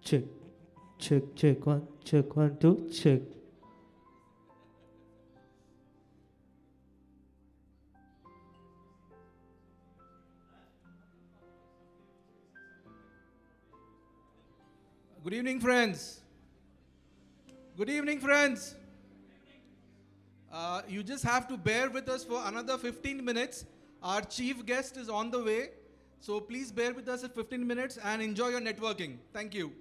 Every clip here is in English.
Check, check one, two, check. Good evening, friends. Good evening, friends. You just have to bear with us for another 15 minutes. Our chief guest is on the way. So please bear with us at 15 minutes and enjoy your networking. Thank you.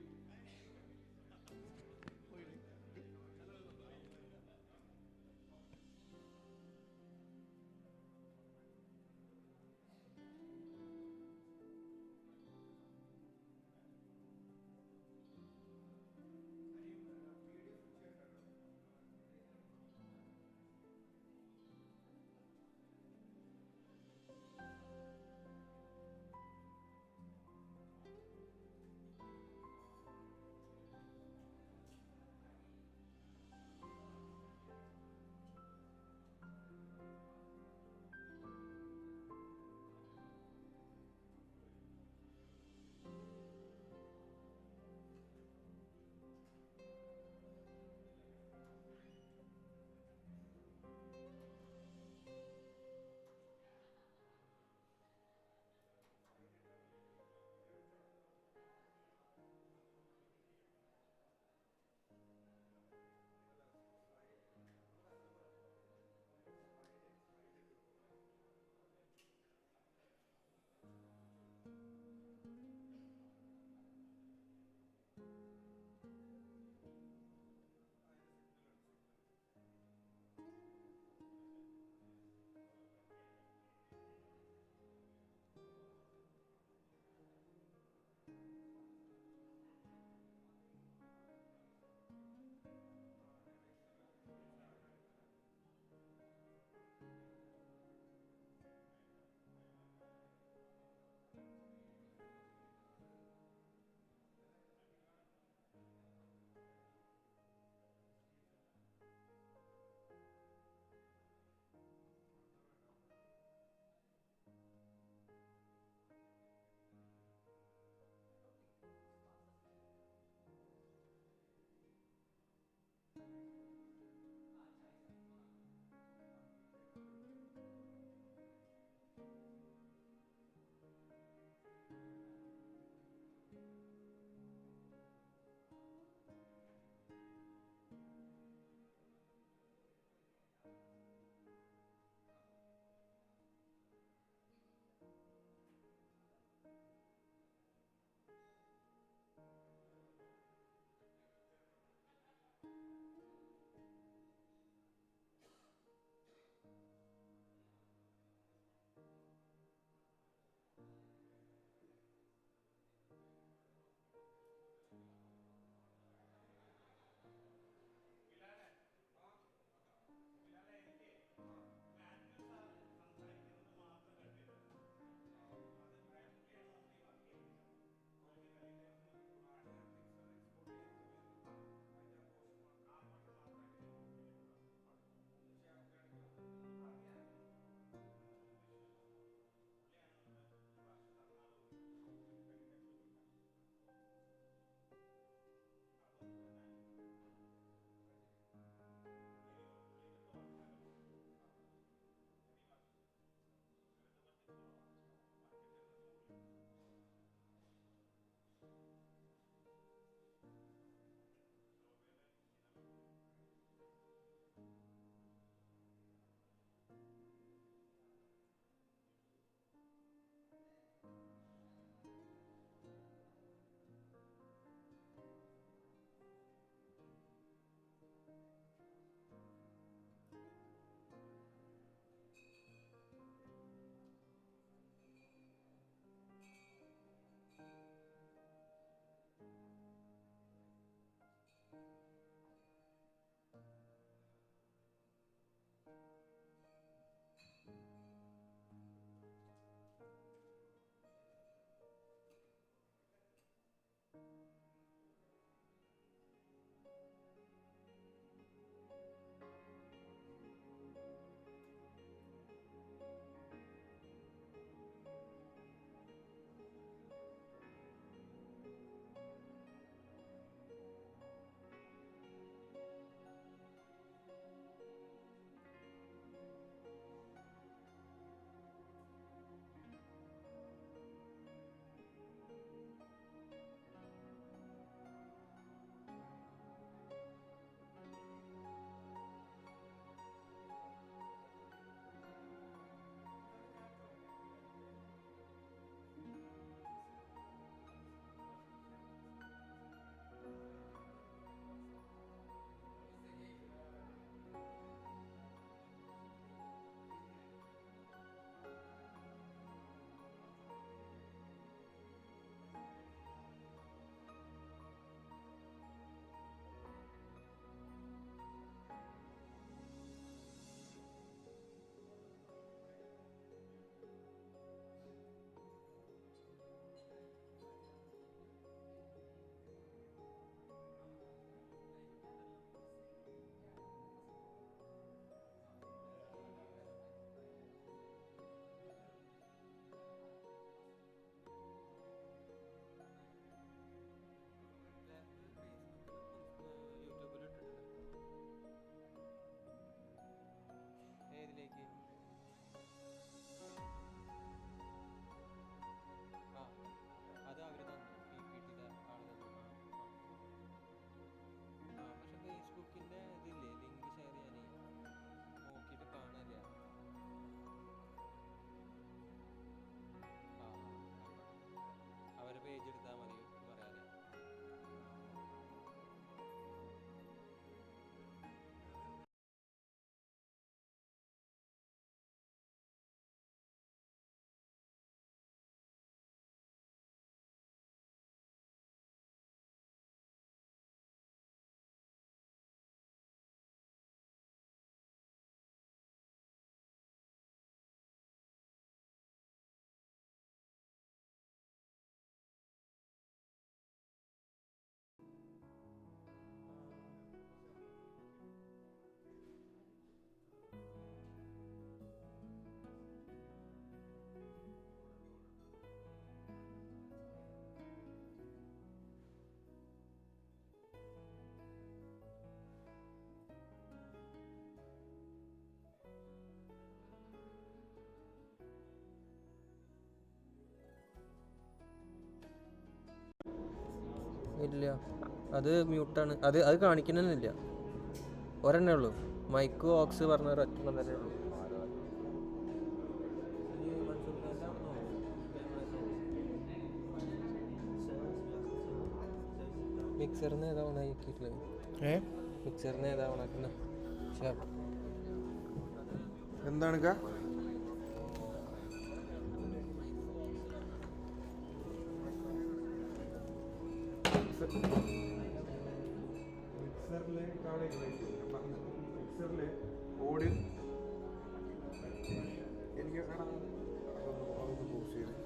ഇല്ല, അത് മ്യൂട്ടാണ്. അത് കാണിക്കുന്നില്ല. ഒരെണ്ണേ ഉള്ളൂ, mic aux പറഞ്ഞ ഒരൊറ്റ തന്നെ ഉള്ളൂ. മിക്സറിന് ഏതാ ഓണാക്കിയിട്ടുള്ളത്? മിക്സറിന് ഏതാ ഓണാക്കുന്നത്? എന്താണ് മിക്സറിൽ ഓഡിയോ എനിക്ക് കാണാം. അതൊന്ന് പോസ്റ്റ് ചെയ്ത്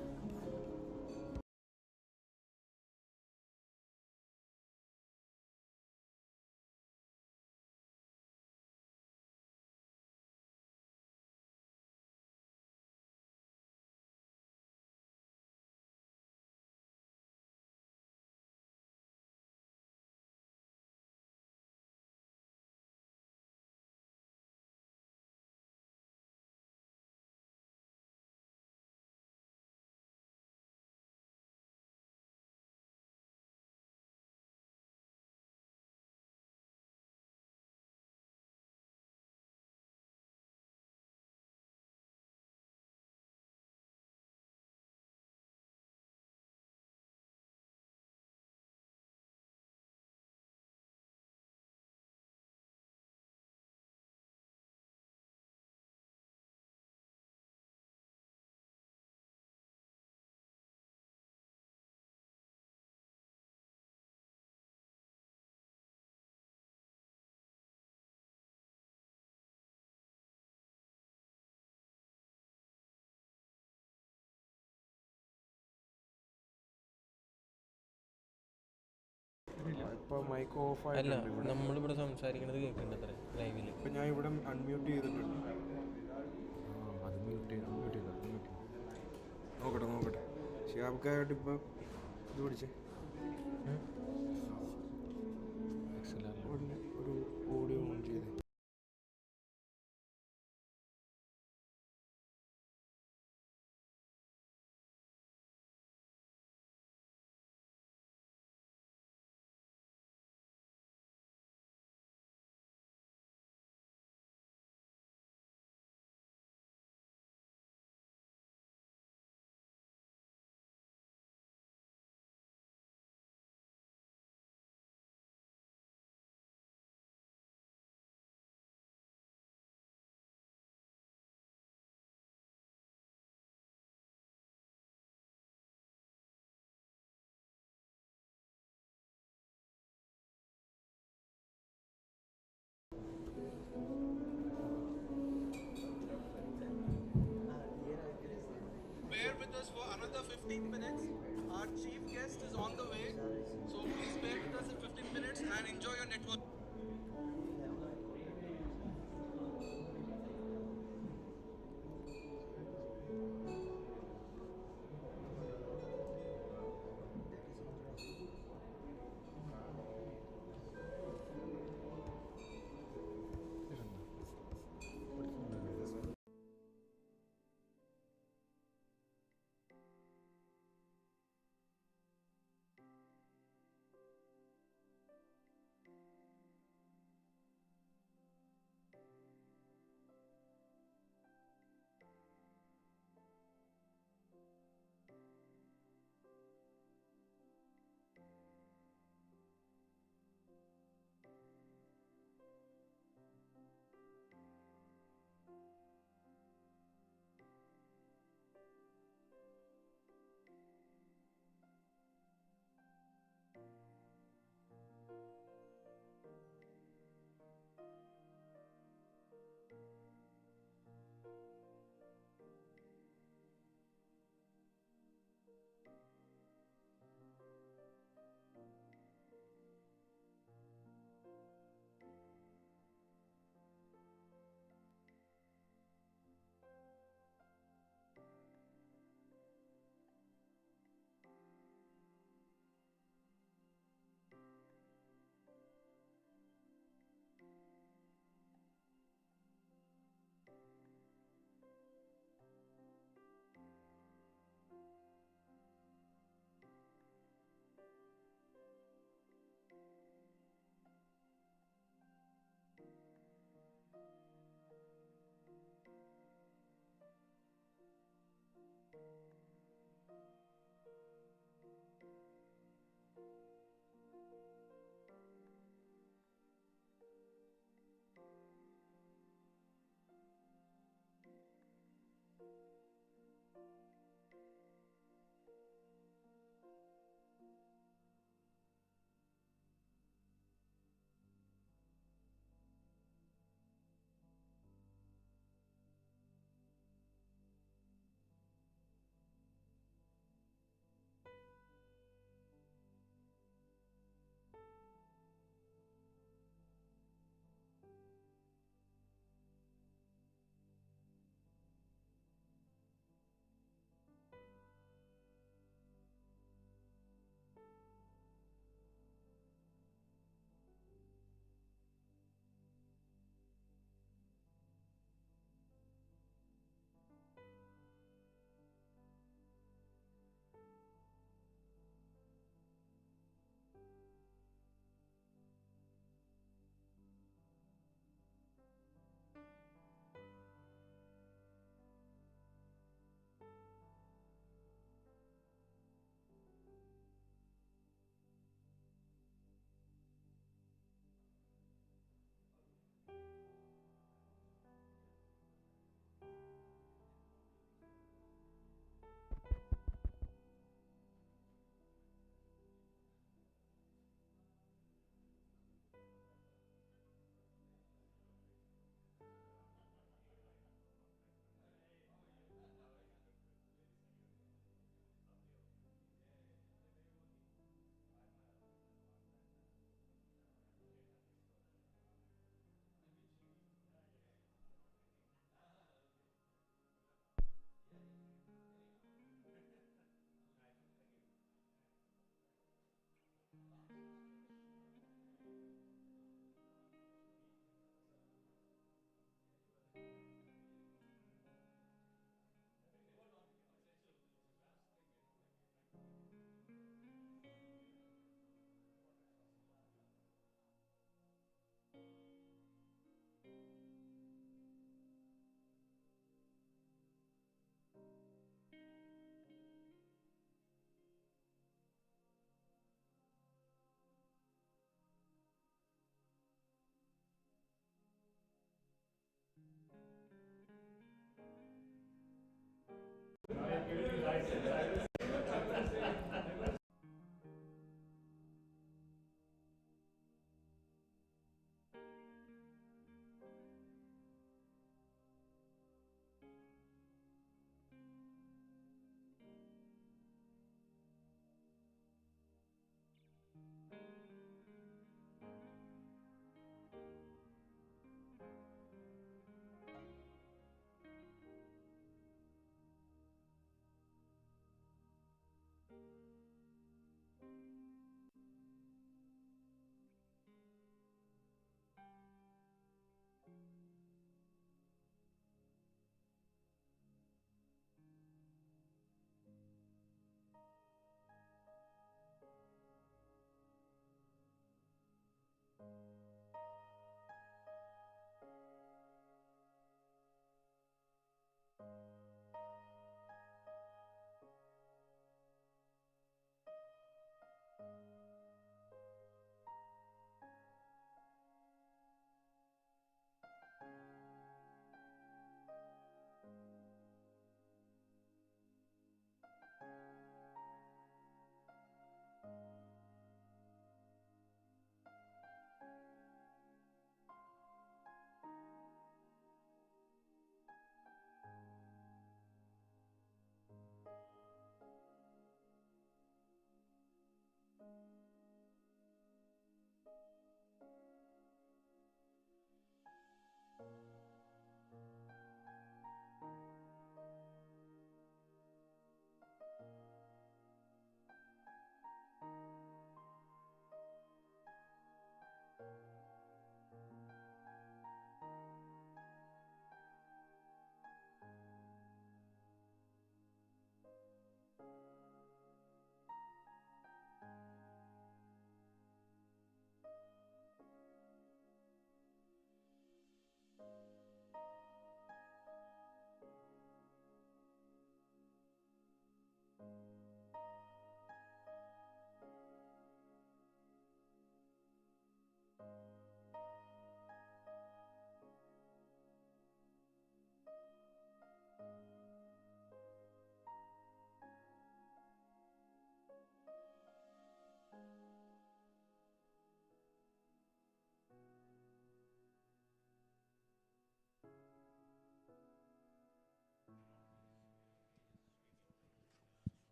ഇപ്പോൾ മൈക്ക് ഓഫ് ആയിട്ടുണ്ട്. ഇവിടെ നമ്മളിവിടെ സംസാരിക്കുന്നത് കേൾക്കുന്നുണ്ട് ലൈവിൽ. ഇപ്പം ഞാൻ ഇവിടെ അൺമ്യൂട്ട് ചെയ്തിട്ടുണ്ട്. അത് മ്യൂട്ട് നോക്കട്ടെ. ഷിയാബ്ക്കായിട്ട് ഇപ്പം ഇത് പിടിച്ചേ, ഒരു ഓഡിയോ ഓൺ ചെയ്തേ. Bear with us for another 15 minutes. Our chief guest is on the way. So please bear with us in 15 minutes and enjoy your network.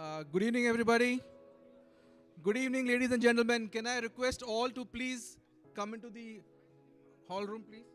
Good evening, everybody. Good evening, ladies and gentlemen. Can I request all to please come into the hall room, please?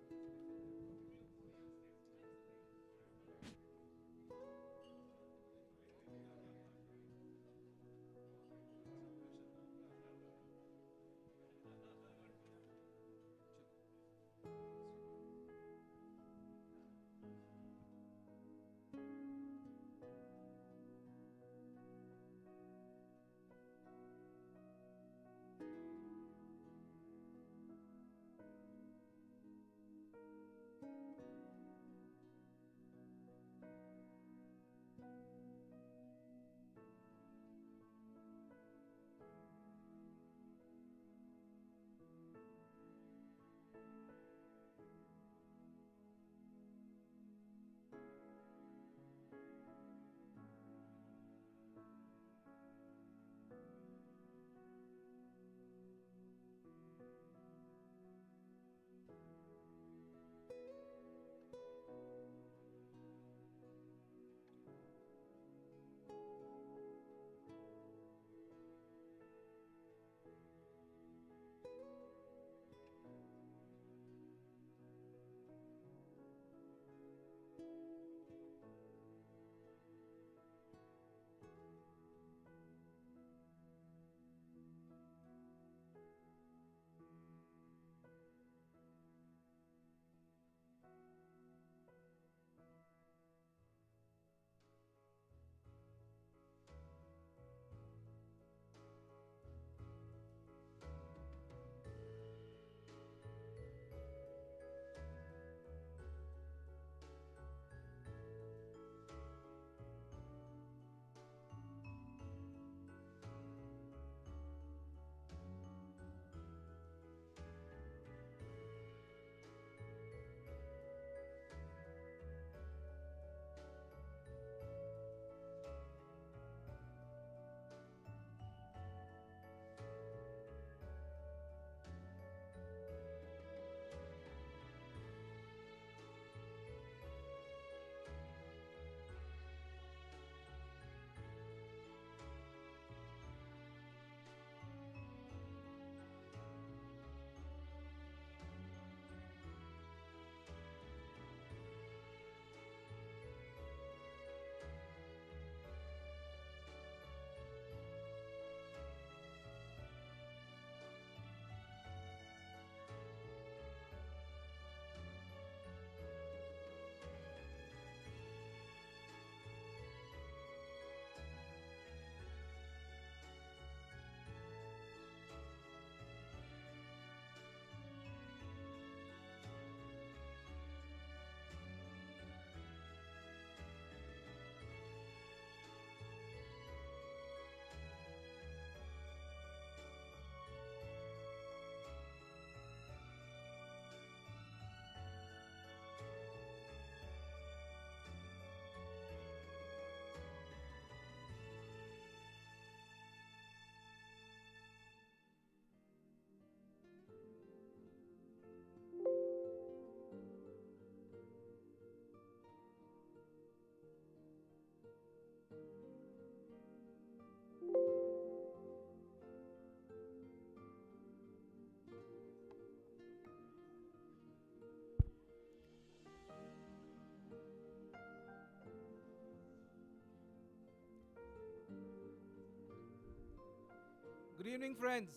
Good evening, friends.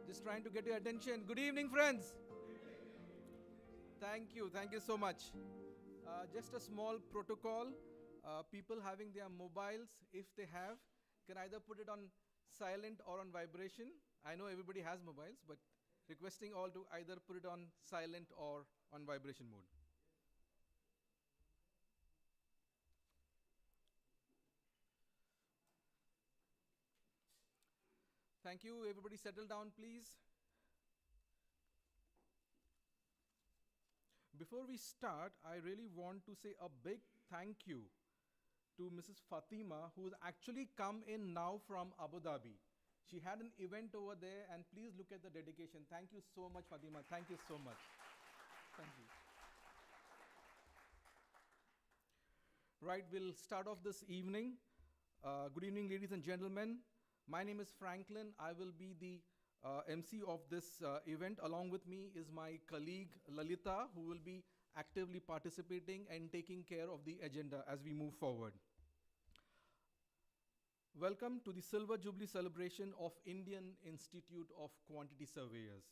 Just trying to get your attention. Good evening, friends. Thank you so much. Just a small protocol. People having their mobiles, if they have, can either put it on silent or on vibration. I know everybody has mobiles, but requesting all to either put it on silent or on vibration mode. Thank you. Everybody settle down, please. Before we start, I really want to say a big thank you to Mrs. Fatima, who's actually come in now from Abu Dhabi. She had an event over there, and please look at the dedication. Thank you so much, Fatima. Thank you so much. Thank you. Right, we'll start off this evening. Good evening, ladies and gentlemen. My name is Franklin. I will be the MC of this event. Along with me is my colleague Lalita, who will be actively participating and taking care of the agenda as we move forward. Welcome to the Silver Jubilee celebration of Indian Institute of Quantity Surveyors,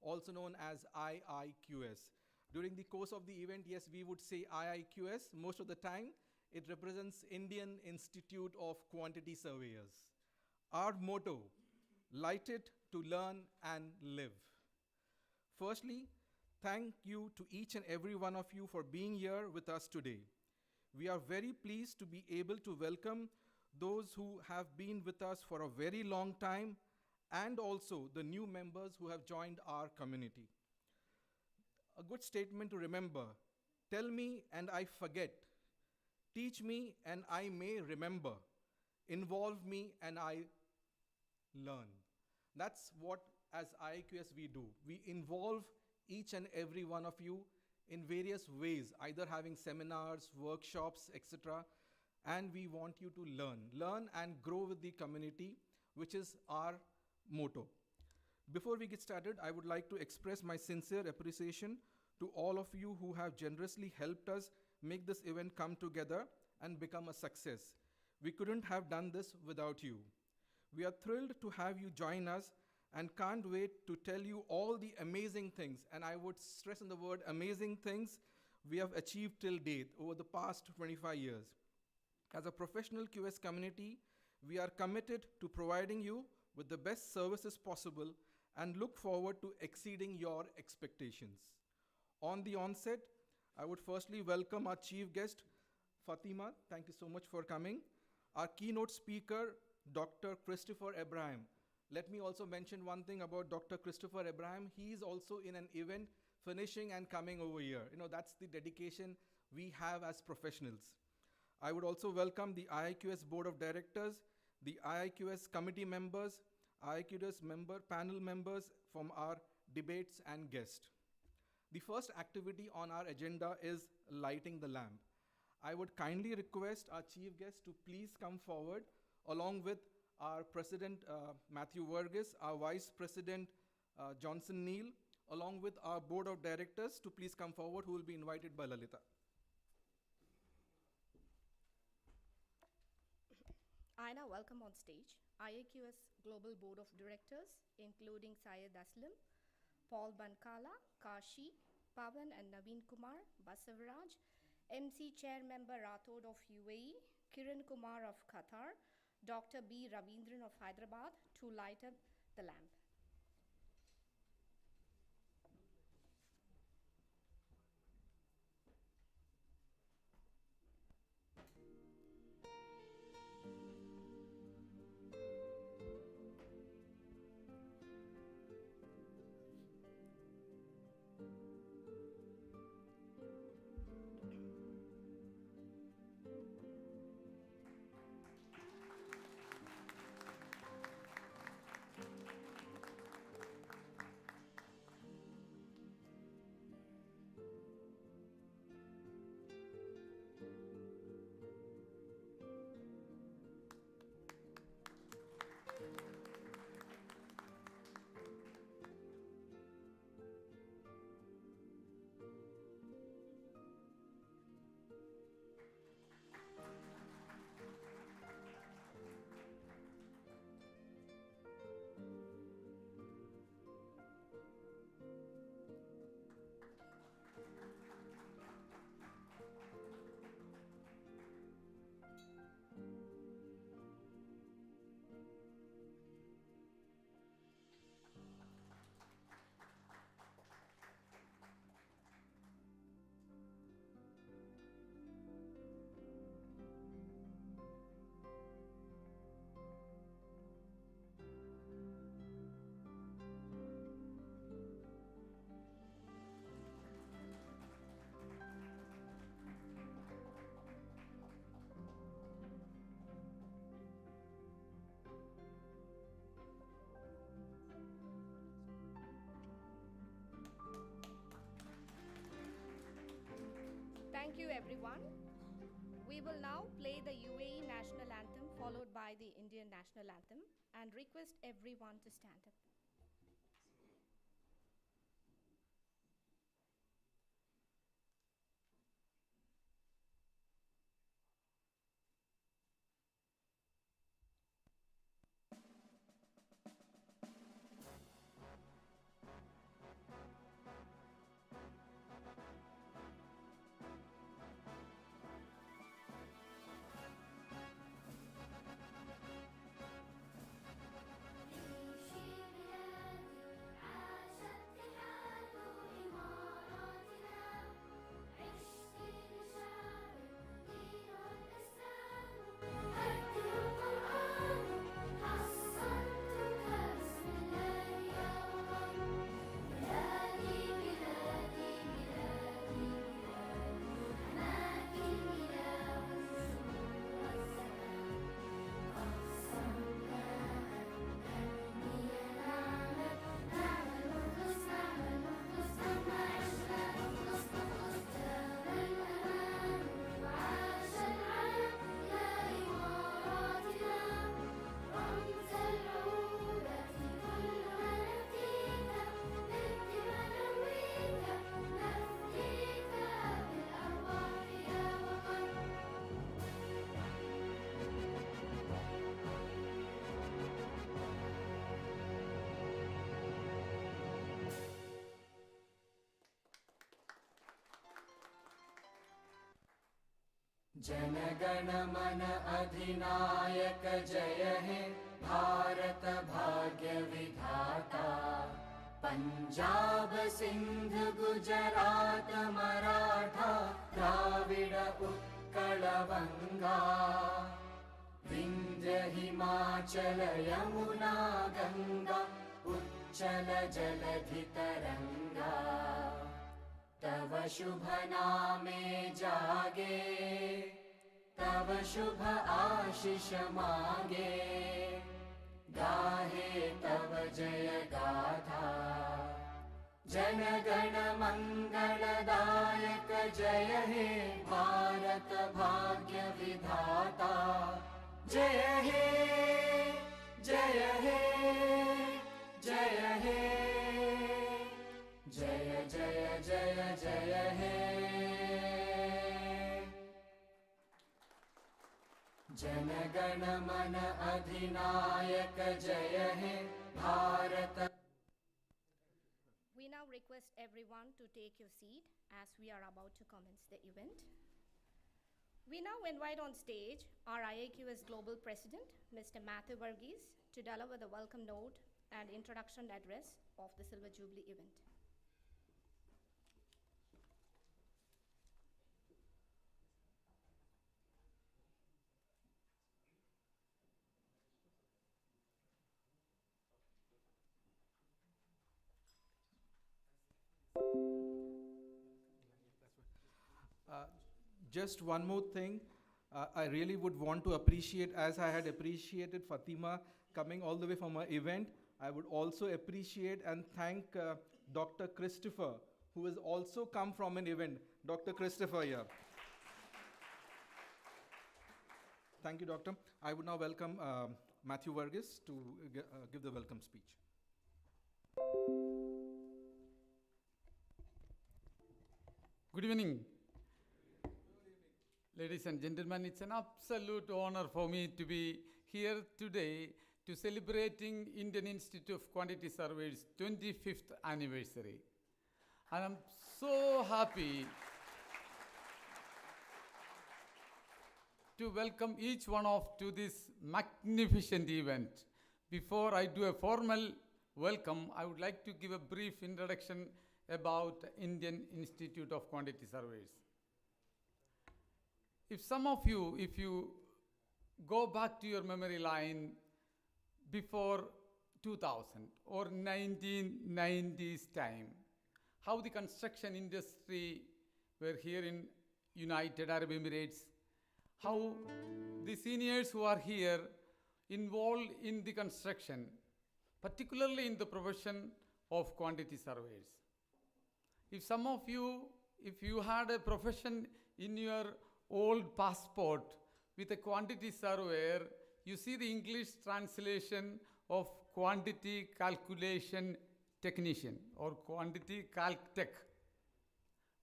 also known as IIQS. During the course of the event, yes, we would say IIQS. Most of the time, it represents Indian Institute of Quantity Surveyors. Our motto, light it to learn and live. Firstly, thank you to each and every one of you for being here with us today. We are very pleased to be able to welcome those who have been with us for a very long time and also the new members who have joined our community. A good statement to remember, tell me and I forget, teach me and I may remember, involve me and I learn. That's what as IIQS we do. We involve each and every one of you in various ways, either having seminars, workshops, etc. And we want you to learn and grow with the community, which is our motto. Before we get started, I would like to express my sincere appreciation to all of you who have generously helped us make this event come together and become a success. We couldn't have done this without you. We are thrilled to have you join us and can't wait to tell you all the amazing things, and I would stress on the word amazing things, we have achieved till date over the past 25 years. As a professional QS community, we are committed to providing you with the best services possible and look forward to exceeding your expectations. On the onset, I would firstly welcome our chief guest, Fatima. Thank you so much for coming. Our keynote speaker, Dr. Christopher Abraham. Let me also mention one thing about Dr. Christopher Abraham. He is also in an event finishing and coming over here. You know, that's the dedication we have as professionals. I would also welcome the IIQS Board of Directors, the IIQS committee members, IIQS panel members from our debates and guests. The first activity on our agenda is lighting the lamp. I would kindly request our chief guest to please come forward along with our President Matthew Verghese, our Vice President Johnson Neal, along with our Board of Directors to please come forward, who will be invited by Lalita. I now welcome on stage IIQS Global Board of Directors, including Syed Aslam, Paul Bankala, Kashi, Pavan and Naveen Kumar, Basavaraj, MC Chair Member Rathod of UAE, Kiran Kumar of Qatar, Dr. B. Ravindran of Hyderabad to light up the lamp. Thank you, everyone. We will now play the UAE national anthem, followed by the Indian national anthem and request everyone to stand up. जनगण मन अधिनायक जय हे भारत भाग्य विधाता। पंजाब सिंध गुजरात मराठा द्राविड उत्कल बंगा। विंध्य हिमाचल यमुना गंगा उच्चल जलधि तरंगा। तव शुभ नामे जागे तव शुभ आशीष मागे। गाहे तव जय गाथा जन गण मंगलदायक जय हे भारत भाग्य विधाता। जय हे जय हे जय हे जय जय जय जय हे। जन गण मन अधिनायक जय हे Bharat. We now request everyone to take your seat as we are about to commence the event. We now invite on stage our IAQS Global President, Mr. Matthew Varghese, to deliver the welcome note and introduction address of the Silver Jubilee event. Just one more thing. I really would want to appreciate, as I had appreciated Fatima coming all the way from our event, I would also appreciate and thank Dr. Christopher, who has also come from an event. Dr. Christopher here. Thank you, Doctor. I would now welcome Matthew Varghese to give the welcome speech. Good evening. Ladies and gentlemen, it's an absolute honor for me to be here today to celebrating Indian Institute of Quantity Survey's 25th anniversary. And I'm so happy to welcome each one of to this magnificent event. Before I do a formal welcome, I would like to give a brief introduction about Indian Institute of Quantity Surveys. If some of you, if you go back to your memory line before 2000 or 1990s time, how the construction industry were here in United Arab Emirates, how the seniors who are here involved in the construction, particularly in the profession of quantity surveyors. If some of you, if you had a profession in your old passport with a quantity surveyor, you see the English translation of quantity calculation technician or quantity calc tech.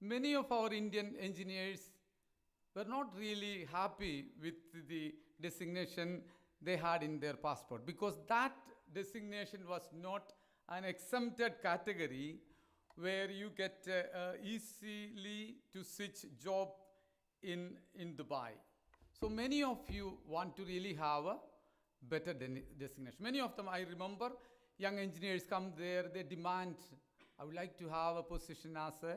Many of our Indian engineers were not really happy with the designation they had in their passport, because that designation was not an exempted category where you get easily to switch job in Dubai. So many of you want to really have a better designation. Many of them, I remember, young engineers come there, they demand, I would like to have a position as a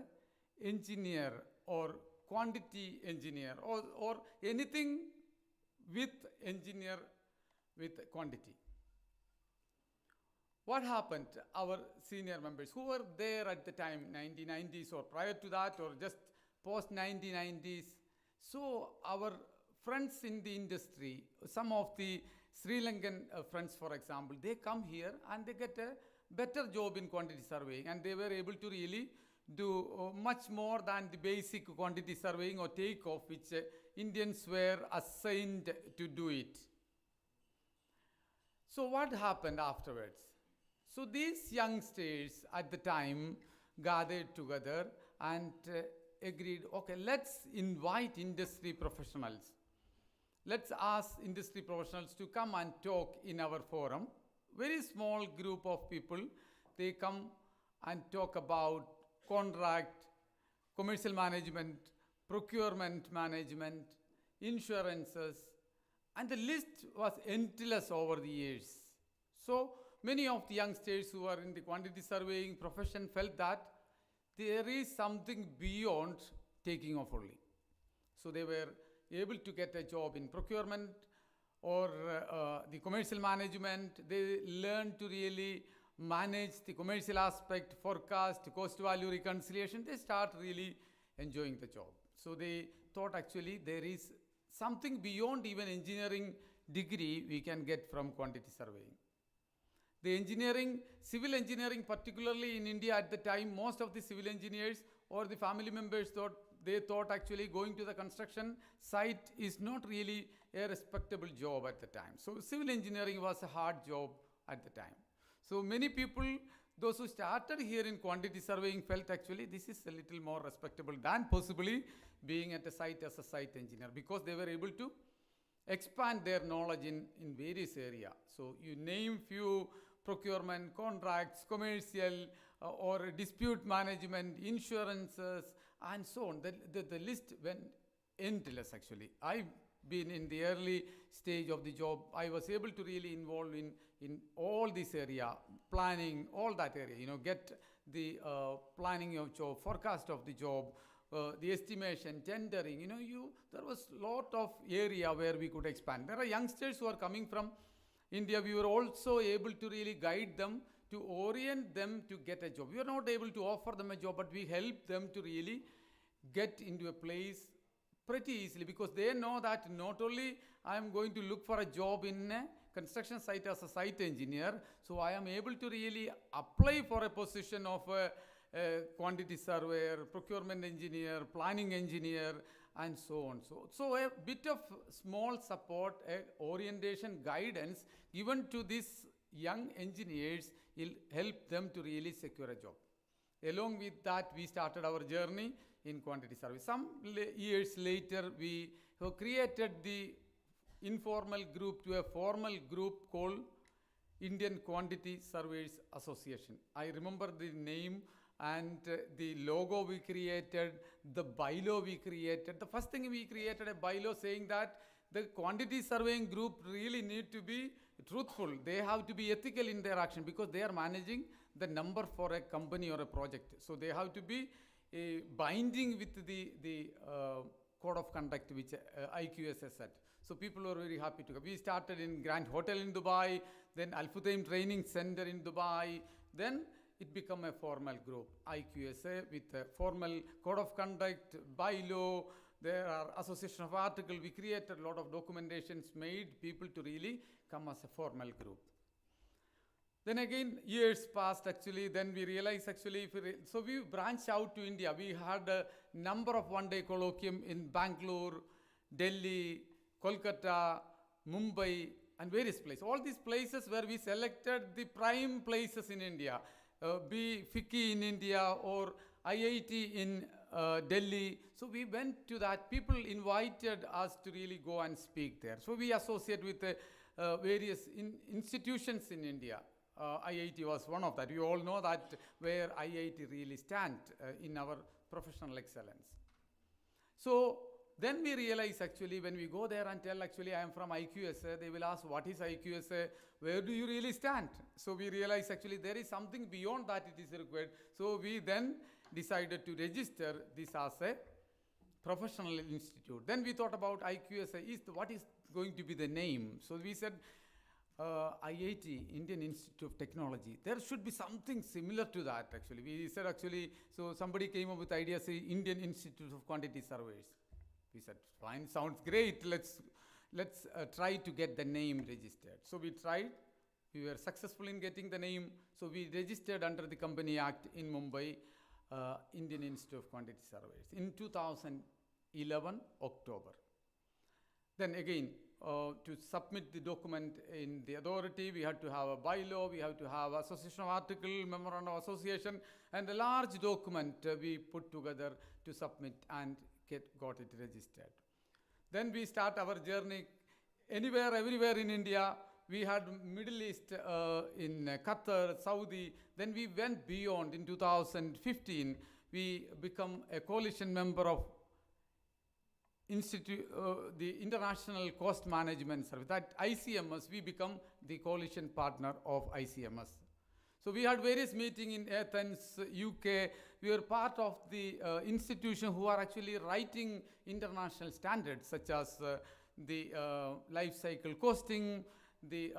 engineer or quantity engineer or anything with engineer with quantity. What happened? Our senior members who were there at the time, 1990s or prior to that or just post 1990s, so our friends in the industry, some of the Sri Lankan friends, for example, they come here and they get a better job in quantity surveying, and they were able to really do much more than the basic quantity surveying or takeoff, which Indians were assigned to do it. So what happened afterwards? So these youngsters at the time gathered together and agreed, okay, let's invite industry professionals. Let's ask industry professionals to come and talk in our forum. Very small group of people, they come and talk about contract, commercial management, procurement management, insurances, and the list was endless over the years. So many of the youngsters who are in the quantity surveying profession felt that there is something beyond taking off only. So they were able to get a job in procurement or the commercial management. They learned to really manage the commercial aspect, forecast, cost value reconciliation. They start really enjoying the job. So they thought actually there is something beyond even engineering degree we can get from quantity surveying. The engineering, civil engineering particularly in India at the time, most of the civil engineers or the family members thought actually going to the construction site is not really a respectable job at the time. So civil engineering was a hard job at the time. So many people, those who started here in quantity surveying felt actually this is a little more respectable than possibly being at a site as a site engineer, because they were able to expand their knowledge in various areas. So you name few: procurement, contracts, commercial, or dispute management, insurances, and so on. The list went endless actually. I've been in the early stage of the job. I was able to really involve in all this area, planning, all that area, get the planning of job, forecast of the job, the estimation, tendering, there was a lot of area where we could expand. There are youngsters who are coming from India. We were also able to really guide them, to orient them to get a job. We were not able to offer them a job, but we helped them to really get into a place pretty easily, because they know that not only I am going to look for a job in a construction site as a site engineer, so I am able to really apply for a position of a quantity surveyor, procurement engineer, planning engineer, and so on. So a bit of small support, orientation, guidance given to these young engineers will help them to really secure a job. Along with that, we started our journey in quantity survey. Some years later, we have created the informal group to a formal group called Indian Quantity Surveyors Association. I remember the name and the logo we created, the bylaw we created. The first thing we created a bylaw saying that the quantity surveying group really need to be truthful. They have to be ethical in their action, because they are managing the number for a company or a project. So they have to be binding with the code of conduct which Iiqs has set. So people were very happy to go. We started in Grand Hotel in Dubai, then Al Futtaim Training Center in Dubai, then it became a formal group, Iiqs, with a formal code of conduct, bylaw. There are association of articles. We created a lot of documentations, made people to really come as a formal group. Then again, years passed actually, then we realized actually, so we branched out to India. We had a number of one-day colloquium in Bangalore, Delhi, Kolkata, Mumbai, and various places. All these places where we selected the prime places in India, be FICCI in India or IIT in Delhi. So we went to that. People invited us to really go and speak there. So we associate with various institutions in India. IIT was one of that. You all know that where IIT really stands in our professional excellence. So then we realize actually when we go there and tell actually I am from Iiqs, they will ask what is Iiqs, where do you really stand? So we realize actually there is something beyond that it is required. So we then decided to register this as a professional institute. Then we thought about Iiqs, what is going to be the name? So we said IIT, Indian Institute of Technology. There should be something similar to that actually. We said actually, so somebody came up with the idea, say Indian Institute of Quantity Surveys. We said, fine, sounds great. Let's try to get the name registered. So we tried. We were successful in getting the name. So we registered under the Company Act in Mumbai, Indian Institute of Quantity Surveys in 2011, October. Then again, to submit the document in the authority, we had to have a bylaw, we have to have association of article, memorandum of association, and a large document we put together to submit and got it registered. Then we start our journey anywhere, everywhere in India. We had Middle East in Qatar, Saudi. Then we went beyond. In 2015, we become a coalition member of the International Cost Management Service. That ICMS, we become the coalition partner of ICMS. So we had various meetings in Athens, UK. We were part of the institution who are actually writing international standards such as the life cycle costing, the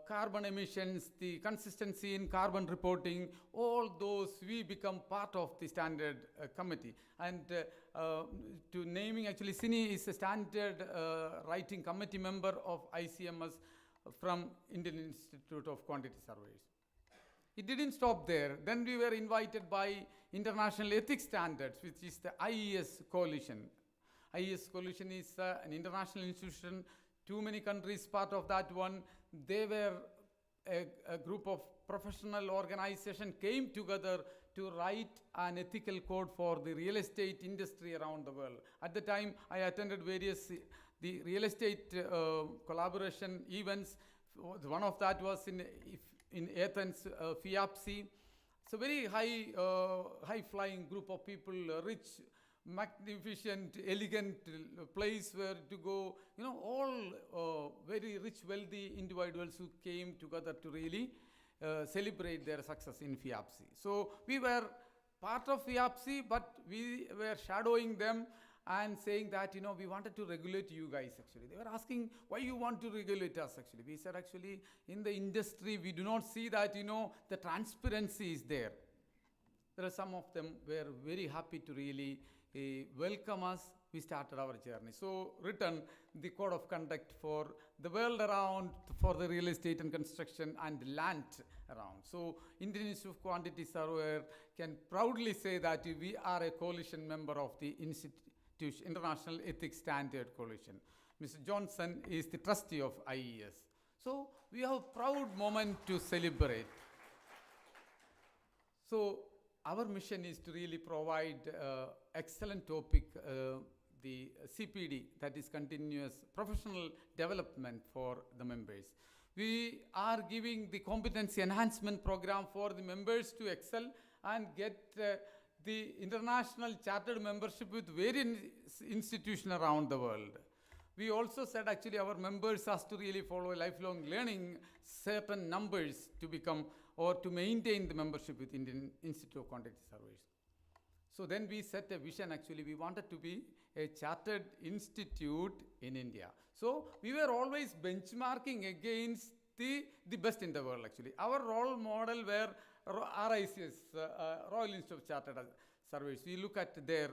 carbon emissions, the consistency in carbon reporting, all those we become part of the standard committee. And to naming actually, Sini is a standard writing committee member of ICMS from Indian Institute of Quantity Surveys. It didn't stop there. Then we were invited by International Ethics Standards, which is the IES coalition. IES coalition is an international institution. Too many countries part of that one. They were a group of professional organization came together to write an ethical code for the real estate industry around the world. At the time, I attended various the real estate collaboration events. One of that was in Athens, FIAPSI. It's a very high-flying group of people, rich, magnificent, elegant place where to go. You know, all very rich, wealthy individuals who came together to really celebrate their success in FIAPSI. So we were part of FIAPSI, but we were shadowing them and saying that, you know, we wanted to regulate you guys actually. They were asking, why you want to regulate us actually? We said actually, in the industry, we do not see that, you know, the transparency is there. There are some of them were very happy to really welcome us. We started our journey. So written the code of conduct for the world around, for the real estate and construction and land around. So Indian Institute of Quantity Surveyor can proudly say that we are a coalition member of the International Ethics Standard Coalition. Mr. Johnson is the trustee of IES. So we have a proud moment to celebrate. So our mission is to really provide excellent topic, the CPD, that is continuous professional development for the members. We are giving the competency enhancement program for the members to excel and get the international chartered membership with various institutions around the world. We also said actually our members has to really follow lifelong learning, certain numbers to become or to maintain the membership with Indian Institute of Quantity Surveys. So then we set a vision actually, we wanted to be a chartered institute in India. So we were always benchmarking against the best in the world actually. Our role model were RICS, Royal Institute of Chartered Surveys. We look at their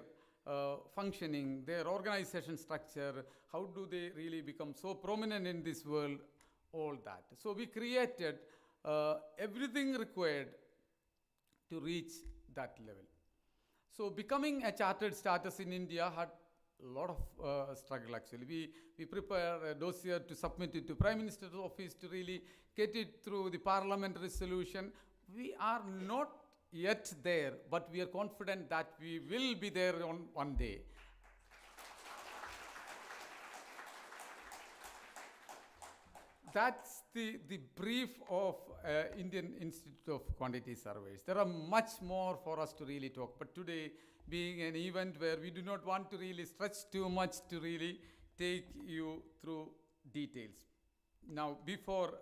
functioning, their organization structure, how do they really become so prominent in this world, all that. So we created everything required to reach that level. So becoming a chartered status in India had lot of struggle actually. We prepare a dossier to submit it to Prime Minister's office to really get it through the Parliament resolution. We are not yet there, but we are confident that we will be there on one day. That's the brief of Indian Institute of Quantity Surveys. There are much more for us to really talk, but today being an event where we do not want to really stretch too much to really take you through details. Now, before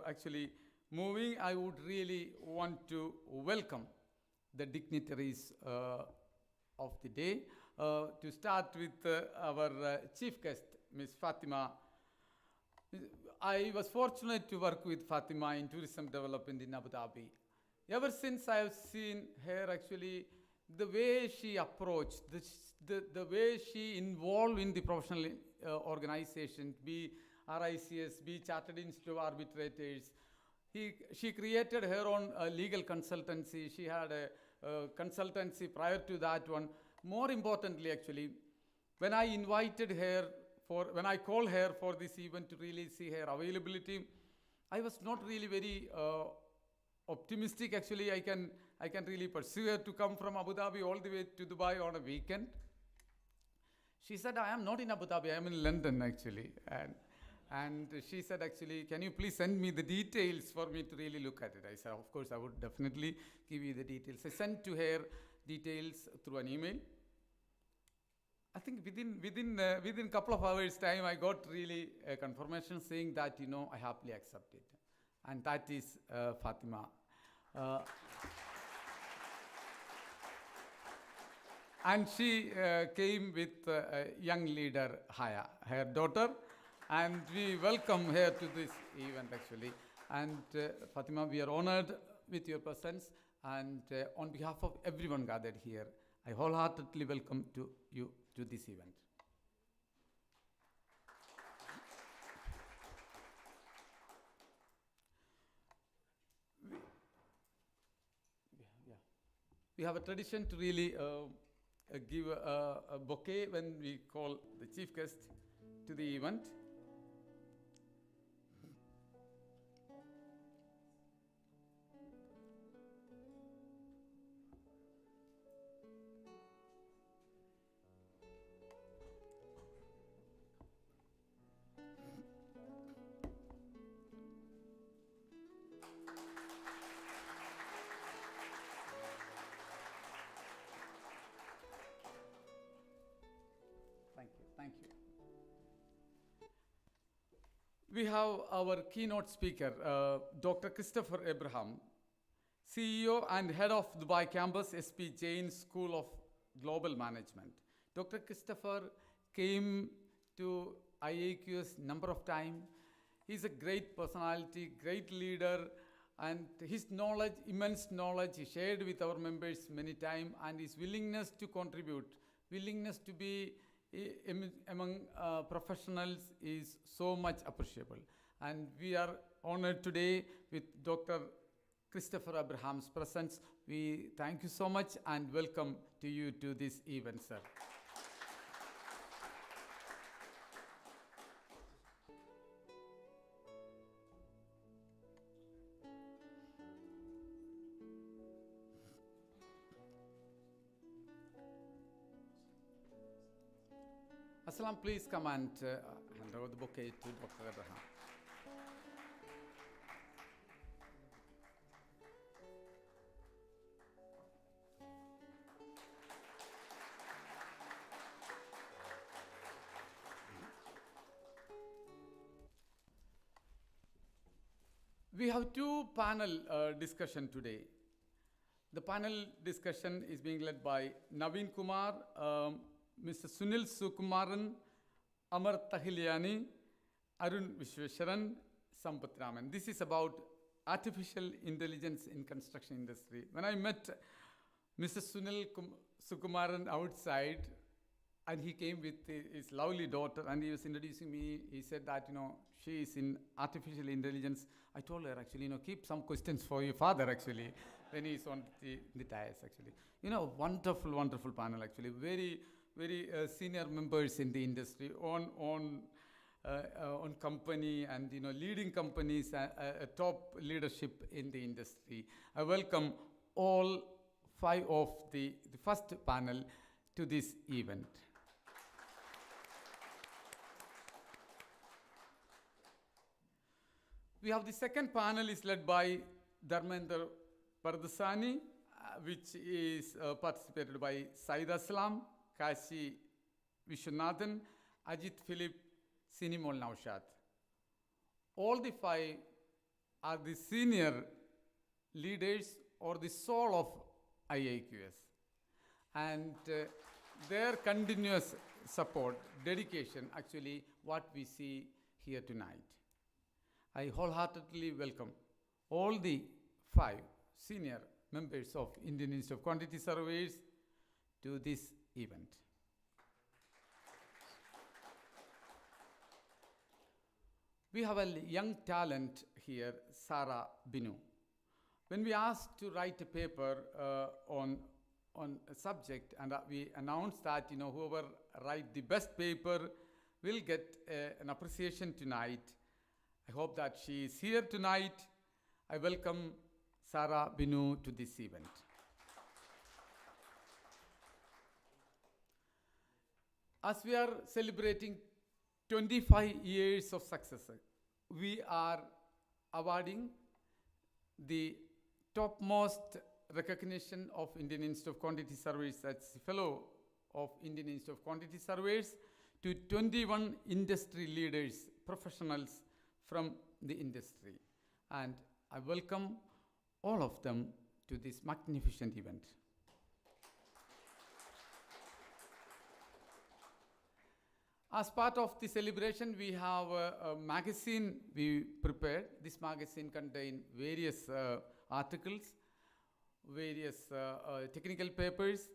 actually moving, I would really want to welcome the dignitaries of the day. To start with our chief guest, Ms. Fatima. I was fortunate to work with Fatima in tourism development in Abu Dhabi. Ever since I have seen her actually, the way she approached, the way she involved in the professional organization, be RICS, be Chartered Institute of Arbitrators. She created her own legal consultancy. She had a consultancy prior to that one. More importantly, actually, when I invited her when I called her for this event to really see her availability, I was not really very optimistic. Actually, I can really pursue her to come from Abu Dhabi all the way to Dubai on a weekend. She said, I am not in Abu Dhabi, I am in London actually. And she said, actually, can you please send me the details for me to really look at it? I said, of course, I would definitely give you the details. I sent to her details through an email. I think within a couple of hours time, I got really a confirmation saying that, I happily accept it. And that is Fatima. And she came with a young leader, Haya, her daughter. And we welcome her to this event actually. And Fatima, we are honored with your presence. And on behalf of everyone gathered here, I wholeheartedly welcome you to this event. We have a tradition to really give a bouquet when we call the chief guest to the event. Thank you. We have our keynote speaker, Dr. Christopher Abraham, CEO and head of Dubai campus, SP Jain School of Global Management. Dr. Christopher came to Iiqs number of times. He's a great personality, great leader, and his knowledge, immense knowledge, he shared with our members many times, and his willingness to contribute, willingness to be among professionals is so much appreciable. And we are honored today with Dr. Christopher Abraham's presence. We thank you so much and welcome to you to this event, sir. Assalam, please come and hand over the bouquet to Dr. Abraham. We have two panel discussion today. The panel discussion is being led by Naveen Kumar, Mr. Sunil Sukumaran, Amar Tahiliani, Arun Vishweshwaran, Sampath Raman. This is about artificial intelligence in construction industry. When I met Mr. Sunil Sukumaran outside, and he came with his lovely daughter, and he was introducing me, he said that, she is in artificial intelligence. I told her, actually, keep some questions for your father, actually, when he's on the dais, actually. Wonderful, wonderful panel, actually. Very very senior members in the industry, on company and leading companies, top leadership in the industry. I welcome all 5 of the first panel to this event. We have the second panel is led by Dharmender Pardasani, which is participated by Said Aslam, Kashi Vishwanathan, Ajit Philip, Sinimol Naushad. All the 5 are the senior leaders or the soul of IIQS. And their continuous support, dedication, actually what we see here tonight. I wholeheartedly welcome all the 5 senior members of Indian Institute of Quantity Surveyors to this event. We have a young talent here, Sarah Binu. When we asked to write a paper on a subject, and we announced that whoever write the best paper will get an appreciation tonight. I hope that she is here tonight. I welcome Sarah Binu to this event. As we are celebrating 25 years of success, we are awarding the topmost recognition of Indian Institute of Quantity Surveyors as Fellow of Indian Institute of Quantity Surveyors to 21 industry leaders, professionals from the industry. And I welcome all of them to this magnificent event. As part of the celebration, we have a magazine we prepared. This magazine contains various articles, various technical papers.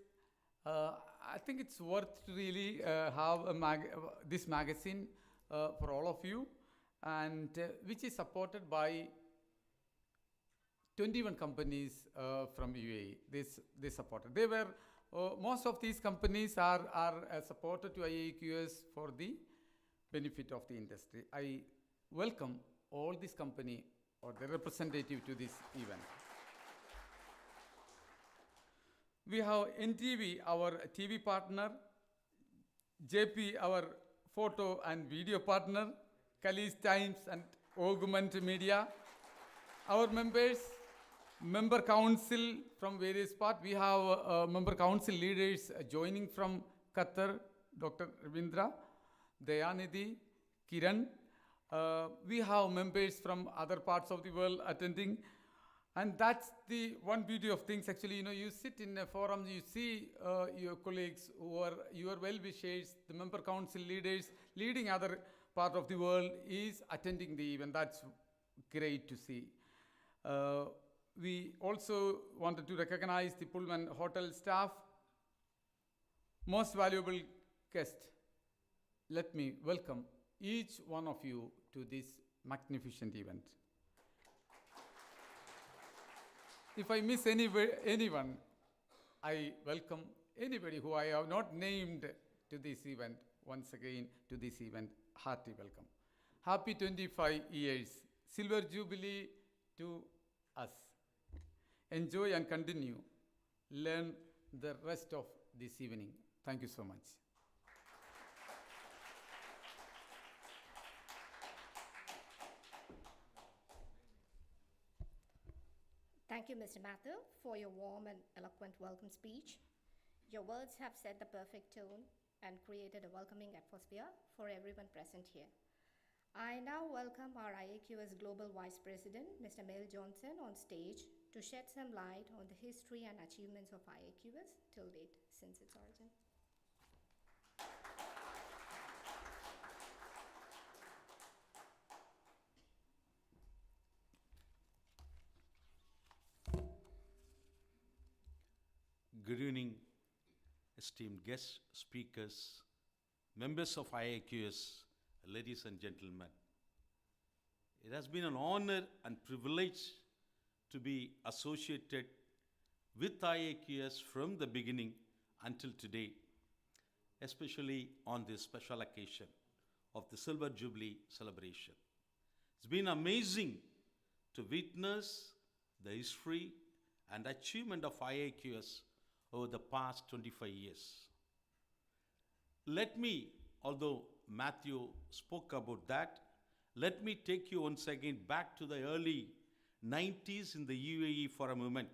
I think it's worth to really have this magazine for all of you, and which is supported by 21 companies from UAE. They supported. They were most of these companies are supported to IIQS for the benefit of the industry. I welcome all this company or their representative to this event. We have NTV, our TV partner, JP, our photo and video partner, Khalid Times and Augment Media. Our members, member council from various parts. We have member council leaders joining from Qatar, Dr. Ravindra, Dayanidhi, Kiran. We have members from other parts of the world attending. And that's the one beauty of things. Actually, you sit in a forum, you see your colleagues who are your well-wishers, the member council leaders leading other part of the world is attending the event. That's great to see. We also wanted to recognize the Pullman hotel staff. Most valuable guest, let me welcome each one of you to this magnificent event. If I miss anyone, I welcome anybody who I have not named to this event. Once again, to this event, hearty welcome. Happy 25 years. Silver Jubilee to us. Enjoy and continue. Learn the rest of this evening. Thank you so much. Thank you, Mr. Matthew, for your warm and eloquent welcome speech. Your words have set the perfect tone and created a welcoming atmosphere for everyone present here. I now welcome our IAQS Global Vice President, Mr. Mel Johnson, on stage to shed some light on the history and achievements of IAQS till date since its origin. Good evening, esteemed guests, speakers, members of IIQS, ladies and gentlemen. It has been an honor and privilege to be associated with IIQS from the beginning until today. especially on this special occasion of the Silver Jubilee celebration. It's been amazing to witness the history and achievement of IIQS over the past 25 years. Let me, although Matthew spoke about that, let me take you once again back to the early 90s in the UAE for a moment.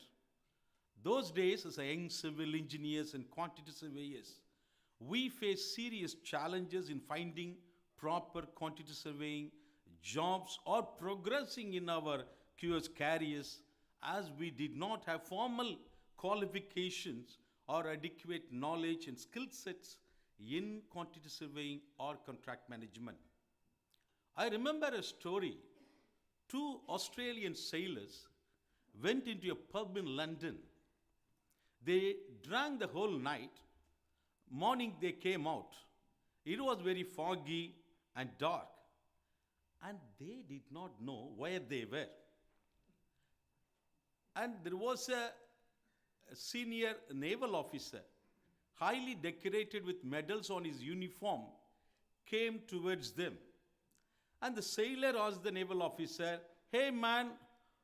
Those days, as a young civil engineers and quantity surveyors, we faced serious challenges in finding proper quantity surveying jobs or progressing in our QS careers, as we did not have formal qualifications or adequate knowledge and skill sets in quantity surveying or contract management. I remember a story. Two Australian sailors went into a pub in London. They drank the whole night. Morning they came out. It was very foggy and dark, and they did not know where they were. And there was a senior naval officer, highly decorated with medals on his uniform, came towards them. And the sailor asked the naval officer, "Hey man,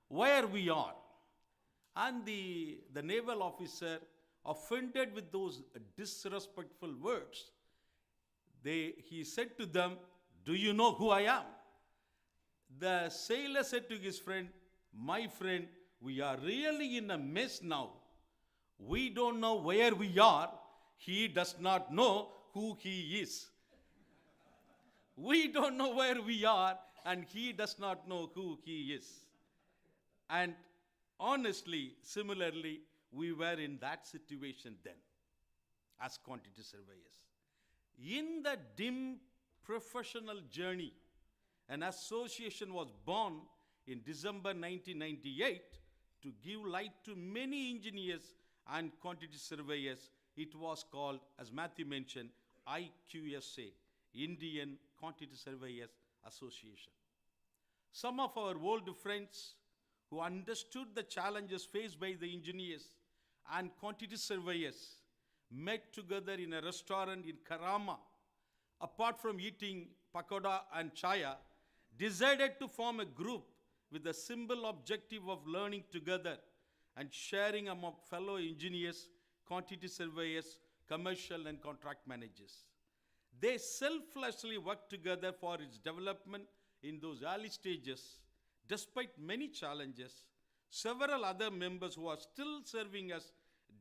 where we are?" And the naval officer, offended with those disrespectful words, he said to them, "Do you know who I am?" The sailor said to his friend, "My friend, we are really in a mess now. We don't know where we are. He does not know who he is." We don't know where we are, and he does not know who he is. And honestly, similarly, we were in that situation then as quantity surveyors. In the dim professional journey, an association was born in December 1998 to give light to many engineers and quantity surveyors. It was called, as Matthew mentioned, IQSA, Indian Quantity Surveyors Association. Some of our old friends who understood the challenges faced by the engineers and quantity surveyors met together in a restaurant in Karama. Apart from eating pakoda and chaya, decided to form a group with the simple objective of learning together and sharing among fellow engineers, quantity surveyors, commercial and contract managers. They selflessly worked together for its development in those early stages. Despite many challenges, several other members who are still serving as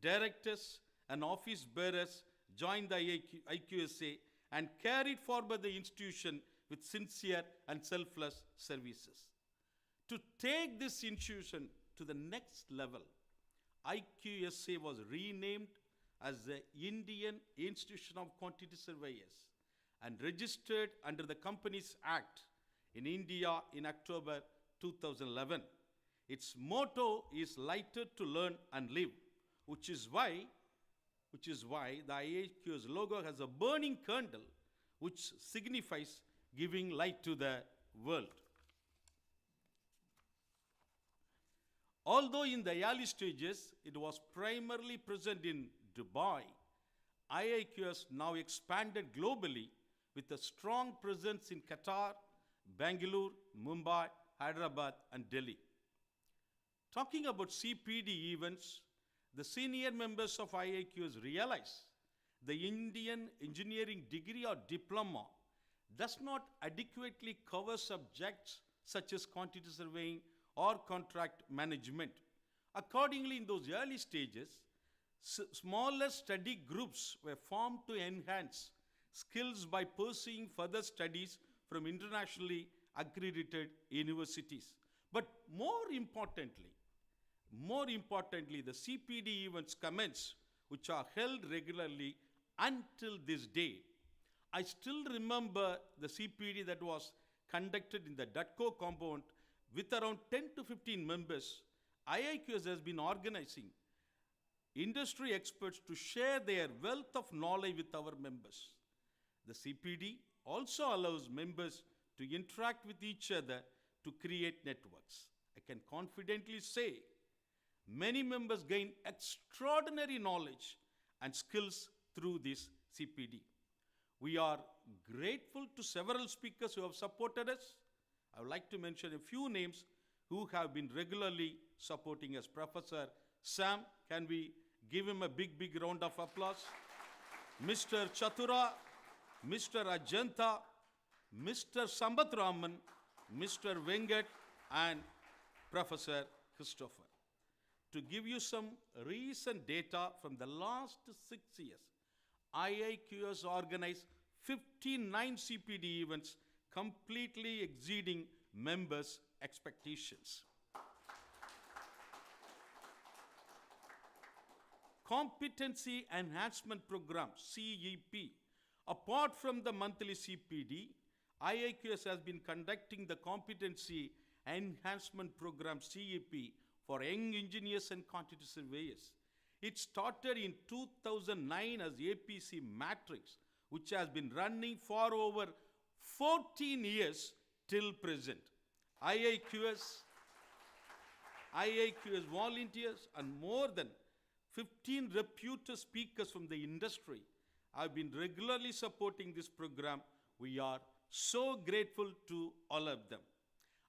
directors and office bearers joined the IQSA and carried forward the institution with sincere and selfless services. To take this institution to the next level, IQSA was renamed as the Indian Institution of Quantity Surveyors and registered under the Companies Act in India in October 2011. Its motto is "Lighter to Learn and Live," which is why the IIQS logo has a burning candle, which signifies giving light to the world. Although in the early stages it was primarily present in Dubai, IIQS now expanded globally with a strong presence in Qatar, Bangalore, Mumbai, Hyderabad, and Delhi. Talking about CPD events, the senior members of IIQS realize the Indian engineering degree or diploma does not adequately cover subjects such as quantity surveying or contract management. Accordingly, in those early stages, smaller study groups were formed to enhance skills by pursuing further studies from internationally accredited universities. But more importantly, the CPD events commence, which are held regularly until this day. I still remember the CPD that was conducted in the DUTCO compound with around 10 to 15 members. IIQS has been organizing industry experts to share their wealth of knowledge with our members. The CPD also allows members to interact with each other to create networks. I can confidently say many members gain extraordinary knowledge and skills through this CPD. We are grateful to several speakers who have supported us. I would like to mention a few names who have been regularly supporting us. Professor Sam, can we give him a big, big round of applause? Mr. Chatura, Mr. Ajanta, Mr. Sambat Raman, Mr. Vengat, and Professor Christopher. To give you some recent data from the last 6 years, IIQS organized 59 CPD events, completely exceeding members' expectations. Competency Enhancement Program, CEP. Apart from the monthly CPD, IIQS has been conducting the Competency Enhancement Program, CEP, for young engineers and quantity surveyors. It started in 2009 as APC Matrix, which has been running for over 14 years till present. IIQS volunteers and more than 15 reputed speakers from the industry have been regularly supporting this program. We are so grateful to all of them.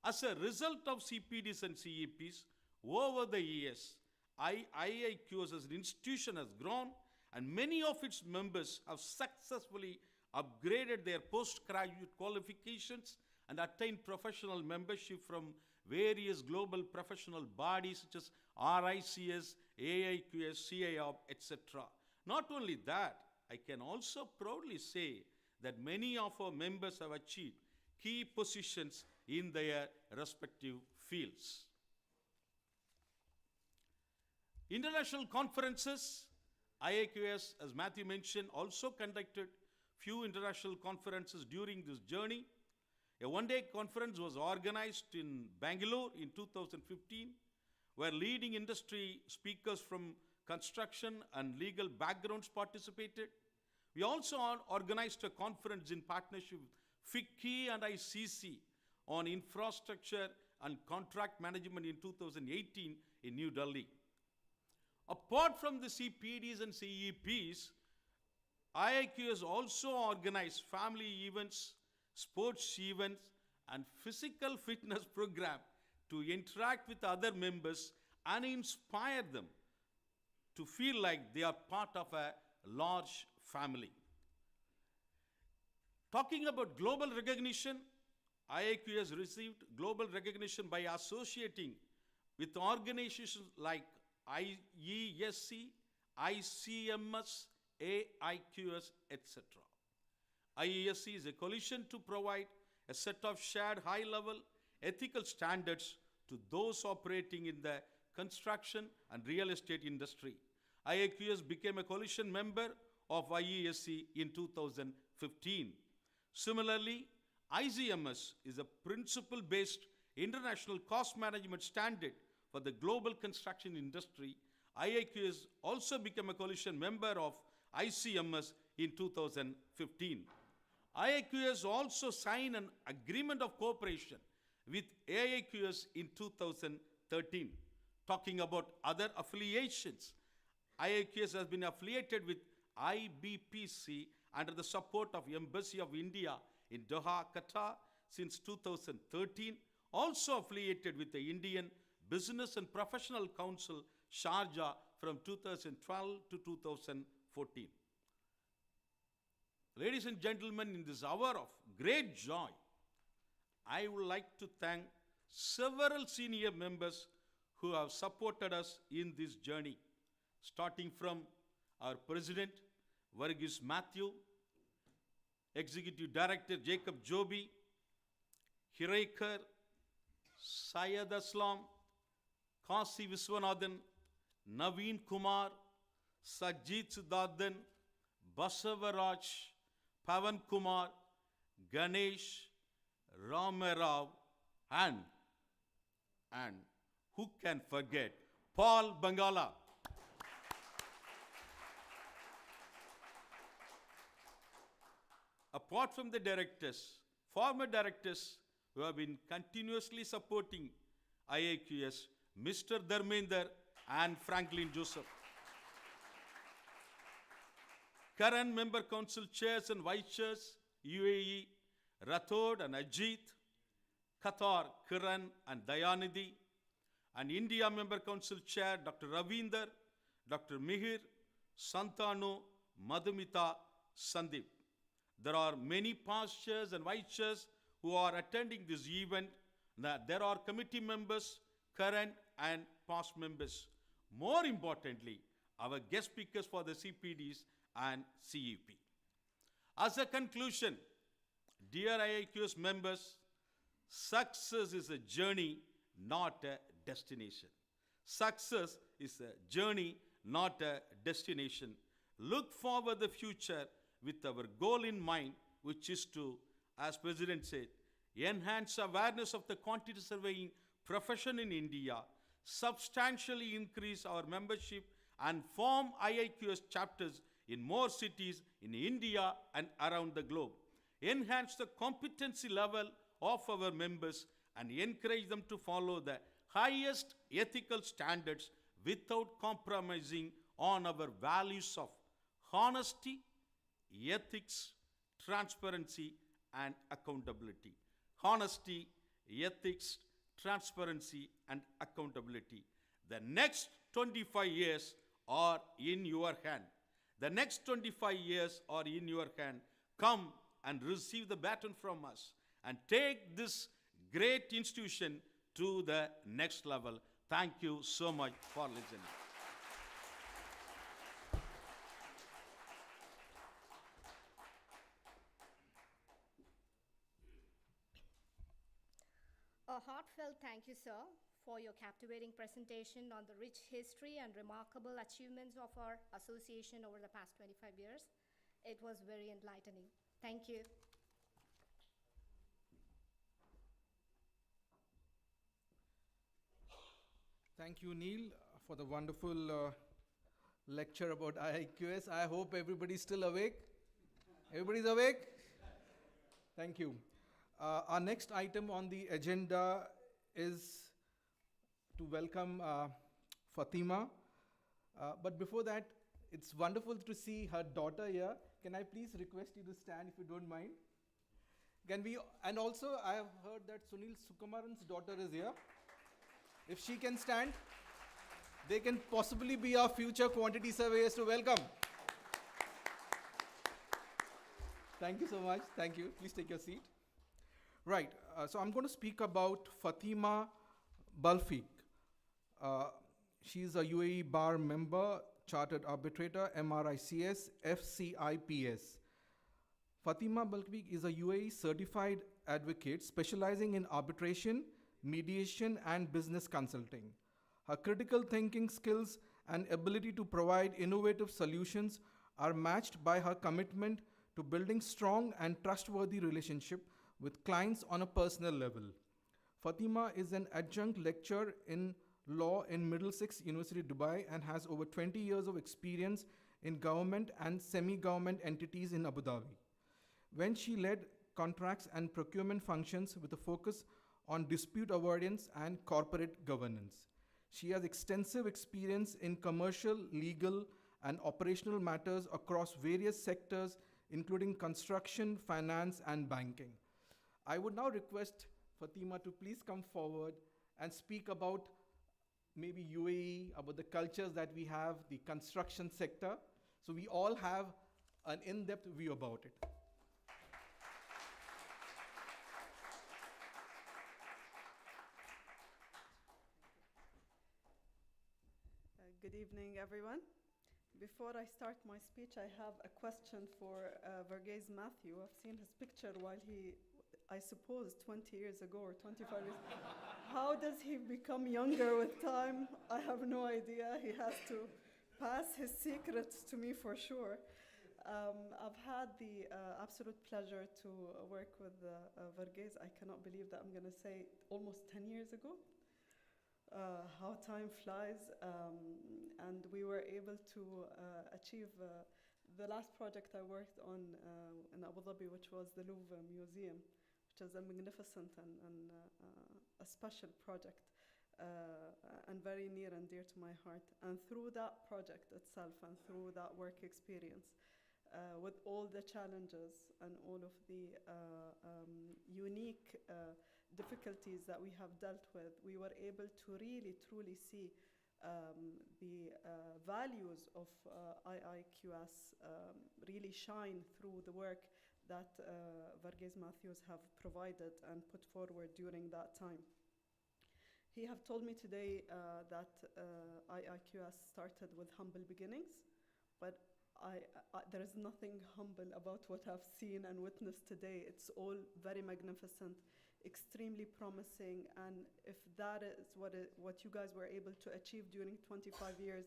As a result of CPDs and CEPs, over the years, IIQS as an institution has grown, and many of its members have successfully upgraded their postgraduate qualifications and attained professional membership from various global professional bodies such as RICS, AIQS, CIOP, etc. Not only that, I can also proudly say that many of our members have achieved key positions in their respective fields. International conferences. IIQS, as Matthew mentioned, also conducted few international conferences during this journey. A one-day conference was organized in Bangalore in 2015, where leading industry speakers from construction and legal backgrounds participated. We also organized a conference in partnership with FICCI and ICC on infrastructure and contract management in 2018 in New Delhi. Apart from the CPDs and CEPs, IIQS also organized family events, sports events, and physical fitness program to interact with other members and inspire them to feel like they are part of a large family. Talking about global recognition, IIQS received global recognition by associating with organizations like IESC, ICMS, AIQS, etc. IESC is a coalition to provide a set of shared high-level ethical standards to those operating in the construction and real estate industry. IIQS became a coalition member of IESC in 2015. Similarly, ICMS is a principle-based international cost management standard for the global construction industry. IIQS also became a coalition member of ICMS in 2015. IIQS also signed an agreement of cooperation with AIQS in 2013. Talking about other affiliations, IIQS has been affiliated with IBPC under the support of Embassy of India in Doha, Qatar since 2013, also affiliated with the Indian Business and Professional Council, Sharjah, from 2012 to 2014. Ladies and gentlemen, in this hour of great joy, I would like to thank several senior members who have supported us in this journey, starting from our President, Varghese Matthew, Executive Director Jacob Joby, Hiraikar, Syed Aslam, Kasi Viswanathan, Naveen Kumar, Sajid Siddharthan, Basavaraj, Pavan Kumar, Ganesh, Ramarao, and who can forget, Paul Bangala. Apart from the directors, former directors who have been continuously supporting IIQS, Mr. Dharmender and Franklin Joseph. current member council chairs and vice chairs, UAE, Rathod and Ajit, Qatar, Kiran and Dayanidhi, and India member council chair, Dr. Ravinder, Dr. Mihir, Santanu, Madhumita, Sandeep. There are many past chairs and vice chairs who are attending this event. There are committee members, current and past members. More importantly, our guest speakers for the CPDs and CEP. As a conclusion, dear IIQS members, success is a journey, not a destination. Success is a journey, not a destination. Look forward the future with our goal in mind, which is to, as President said, enhance awareness of the quantity surveying profession in India, substantially increase our membership and form IIQS chapters in more cities in India and around the globe. Enhance the competency level of our members and encourage them to follow the highest ethical standards without compromising on our values of honesty, ethics, transparency, and accountability. Honesty, ethics, transparency, and accountability. The next 25 years are in your hand. The next 25 years are in your hand. Come and receive the baton from us and take this great institution to the next level. Thank you so much for listening. A heartfelt thank you, sir, for your captivating presentation on the rich history and remarkable achievements of our association over the past 25 years. It was very enlightening. Thank you. Thank you, Neil, for the wonderful lecture about IIQS. I hope everybody's still awake. Everybody's awake? Thank you. Our next item on the agenda is to welcome Fatima. But before that, it's wonderful to see her daughter here. Can I please request you to stand if you don't mind? Can we, and also I have heard that Sunil Sukumaran's daughter is here. If she can stand, they can possibly be our future quantity surveyors to welcome. Thank you so much. Thank you. Please take your seat. Right. So I'm going to speak about Fatima Balfiq. She's a UAE bar member, chartered arbitrator, MRICS, FCIPS. Fatima Balfiq is a UAE certified advocate specializing in arbitration, mediation, and business consulting. Her critical thinking skills and ability to provide innovative solutions are matched by her commitment to building strong and trustworthy relationship with clients on a personal level. Fatima is an adjunct lecturer in law in Middlesex University, Dubai, and has over 20 years of experience in government and semi-government entities in Abu Dhabi. When she led contracts and procurement functions with a focus on dispute avoidance and corporate governance. She has extensive experience in commercial, legal, and operational matters across various sectors, including construction, finance, and banking. I would now request Fatima to please come forward and speak about maybe UAE, about the cultures that we have, the construction sector, so we all have an in-depth view about it. Good evening, everyone. Before I start my speech, I have a question for Verghese Matthew. I've seen his picture while he, I suppose, 20 years ago or 25 years. How does he become younger with time? I have no idea. He has to pass his secrets to me for sure. I've had the absolute pleasure to work with Verghese. I cannot believe that I'm going to say almost 10 years ago. How time flies, and we were able to achieve the last project I worked on in Abu Dhabi, which was the Louvre Museum, which is a magnificent and a special project and very near and dear to my heart. And through that project itself and through that work experience, with all the challenges and all of the unique difficulties that we have dealt with, we were able to really truly see the values of IIQS really shine through the work that Varghese Matthews have provided and put forward during that time. He have told me today that IIQS started with humble beginnings, but there is nothing humble about what I've seen and witnessed today. It's all very magnificent, extremely promising, and if that is what you guys were able to achieve during 25 years,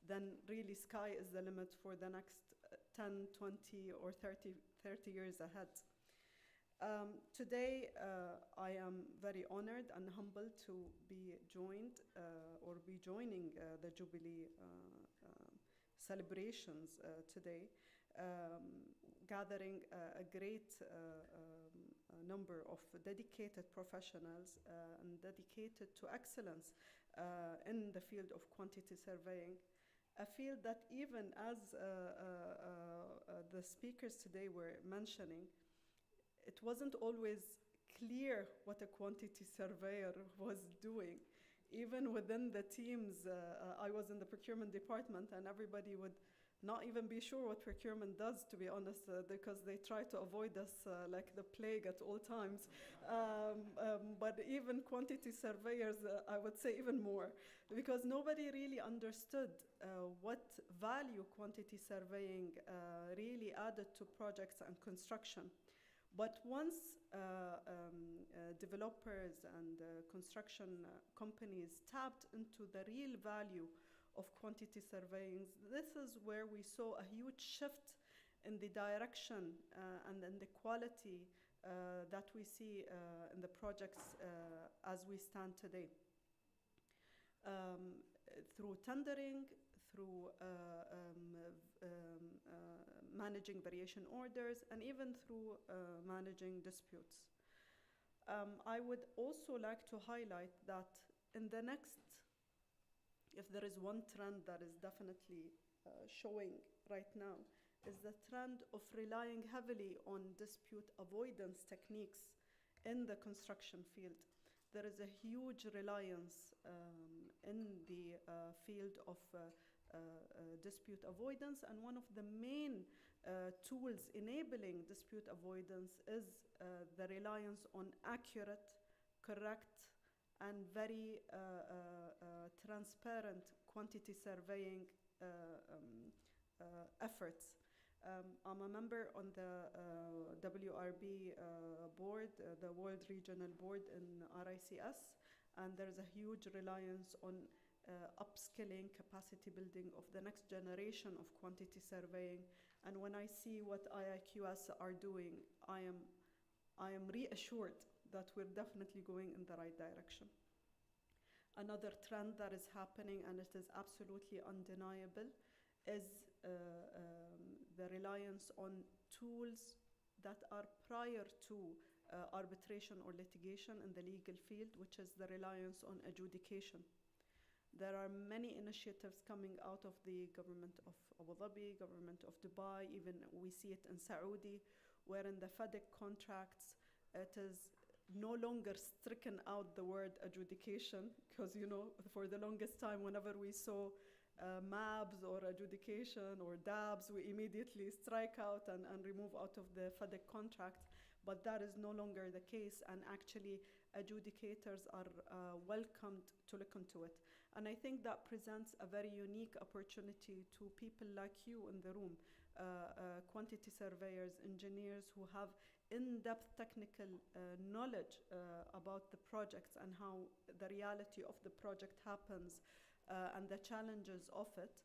then really sky is the limit for the next 10, 20, or 30 years ahead. Today, I am very honored and humbled to be joined or be joining the Jubilee celebrations today, gathering a great number of dedicated professionals and dedicated to excellence in the field of quantity surveying. A field that, even as the speakers today were mentioning, it wasn't always clear what a quantity surveyor was doing. Even within the teams, I was in the procurement department, and everybody would not even be sure what procurement does, to be honest, because they try to avoid us like the plague at all times. But even quantity surveyors, I would say even more, because nobody really understood what value quantity surveying really added to projects and construction. But once developers and construction companies tapped into the real value of quantity surveying, this is where we saw a huge shift in the direction and in the quality that we see in the projects as we stand today. Through tendering, through managing variation orders, and even through managing disputes. I would also like to highlight that in the next, if there is one trend that is definitely showing right now, is the trend of relying heavily on dispute avoidance techniques in the construction field. There is a huge reliance in the field of dispute avoidance, and one of the main tools enabling dispute avoidance is the reliance on accurate, correct, and very transparent quantity surveying efforts. I'm a member on the WRB board, the World Regional Board in RICS, and there's a huge reliance on upskilling, capacity building of the next generation of quantity surveying. And when I see what IIQS are doing, I am reassured that we're definitely going in the right direction. Another trend that is happening, and it is absolutely undeniable, is the reliance on tools that are prior to arbitration or litigation in the legal field, which is the reliance on adjudication. There are many initiatives coming out of the government of Abu Dhabi, government of Dubai, even we see it in Saudi, where in the FEDEC contracts, it is no longer stricken out the word adjudication, because, you know, for the longest time, whenever we saw MABs or adjudication or DABs, we immediately strike out and remove out of the FEDEC contract. But that is no longer the case, and actually adjudicators are welcomed to look into it. And I think that presents a very unique opportunity to people like you in the room, quantity surveyors, engineers who have in-depth technical knowledge about the projects and how the reality of the project happens and the challenges of it.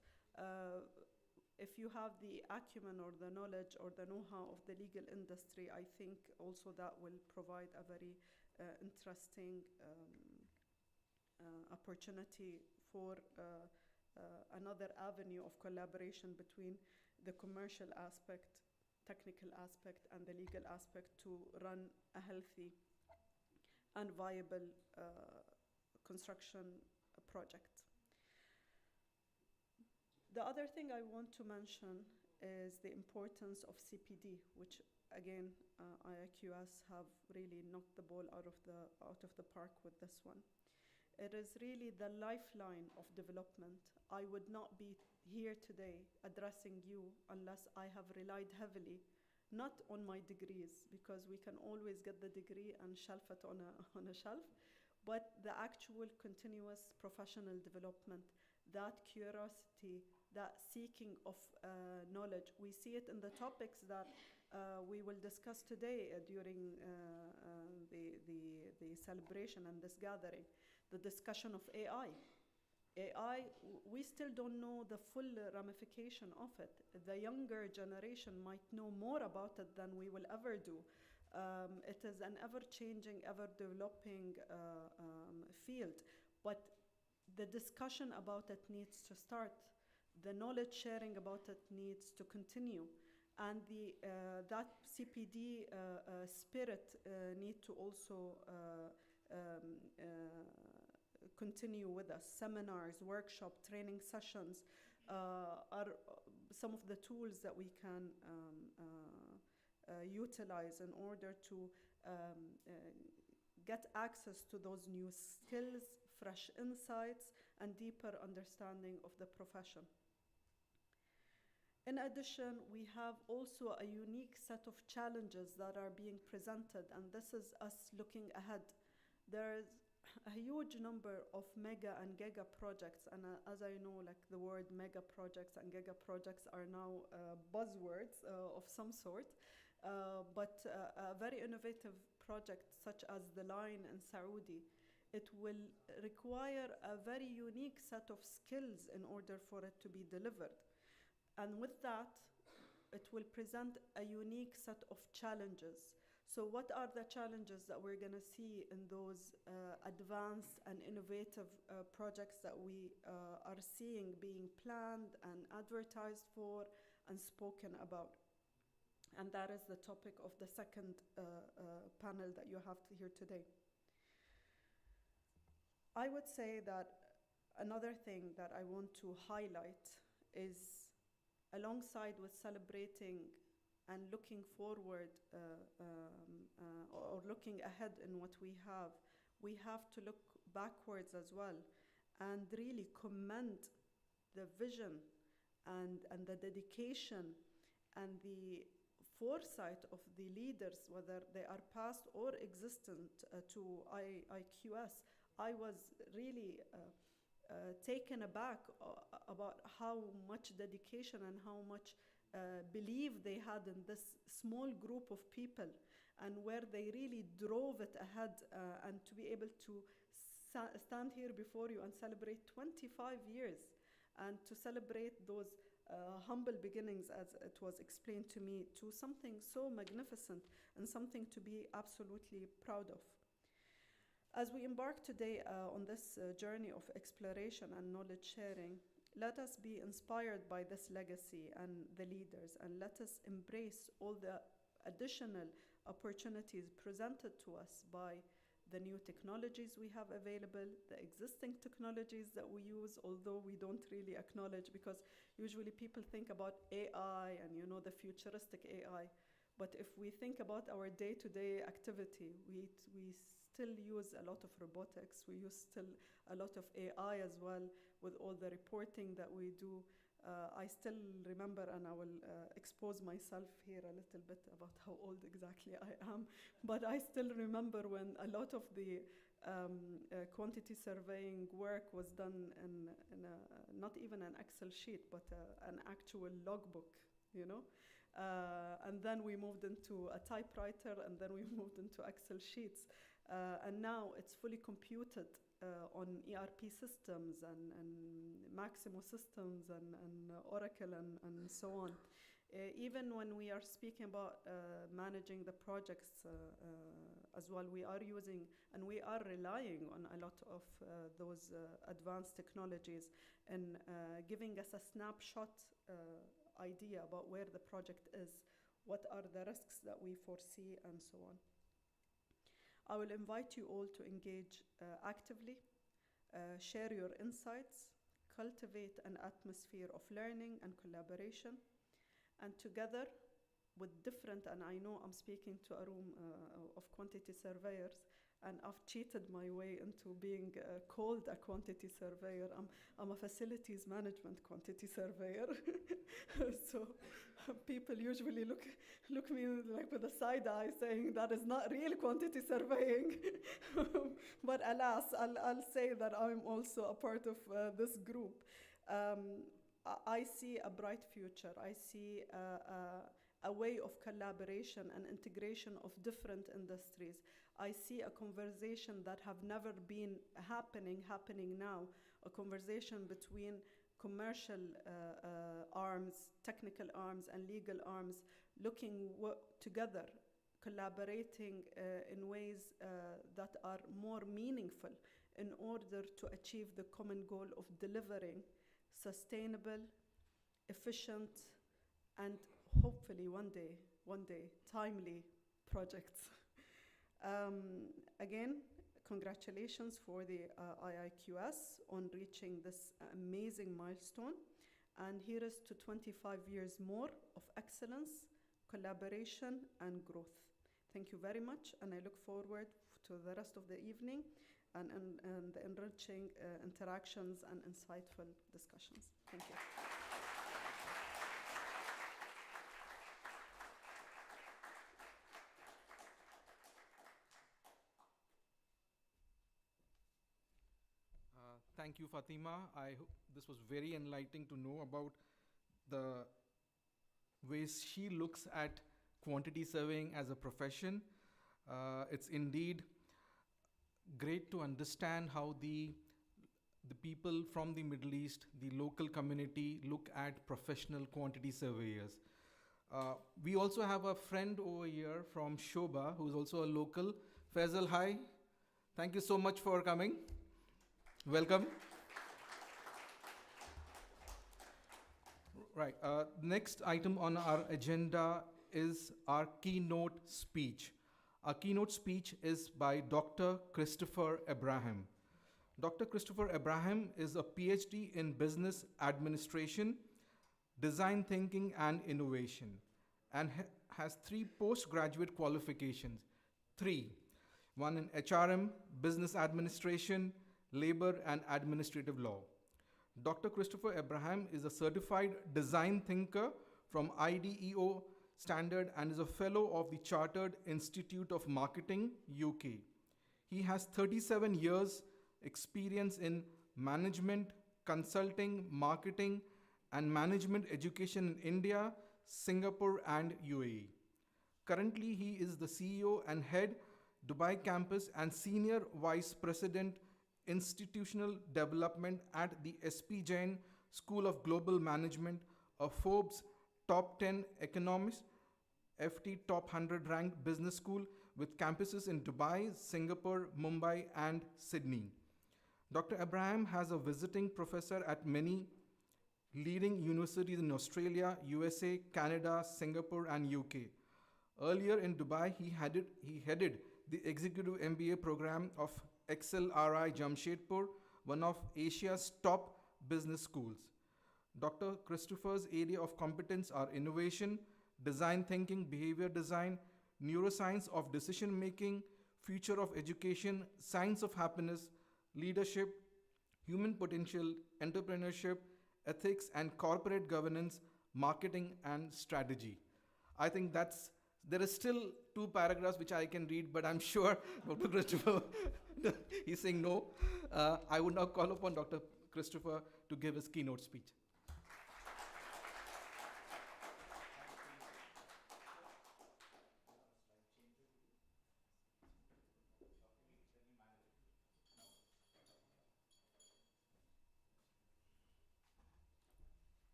If you have the acumen or the knowledge or the know-how of the legal industry, I think also that will provide a very interesting opportunity for another avenue of collaboration between the commercial aspect, technical aspect, and the legal aspect to run a healthy and viable construction project. The other thing I want to mention is the importance of CPD, which again, IIQS have really knocked the ball out of the park with this one. It is really the lifeline of development. I would not be here today addressing you unless I have relied heavily, not on my degrees, because we can always get the degree and shelf it on a shelf, but the actual continuous professional development, that curiosity, that seeking of knowledge. We see it in the topics that we will discuss today during the celebration and this gathering, the discussion of AI. AI, we still don't know the full ramification of it. The younger generation might know more about it than we will ever do. It is an ever-changing, ever-developing field, but the discussion about it needs to start. The knowledge sharing about it needs to continue. And that CPD spirit need to also continue with us. Seminars, workshop, training sessions are some of the tools that we can utilize in order to get access to those new skills, fresh insights, and deeper understanding of the profession. In addition, we have also a unique set of challenges that are being presented, and this is us looking ahead. There's a huge number of mega and giga projects, and as I know, like the word mega projects and giga projects are now buzzwords of some sort, but a very innovative project such as the line in Saudi, it will require a very unique set of skills in order for it to be delivered. And with that, it will present a unique set of challenges. So what are the challenges that we're going to see in those advanced and innovative projects that we are seeing being planned and advertised for and spoken about? And that is the topic of the second panel that you have here today. I would say that another thing that I want to highlight is, alongside with celebrating and looking forward or looking ahead in what we have to look backwards as well and really commend the vision and the dedication and the foresight of the leaders, whether they are past or existent, to IIQS. I was really taken aback about how much dedication and how much belief they had in this small group of people, and where they really drove it ahead, and to be able to stand here before you and celebrate 25 years and to celebrate those humble beginnings, as it was explained to me, to something so magnificent and something to be absolutely proud of. As we embark today on this journey of exploration and knowledge sharing, let us be inspired by this legacy and the leaders, and let us embrace all the additional opportunities presented to us by the new technologies we have available, the existing technologies that we use, although we don't really acknowledge, because usually people think about AI and the futuristic AI. But if we think about our day-to-day activity, we still use a lot of robotics. We use still a lot of AI as well with all the reporting that we do. I still remember, and I will expose myself here a little bit about how old exactly I am, but I still remember when a lot of the quantity surveying work was done in not even an Excel sheet, but an actual logbook, and then we moved into a typewriter, and then we moved into Excel sheets. And now it's fully computed on ERP systems and Maximo systems and Oracle and so on. Even when we are speaking about managing the projects as well, we are using and we are relying on a lot of those advanced technologies and giving us a snapshot idea about where the project is, what are the risks that we foresee, and so on. I will invite you all to engage actively, share your insights, cultivate an atmosphere of learning and collaboration, and together with different, and I know I'm speaking to a room of quantity surveyors, and I've cheated my way into being called a quantity surveyor. I'm a facilities management quantity surveyor. So people usually look me like with a side eye saying that is not real quantity surveying. But alas, I'll say that I'm also a part of this group. I see a bright future. I see a way of collaboration and integration of different industries. I see a conversation that have never been happening now, a conversation between commercial arms, technical arms, and legal arms, looking together, collaborating in ways that are more meaningful in order to achieve the common goal of delivering sustainable, efficient, and hopefully one day, timely projects. Again, congratulations for the IIQS on reaching this amazing milestone. And here is to 25 years more of excellence, collaboration, and growth. Thank you very much, and I look forward to the rest of the evening and the enriching interactions and insightful discussions. Thank you. Thank you, Fatima. This was very enlightening to know about the ways she looks at quantity surveying as a profession. It's indeed great to understand how the people from the Middle East, the local community, look at professional quantity surveyors. We also have a friend over here from Shoba, who's also a local. Faisal, hi. Thank you so much for coming. Welcome. Right. Next item on our agenda is our keynote speech. Our keynote speech is by Dr. Christopher Abraham. Dr. Christopher Abraham is a PhD in business administration, design thinking, and innovation, and has 3 postgraduate qualifications. 3. One in HRM, business administration, labor and administrative law. Dr. Christopher Abraham is a certified design thinker from IDEO standard and is a fellow of the Chartered Institute of Marketing, UK. He has 37 years experience in management, consulting, marketing, and management education in India, Singapore, and UAE. Currently, he is the CEO and head Dubai campus and senior vice president Institutional Development at the SP Jain School of Global Management, a Forbes Top 10 Economist, FT Top 100 ranked business school with campuses in Dubai, Singapore, Mumbai, and Sydney. Dr. Abraham has a visiting professor at many leading universities in Australia, USA, Canada, Singapore, and UK. Earlier in Dubai, he headed the executive MBA program of XLRI Jamshedpur, one of Asia's top business schools. Dr. Christopher's area of competence are innovation, design thinking, behavior design, neuroscience of decision making, future of education, science of happiness, leadership, human potential, entrepreneurship, ethics and corporate governance, marketing and strategy. I think there is still 2 paragraphs which I can read, but I'm sure Dr. Christopher, he's saying no. I would now call upon Dr. Christopher to give his keynote speech.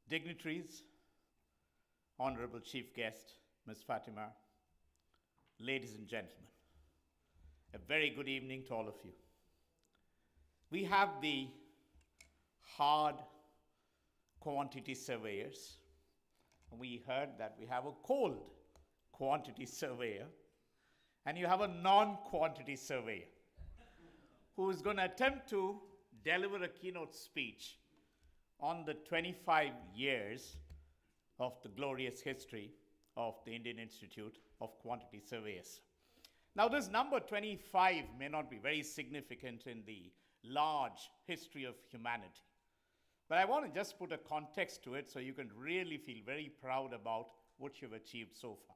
Dignitaries, Honorable Chief Guest, Ms. Fatima, ladies and gentlemen, a very good evening to all of you. We have the hard quantity surveyors. We heard that we have a cold quantity surveyor, and you have a non-quantity surveyor who is going to attempt to deliver a keynote speech on the 25 years of the glorious history of the Indian Institute of Quantity Surveyors. Now, this number 25 may not be very significant in the large history of humanity, but I want to just put a context to it so you can really feel very proud about what you've achieved so far.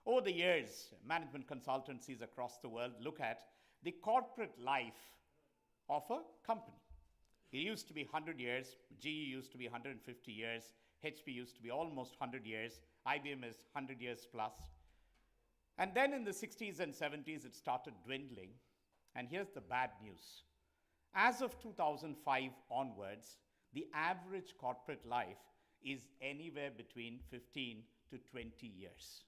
Over the years, management consultancies across the world look at the corporate life of a company. It used to be 100 years, GE used to be 150 years, HP used to be almost 100 years, IBM is 100 years plus. And then in the 60s and 70s, it started dwindling. And here's the bad news. As of 2005 onwards, the average corporate life is anywhere between 15 to 20 years.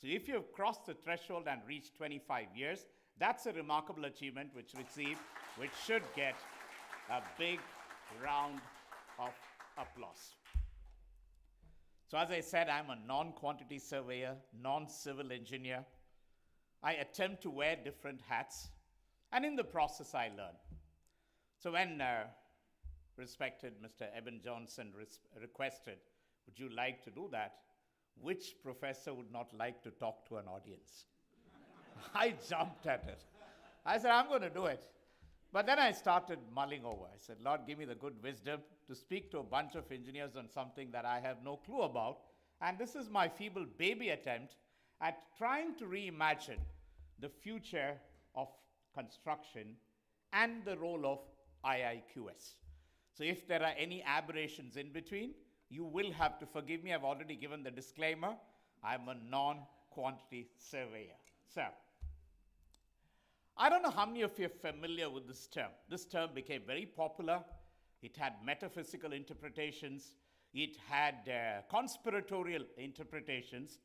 So if you've crossed the threshold and reached 25 years, that's a remarkable achievement which should get a big round of applause. So as I said, I'm a non-quantity surveyor, non-civil engineer. I attempt to wear different hats, and in the process I learn. So when respected Mr. Eben Johnson requested, would you like to do that? Which professor would not like to talk to an audience? I jumped at it. I said, I'm going to do it. But then I started mulling over. I said, Lord, give me the good wisdom to speak to a bunch of engineers on something that I have no clue about. And this is my feeble baby attempt at trying to reimagine the future of construction and the role of Iiqs. So if there are any aberrations in between, you will have to forgive me. I've already given the disclaimer. I'm a non-quantity surveyor. So, I don't know how many of you are familiar with this term. This term became very popular. It had metaphysical interpretations. It had conspiratorial interpretations.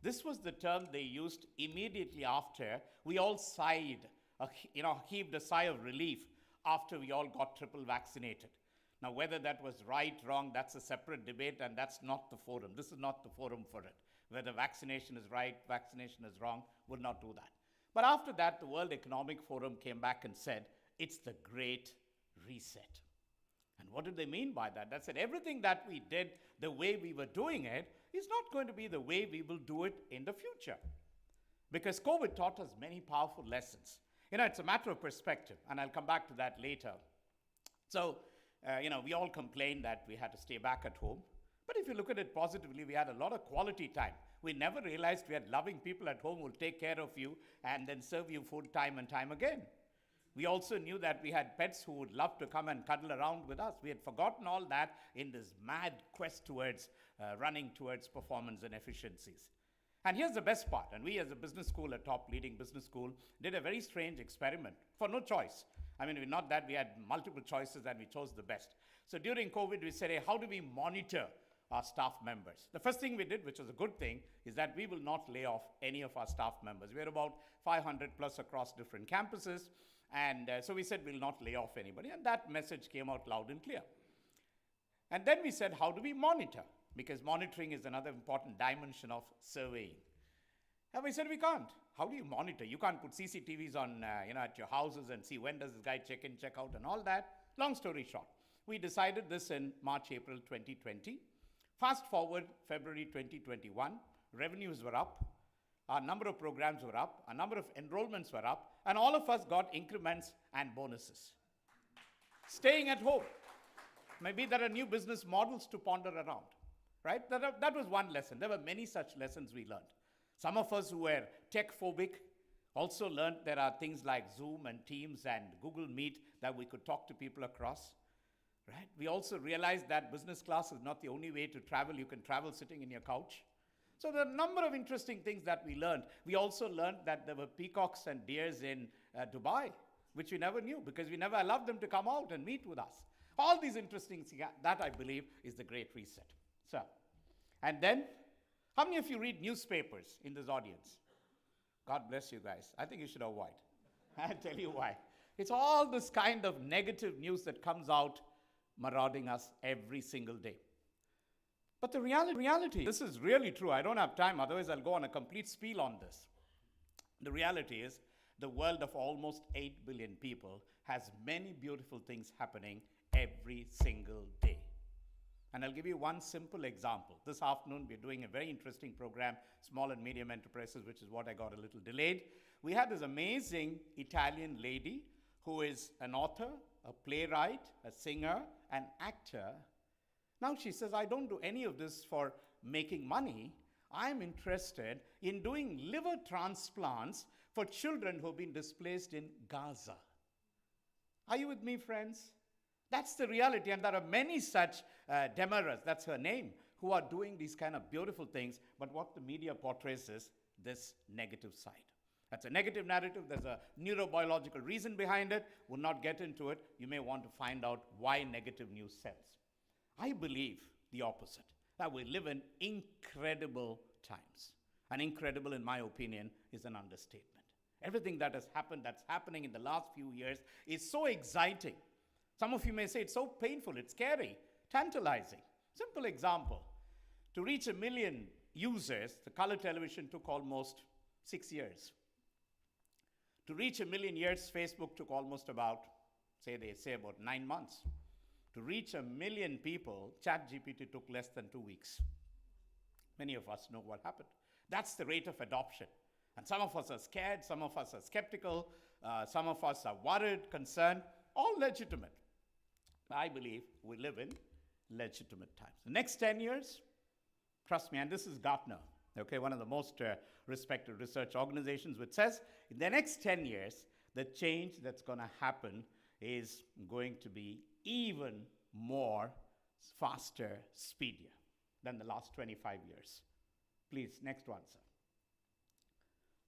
This was the term they used immediately after we all sighed, heaved a sigh of relief after we all got triple vaccinated. Now, whether that was right, wrong, that's a separate debate, and that's not the forum. This is not the forum for it. Whether vaccination is right, vaccination is wrong, would not do that. But after that, the World Economic Forum came back and said, it's the Great Reset. And what did they mean by that? They said everything that we did the way we were doing it is not going to be the way we will do it in the future. Because COVID taught us many powerful lessons. It's a matter of perspective, and I'll come back to that later. So, we all complained that we had to stay back at home. But if you look at it positively, we had a lot of quality time. We never realized we had loving people at home who will take care of you and then serve you food time and time again. We also knew that we had pets who would love to come and cuddle around with us. We had forgotten all that in this mad quest towards running towards performance and efficiencies. And here's the best part. And we as a business school, a top leading business school, did a very strange experiment for no choice. Not that we had multiple choices and we chose the best. So during COVID, we said, hey, how do we monitor our staff members? The first thing we did, which was a good thing, is that we will not lay off any of our staff members. We're about 500 plus across different campuses. And so we said we'll not lay off anybody. And that message came out loud and clear. And then we said, how do we monitor? Because monitoring is another important dimension of surveying. And we said, we can't. How do you monitor? You can't put CCTVs on, at your houses and see when does this guy check in, check out, and all that. Long story short, we decided this in March, April 2020. Fast forward February 2021, revenues were up, our number of programs were up, our number of enrollments were up, and all of us got increments and bonuses. Staying at home. Maybe there are new business models to ponder around, right? That was one lesson. There were many such lessons we learned. Some of us who were tech-phobic also learned there are things like Zoom and Teams and Google Meet that we could talk to people across, right? We also realized that business class is not the only way to travel. You can travel sitting in your couch. So there are a number of interesting things that we learned. We also learned that there were peacocks and deers in Dubai, which we never knew because we never allowed them to come out and meet with us. All these interesting things, that I believe is the Great Reset. So, and then, how many of you read newspapers in this audience? God bless you guys. I think you should avoid. I'll tell you why. It's all this kind of negative news that comes out marauding us every single day. But the reality, this is really true. I don't have time, otherwise I'll go on a complete spiel on this. The reality is, the world of almost 8 billion people has many beautiful things happening every single day. And I'll give you one simple example. This afternoon, we're doing a very interesting program, Small and Medium Enterprises, which is what I got a little delayed. We had this amazing Italian lady who is an author, a playwright, a singer, an actor. Now she says, I don't do any of this for making money. I'm interested in doing liver transplants for children who have been displaced in Gaza. Are you with me, friends? That's the reality, and there are many such Demaras, that's her name, who are doing these kind of beautiful things, but what the media portrays is this negative side. That's a negative narrative. There's a neurobiological reason behind it. We'll not get into it. You may want to find out why negative news sells. I believe the opposite, that we live in incredible times. And incredible, in my opinion, is an understatement. Everything that has happened, that's happening in the last few years, is so exciting. Some of you may say it's so painful, it's scary, tantalizing. Simple example. To reach 1 million users, the color television took almost 6 years. To reach 1 million years, Facebook took almost about, they say about 9 months. To reach 1 million people, ChatGPT took less than 2 weeks. Many of us know what happened. That's the rate of adoption. And some of us are scared, some of us are skeptical, some of us are worried, concerned, all legitimate. I believe we live in legitimate times. The next 10 years, trust me, and this is Gartner, okay, one of the most respected research organizations, which says in the next 10 years, the change that's going to happen is going to be even more faster, speedier than the last 25 years. Please, next one, sir.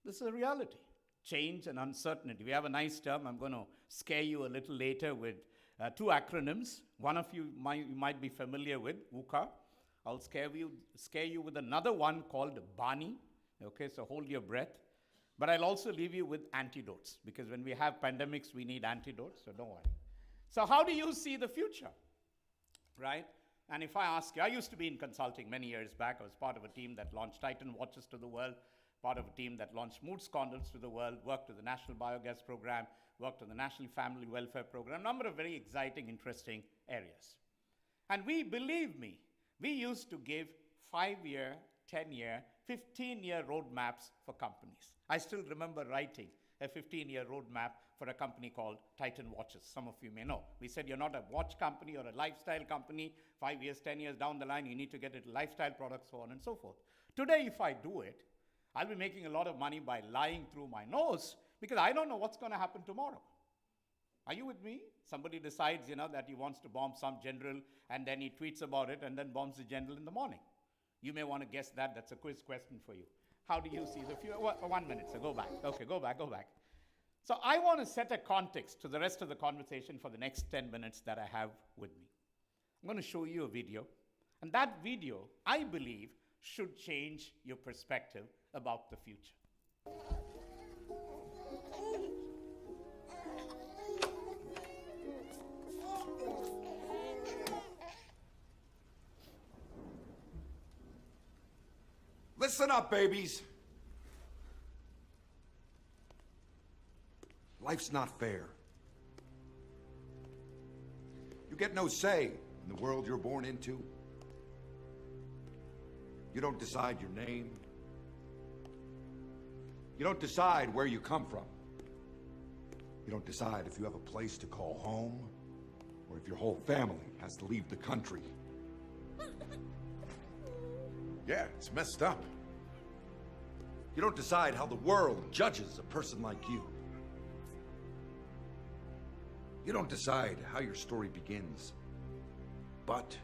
This is a reality. Change and uncertainty. We have a nice term. I'm going to scare you a little later with 2 acronyms. One of you might be familiar with, VUCA. I'll scare you with another one called BANI. Okay, so hold your breath. But I'll also leave you with antidotes, because when we have pandemics, we need antidotes, so don't worry. So how do you see the future, right? And if I ask you, I used to be in consulting many years back. I was part of a team that launched Titan watches to the world, part of a team that launched Moods condoms to the world, worked with the National Biogas Program, worked on the National Family Welfare Program, a number of very exciting, interesting areas. And believe me, we used to give 5-year, 10-year, 15-year roadmaps for companies. I still remember writing a 15-year roadmap for a company called Titan Watches. Some of you may know. We said you're not a watch company or a lifestyle company. 5 years, 10 years down the line, you need to get into lifestyle products, so on and so forth. Today, if I do it, I'll be making a lot of money by lying through my nose, because I don't know what's going to happen tomorrow. Are you with me? Somebody decides, that he wants to bomb some general, and then he tweets about it, and then bombs the general in the morning. You may want to guess that. That's a quiz question for you. How do you see the future? 1 minute, so go back. Okay, go back. So I want to set a context to the rest of the conversation for the next 10 minutes that I have with me. I'm going to show you a video, and that video, I believe, should change your perspective about the future. Listen up, babies. Life's not fair. You get no say in the world you're born into. You don't decide your name. You don't decide where you come from. You don't decide if you have a place to call home, or if your whole family has to leave the country. Yeah, it's messed up. You don't decide how the world judges a person like you. You don't decide how your story begins, but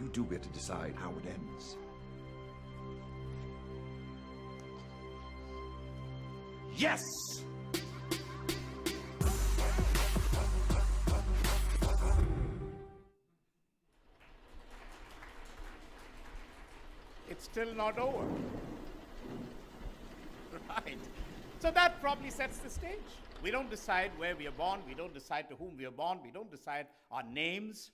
you do get to decide how it ends. Yes! It's still not over. Right. So that probably sets the stage. We don't decide where we are born. We don't decide to whom we are born. We don't decide our names.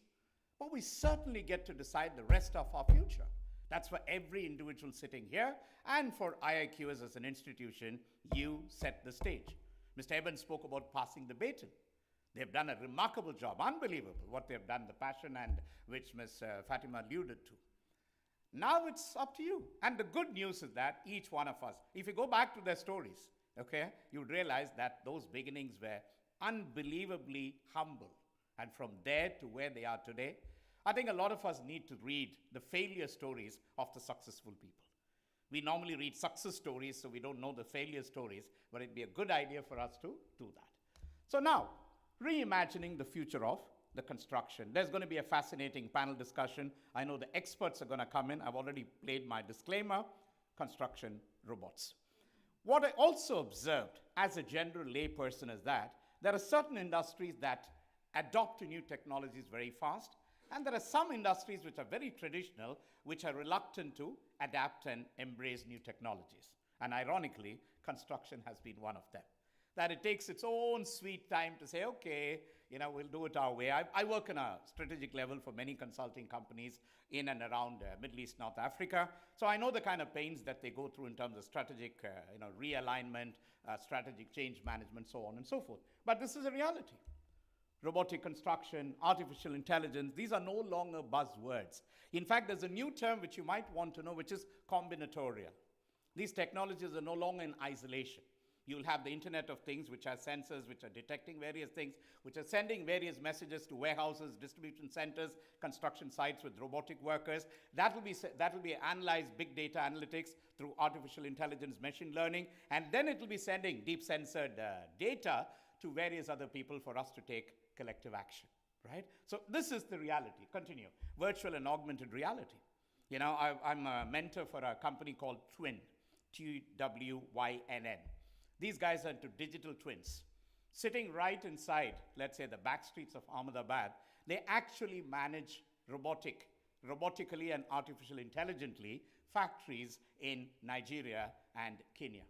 But we certainly get to decide the rest of our future. That's for every individual sitting here. And for IIQS as an institution, you set the stage. Mr. Eben spoke about passing the baton. They've done a remarkable job, unbelievable what they've done, the passion and which Ms. Fatima alluded to. Now it's up to you. And the good news is that each one of us, if you go back to their stories, okay, you would realize that those beginnings were unbelievably humble. And from there to where they are today, I think a lot of us need to read the failure stories of the successful people. We normally read success stories, so we don't know the failure stories, but it'd be a good idea for us to do that. So now, reimagining the future of the construction. There's going to be a fascinating panel discussion. I know the experts are going to come in. I've already played my disclaimer, construction robots. What I also observed as a general layperson is that there are certain industries that adopt to new technologies very fast, and there are some industries which are very traditional, which are reluctant to adapt and embrace new technologies. And ironically, construction has been one of them. That it takes its own sweet time to say, okay, we'll do it our way. I work on a strategic level for many consulting companies in and around Middle East, North Africa. So I know the kind of pains that they go through in terms of strategic realignment, strategic change management, so on and so forth. But this is a reality. Robotic construction, artificial intelligence, these are no longer buzzwords. In fact, there's a new term which you might want to know, which is combinatorial. These technologies are no longer in isolation. You'll have the Internet of Things, which has sensors, which are detecting various things, which are sending various messages to warehouses, distribution centers, construction sites with robotic workers. That will be analyzed, big data analytics through artificial intelligence, machine learning, and then it will be sending deep censored data to various other people for us to take collective action, right? So this is the reality. Continue. Virtual and augmented reality. I'm a mentor for a company called Twin, TWYNN. These guys are into digital twins. Sitting right inside, let's say, the back streets of Ahmedabad, they actually manage robotically and artificial intelligently factories in Nigeria and Kenya.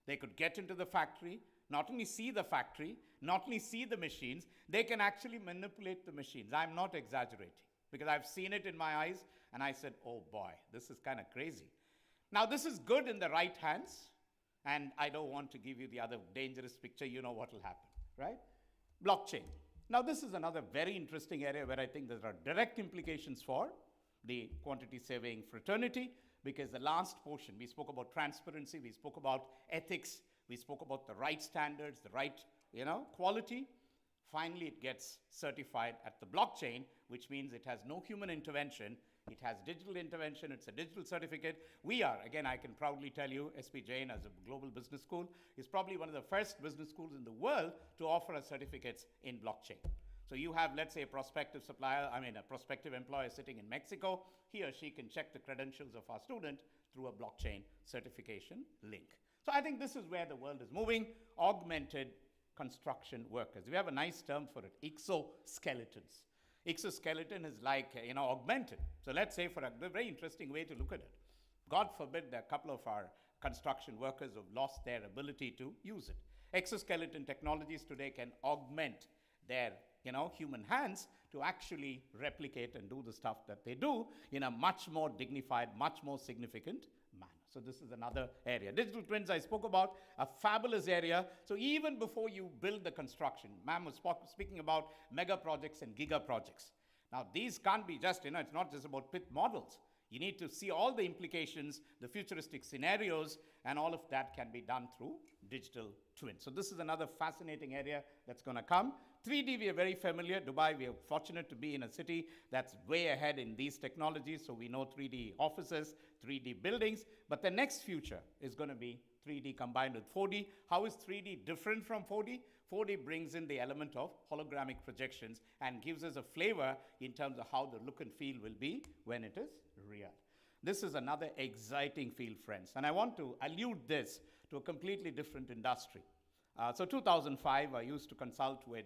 They could get into the factory, not only see the factory, not only see the machines, they can actually manipulate the machines. I'm not exaggerating, because I've seen it in my eyes, and I said, oh boy, this is kind of crazy. Now, this is good in the right hands, and I don't want to give you the other dangerous picture. You know what will happen, right? Blockchain. Now, this is another very interesting area where I think there are direct implications for the quantity saving fraternity, because the last portion, we spoke about transparency, we spoke about ethics, we spoke about the right standards, the right quality. Finally, it gets certified at the blockchain, which means it has no human intervention. It has digital intervention. It's a digital certificate. We are, again, I can proudly tell you, SP Jain as a global business school is probably one of the first business schools in the world to offer us certificates in blockchain. So you have, let's say, a prospective a prospective employer sitting in Mexico. He or she can check the credentials of our student through a blockchain certification link. So I think this is where the world is moving, augmented construction workers. We have a nice term for it, exoskeletons. Exoskeleton is like, augmented. So let's say, for a very interesting way to look at it, God forbid there are a couple of our construction workers who have lost their ability to use it. Exoskeleton technologies today can augment their human hands to actually replicate and do the stuff that they do in a much more dignified, much more significant manner. So this is another area. Digital twins I spoke about, a fabulous area. So even before you build the construction, ma'am was speaking about mega projects and giga projects. Now these can't be just, it's not just about pit models. You need to see all the implications, the futuristic scenarios, and all of that can be done through digital twins. So this is another fascinating area that's going to come. 3D, we are very familiar. Dubai, we are fortunate to be in a city that's way ahead in these technologies. So we know 3D offices, 3D buildings. But the next future is going to be 3D combined with 4D. How is 3D different from 4D? 4D brings in the element of hologramic projections and gives us a flavor in terms of how the look and feel will be when it is real. This is another exciting field, friends. And I want to allude this to a completely different industry. So 2005, I used to consult with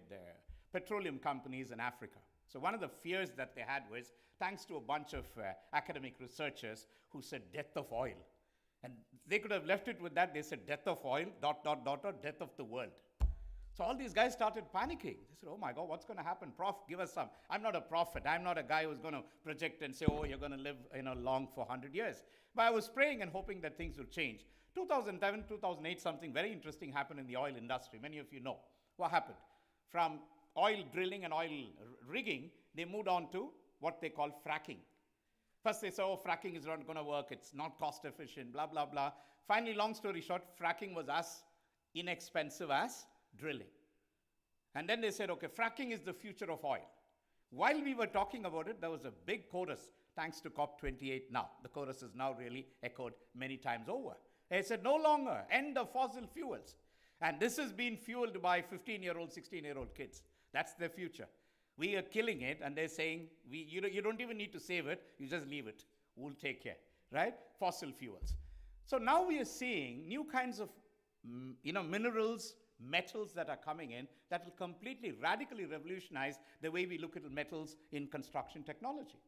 petroleum companies in Africa. So one of the fears that they had was, thanks to a bunch of academic researchers who said death of oil. And they could have left it with that. They said death of oil, ... death of the world. So all these guys started panicking. They said, oh my God, what's going to happen? Prof, give us some. I'm not a prophet. I'm not a guy who's going to project and say, oh, you're going to live long for 100 years. But I was praying and hoping that things would change. 2007, 2008, something very interesting happened in the oil industry. Many of you know what happened. From oil drilling and oil rigging, they moved on to what they call fracking. First they said, oh, fracking is not going to work. It's not cost efficient, blah, blah, blah. Finally, long story short, fracking was as inexpensive as drilling. And then they said, okay, fracking is the future of oil. While we were talking about it, there was a big chorus, thanks to COP28 now. The chorus is now really echoed many times over. They said, no longer, end of fossil fuels. And this has been fueled by 15-year-old, 16-year-old kids. That's their future. We are killing it, and they're saying, you don't even need to save it, you just leave it. We'll take care, right? Fossil fuels. So now we are seeing new kinds of minerals, metals that are coming in that will completely, radically revolutionize the way we look at metals in construction technology.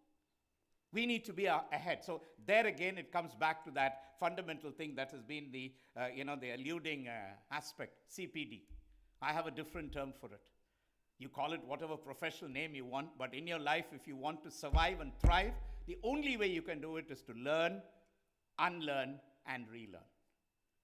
We need to be ahead. So there again, it comes back to that fundamental thing that has been the eluding aspect, CPD. I have a different term for it. You call it whatever professional name you want, but in your life, if you want to survive and thrive, the only way you can do it is to learn, unlearn, and relearn.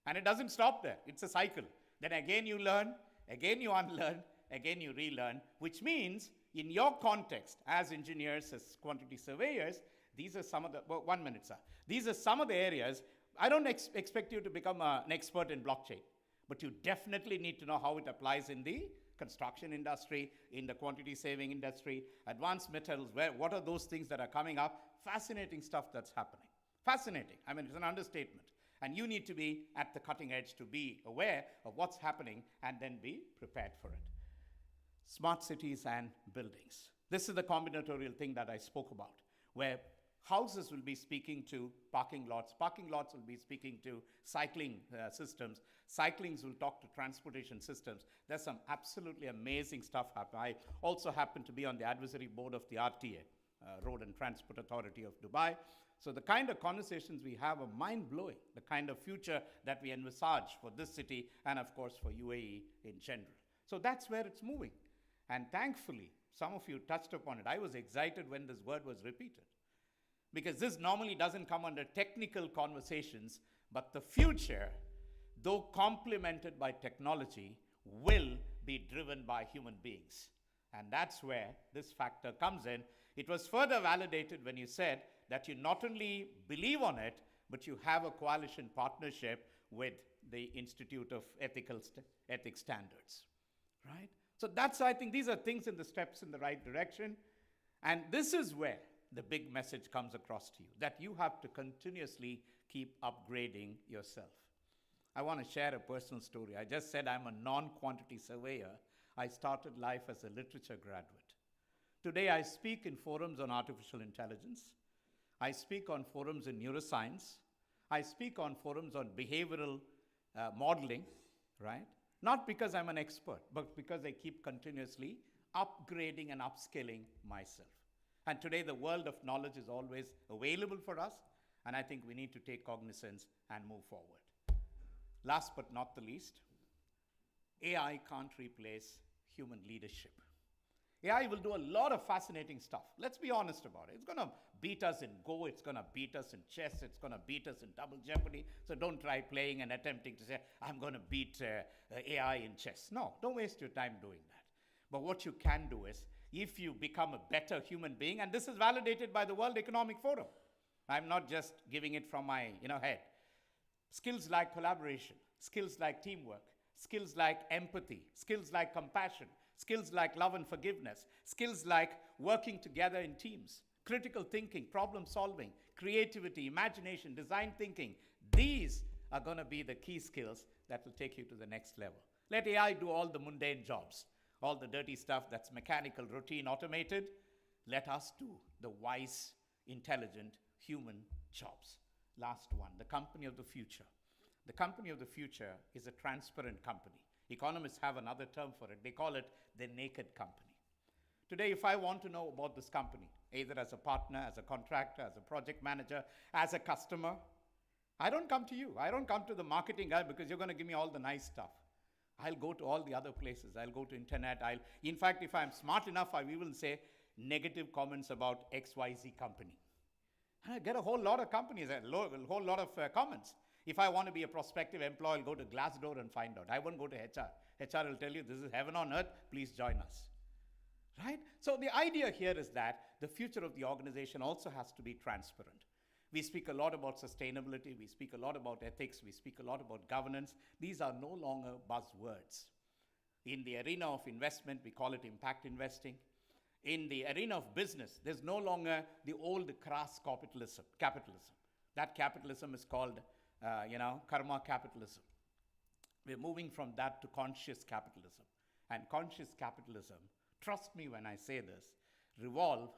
And it doesn't stop there. It's a cycle. Then again you learn, again you unlearn, again you relearn, which means in your context as engineers, as quantity surveyors, these are some of the, one minute, sir. These are some of the areas. I don't expect you to become an expert in blockchain, but you definitely need to know how it applies in the construction industry, in the quantity saving industry, advanced metals, what are those things that are coming up? Fascinating stuff that's happening. Fascinating. I mean, it's an understatement. And you need to be at the cutting edge to be aware of what's happening and then be prepared for it. Smart cities and buildings. This is the combinatorial thing that I spoke about, where houses will be speaking to parking lots will be speaking to cycling systems, cyclings will talk to transportation systems. There's some absolutely amazing stuff happening. I also happen to be on the advisory board of the RTA, Road and Transport Authority of Dubai. So the kind of conversations we have are mind-blowing, the kind of future that we envisage for this city and, of course, for UAE in general. So that's where it's moving. And thankfully, some of you touched upon it. I was excited when this word was repeated, because this normally doesn't come under technical conversations, but the future, though complemented by technology, will be driven by human beings. And that's where this factor comes in. It was further validated when you said that you not only believe on it, but you have a coalition partnership with the Institute of Ethics Standards, right? So that's, I think, these are things in the steps in the right direction. And this is where the big message comes across to you, that you have to continuously keep upgrading yourself. I want to share a personal story. I just said I'm a non-quantity surveyor. I started life as a literature graduate. Today I speak in forums on artificial intelligence. I speak on forums in neuroscience. I speak on forums on behavioral modeling, right? Not because I'm an expert, but because I keep continuously upgrading and upskilling myself. And today the world of knowledge is always available for us, and I think we need to take cognizance and move forward. Last but not the least, AI can't replace human leadership. AI will do a lot of fascinating stuff. Let's be honest about it. It's going to beat us in Go. It's going to beat us in chess. It's going to beat us in double jeopardy. So don't try playing and attempting to say, I'm going to beat AI in chess. No, don't waste your time doing that. But what you can do is, if you become a better human being, and this is validated by the World Economic Forum. I'm not just giving it from my head. Skills like collaboration, skills like teamwork, skills like empathy, skills like compassion, skills like love and forgiveness, skills like working together in teams, critical thinking, problem solving, creativity, imagination, design thinking. These are going to be the key skills that will take you to the next level. Let AI do all the mundane jobs, all the dirty stuff that's mechanical, routine, automated. Let us do the wise, intelligent, human jobs. Last one, the company of the future. The company of the future is a transparent company. Economists have another term for it. They call it the naked company. Today, if I want to know about this company, either as a partner, as a contractor, as a project manager, as a customer, I don't come to you. I don't come to the marketing guy because you're going to give me all the nice stuff. I'll go to all the other places. I'll go to internet. In fact, if I'm smart enough, I will even say negative comments about XYZ company. And I get a whole lot of companies, a whole lot of comments. If I want to be a prospective employee, I'll go to Glassdoor and find out. I won't go to HR. HR will tell you, this is heaven on earth, please join us. Right? So the idea here is that the future of the organization also has to be transparent. We speak a lot about sustainability, we speak a lot about ethics, we speak a lot about governance. These are no longer buzzwords. In the arena of investment, we call it impact investing. In the arena of business, there's no longer the old crass capitalism. That capitalism is called, karma capitalism. We're moving from that to conscious capitalism. And conscious capitalism, trust me when I say this, revolve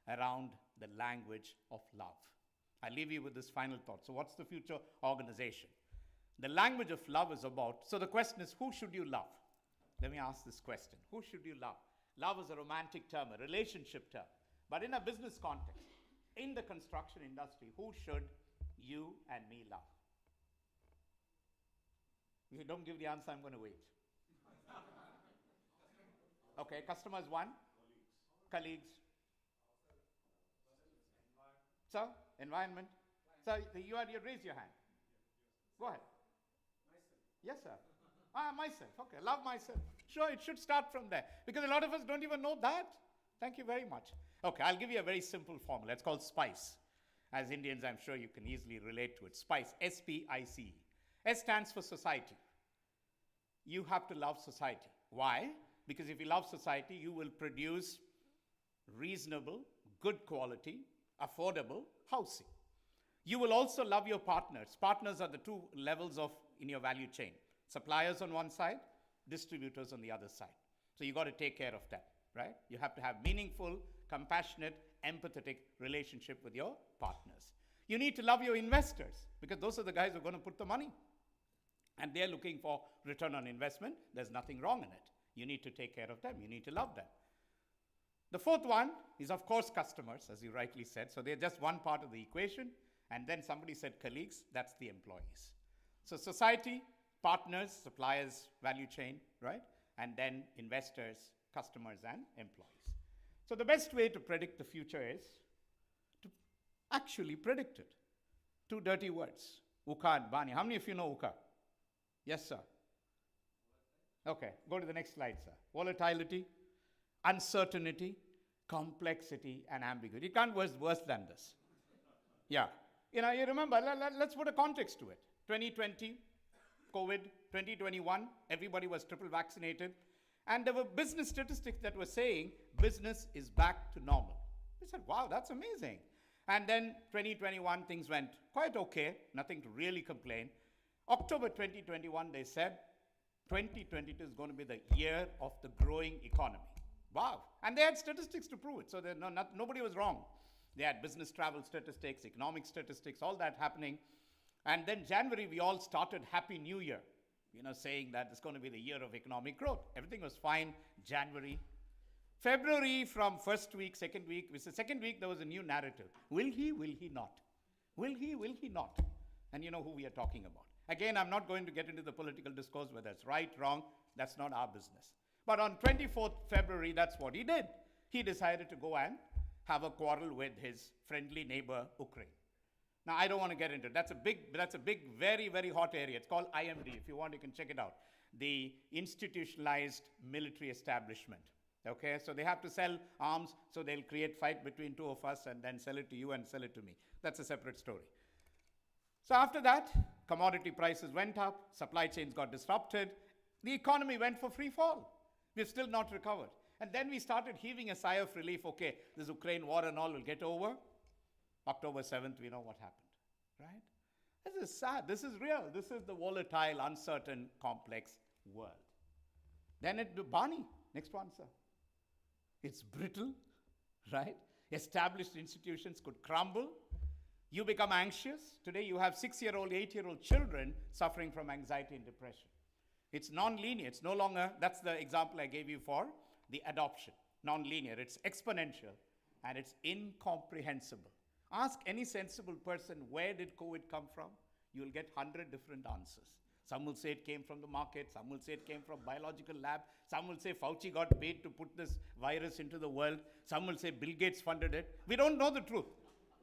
around the language of love. I leave you with this final thought. So what's the future organization? The language of love is about, so the question is, who should you love? Let me ask this question. Who should you love? Love is a romantic term, a relationship term. But in a business context, in the construction industry, who should you and me love? If you don't give the answer, I'm going to wait. Okay, customers one. Colleagues. Sir, environment. Sir, you raise your hand. Go ahead. Yes, sir. Myself. Okay, love myself. Sure, it should start from there. Because a lot of us don't even know that. Thank you very much. Okay, I'll give you a very simple formula. It's called SPICE. As Indians, I'm sure you can easily relate to it. SPICE, S-P-I-C-E. S stands for society. You have to love society. Why? Because if you love society, you will produce reasonable, good quality, affordable housing. You will also love your partners. Partners are the two levels in your value chain. Suppliers on one side, distributors on the other side. So you got to take care of that, right? You have to have meaningful, compassionate, empathetic relationship with your partners. You need to love your investors because those are the guys who are going to put the money. And they're looking for return on investment. There's nothing wrong in it. You need to take care of them. You need to love them. The fourth one is, of course, customers, as you rightly said. So they're just one part of the equation. And then somebody said colleagues. That's the employees. So society, partners, suppliers, value chain, right? And then investors, customers, and employees. So the best way to predict the future is to actually predict it. Two dirty words, Uka and Bani. How many of you know Uka? Yes, sir. Okay, go to the next slide, sir. Volatility, uncertainty, complexity, and ambiguity. It can't be worse than this. Yeah. You remember, let's put a context to it. 2020, COVID, 2021, everybody was triple vaccinated. And there were business statistics that were saying business is back to normal. We said, wow, that's amazing. And then 2021, things went quite okay, nothing to really complain. October 2021, they said 2022 is going to be the year of the growing economy. Wow. And they had statistics to prove it. So nobody was wrong. They had business travel statistics, economic statistics, all that happening. And then January, we all started Happy New Year, saying that it's going to be the year of economic growth. Everything was fine. January. February, from first week, second week, second week, there was a new narrative. Will he not? Will he not? And you know who we are talking about. Again, I'm not going to get into the political discourse whether it's right, wrong. That's not our business. But on 24th February, that's what he did. He decided to go and have a quarrel with his friendly neighbor, Ukraine. Now, I don't want to get into it. That's a big, very, very hot area. It's called IMD. If you want, you can check it out. The institutionalized military establishment. Okay, so they have to sell arms, so they'll create fight between two of us and then sell it to you and sell it to me. That's a separate story. So after that, commodity prices went up, supply chains got disrupted, the economy went for free fall. We've still not recovered. And then we started heaving a sigh of relief. Okay, this Ukraine war and all will get over. October 7th, we know what happened, right? This is sad. This is real. This is the volatile, uncertain, complex world. Then Bani, next one, sir. It's brittle, right? Established institutions could crumble. You become anxious. Today you have 6-year-old, 8-year-old children suffering from anxiety and depression. It's non-linear. It's no longer, that's the example I gave you for the adoption. Non-linear. It's exponential and it's incomprehensible. Ask any sensible person, where did COVID come from? You'll get 100 different answers. Some will say it came from the market. Some will say it came from biological lab. Some will say Fauci got paid to put this virus into the world. Some will say Bill Gates funded it. We don't know the truth.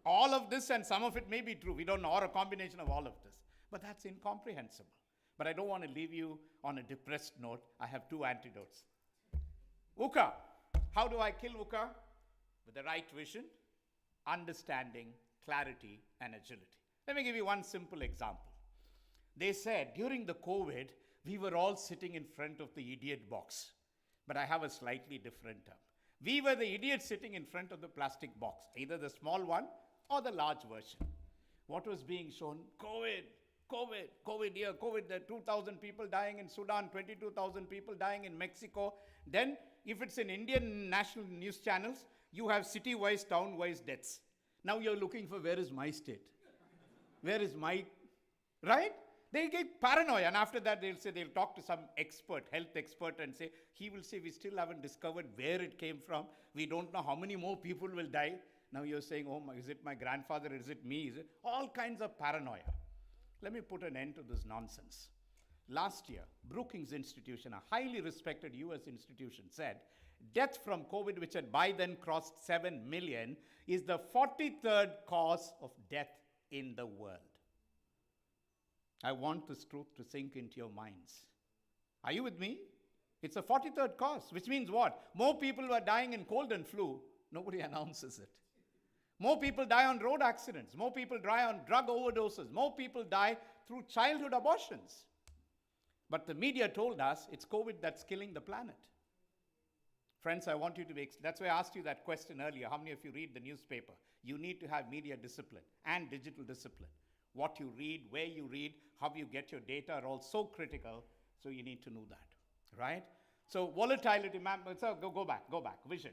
All of this and some of it may be true. We don't know, or a combination of all of this. But that's incomprehensible. But I don't want to leave you on a depressed note. I have two antidotes. VUCA. How do I kill VUCA? With the right vision, understanding, clarity, and agility. Let me give you one simple example. They said during the COVID, we were all sitting in front of the idiot box. But I have a slightly different term. We were the idiots sitting in front of the plastic box, either the small one or the large version. What was being shown? COVID here, COVID there, 2,000 people dying in Sudan, 22,000 people dying in Mexico. Then, if it's in Indian national news channels, you have city-wise, town-wise deaths. Now you're looking for where is my state? Where is my, right? They get paranoia, and after that they'll talk to some expert, health expert, and say, he will say, we still haven't discovered where it came from. We don't know how many more people will die. Now you're saying, oh, is it my grandfather? Is it me? Is it? All kinds of paranoia. Let me put an end to this nonsense. Last year, Brookings Institution, a highly respected US institution, said death from COVID, which had by then crossed 7 million, is the 43rd cause of death in the world. I want this truth to sink into your minds. Are you with me? It's a 43rd cause, which means what? More people are dying in cold and flu. Nobody announces it. More people die on road accidents. More people die on drug overdoses. More people die through childhood abortions. But the media told us it's COVID that's killing the planet. Friends, I want you to that's why I asked you that question earlier. How many of you read the newspaper? You need to have media discipline and digital discipline. What you read, where you read, how you get your data are all so critical, so you need to know that, right? So volatility, so go back, vision.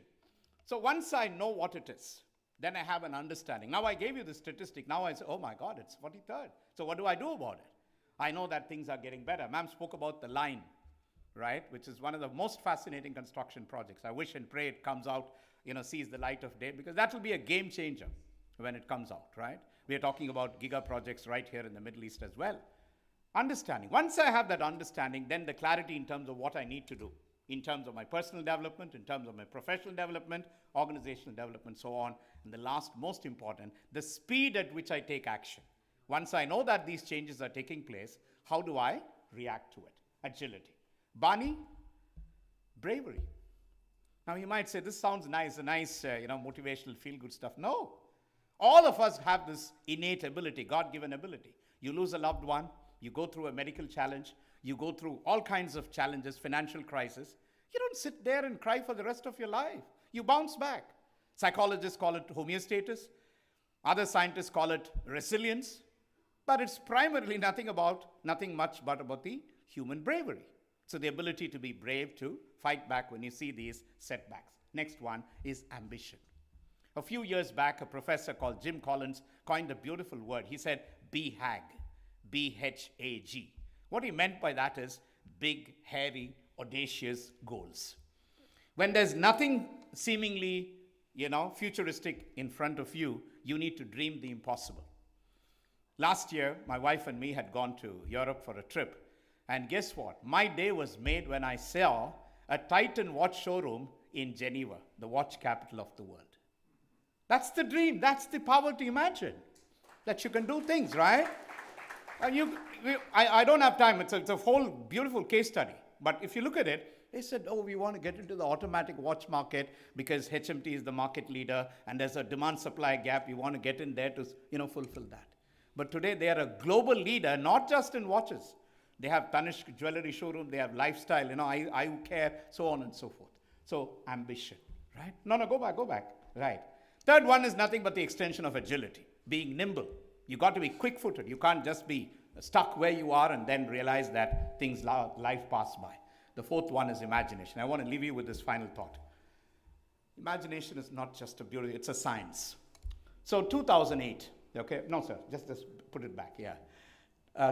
So once I know what it is, then I have an understanding. Now I gave you the statistic. Now I say, oh my God, it's 43rd. So what do I do about it? I know that things are getting better. Ma'am spoke about the line, right? Which is one of the most fascinating construction projects. I wish and pray it comes out, sees the light of day, because that will be a game changer when it comes out, right? We are talking about giga projects right here in the Middle East as well. Understanding. Once I have that understanding, then the clarity in terms of what I need to do, in terms of my personal development, in terms of my professional development, organizational development, so on. And the last, most important, the speed at which I take action. Once I know that these changes are taking place, how do I react to it? Agility. Bani, bravery. Now you might say, this sounds nice, a nice, motivational, feel-good stuff. No. All of us have this innate ability, God-given ability. You lose a loved one, you go through a medical challenge, you go through all kinds of challenges, financial crisis. You don't sit there and cry for the rest of your life. You bounce back. Psychologists call it homeostasis. Other scientists call it resilience. But it's primarily nothing much but about the human bravery. So the ability to be brave, to fight back when you see these setbacks. Next one is ambition. A few years back, a professor called Jim Collins coined a beautiful word. He said, BHAG, B-H-A-G. What he meant by that is big, hairy, audacious goals. When there's nothing seemingly, futuristic in front of you, you need to dream the impossible. Last year, my wife and me had gone to Europe for a trip. And guess what? My day was made when I saw a Titan watch showroom in Geneva, the watch capital of the world. That's the dream. That's the power to imagine that you can do things, right? I don't have time. It's a whole beautiful case study. But if you look at it, they said, oh, we want to get into the automatic watch market because HMT is the market leader and there's a demand-supply gap. You want to get in there to, fulfill that. But today they are a global leader, not just in watches. They have Tanishq jewelry showroom. They have lifestyle, eye care, so on and so forth. So ambition, right? No, go back. Right. Third one is nothing but the extension of agility, being nimble. You got to be quick-footed. You can't just be stuck where you are and then realize that life pass by. The fourth one is imagination. I want to leave you with this final thought. Imagination is not just a beauty, it's a science. So 2008, okay? No, sir, just put it back, yeah.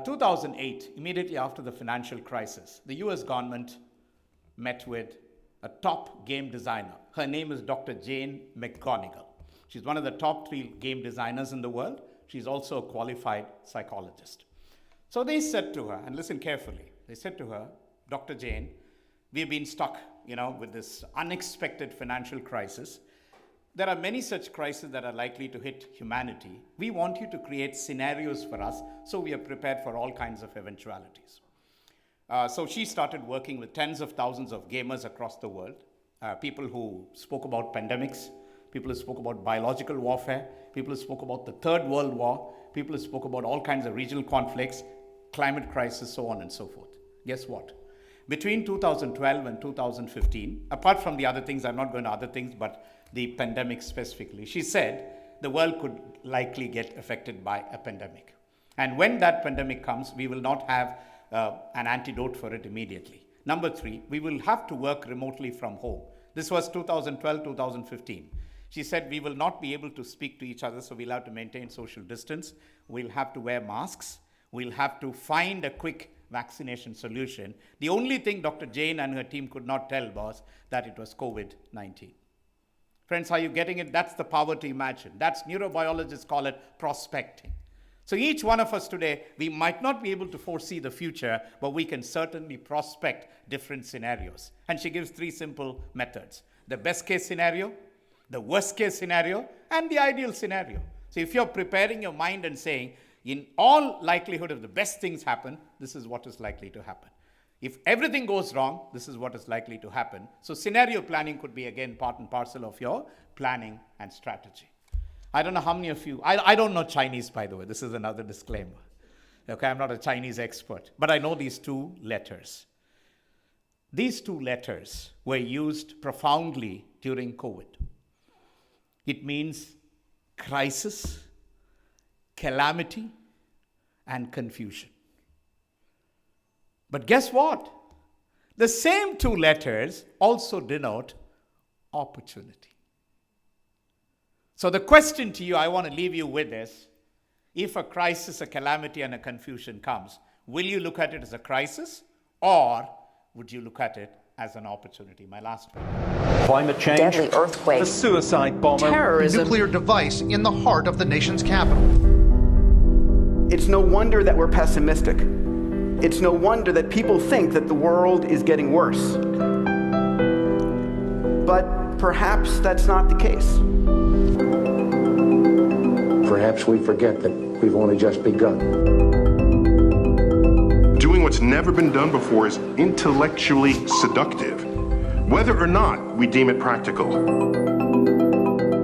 2008, immediately after the financial crisis, the US government met with a top game designer. Her name is Dr. Jane McGonigal. She's one of the top 3 game designers in the world. She's also a qualified psychologist. So they said to her, and listen carefully, they said to her, Dr. Jain, we've been stuck, with this unexpected financial crisis. There are many such crises that are likely to hit humanity. We want you to create scenarios for us so we are prepared for all kinds of eventualities. So she started working with tens of thousands of gamers across the world, people who spoke about pandemics, people who spoke about biological warfare, people who spoke about the Third World War, people who spoke about all kinds of regional conflicts, climate crisis, so on and so forth. Guess what? Between 2012 and 2015, apart from the other things, I'm not going to other things, but the pandemic specifically, she said the world could likely get affected by a pandemic. And when that pandemic comes, we will not have an antidote for it immediately. Number 3, we will have to work remotely from home. This was 2012, 2015. She said we will not be able to speak to each other, so we'll have to maintain social distance. We'll have to wear masks. We'll have to find a quick vaccination solution. The only thing Dr. Jain and her team could not tell was that it was COVID-19. Friends, are you getting it? That's the power to imagine. That's neurobiologists call it prospecting. So each one of us today, we might not be able to foresee the future, but we can certainly prospect different scenarios. And she gives 3 simple methods: the best case scenario, the worst case scenario, and the ideal scenario. So if you're preparing your mind and saying, in all likelihood, if the best things happen, this is what is likely to happen. If everything goes wrong, this is what is likely to happen. So scenario planning could be, again, part and parcel of your planning and strategy. I don't know how many of you, I don't know Chinese, by the way. This is another disclaimer. Okay, I'm not a Chinese expert, but I know these 2 letters. These 2 letters were used profoundly during COVID. It means crisis, calamity, and confusion. But guess what? The same 2 letters also denote opportunity. So the question to you I want to leave you with is, if a crisis, a calamity, and a confusion comes, will you look at it as a crisis, or would you look at it as an opportunity? My last one. Climate change, deadly earthquake, the suicide bomber, terrorism, nuclear device in the heart of the nation's capital. It's no wonder that we're pessimistic. It's no wonder that people think that the world is getting worse. But perhaps that's not the case. Perhaps we forget that we've only just begun. Doing what's never been done before is intellectually seductive, whether or not we deem it practical.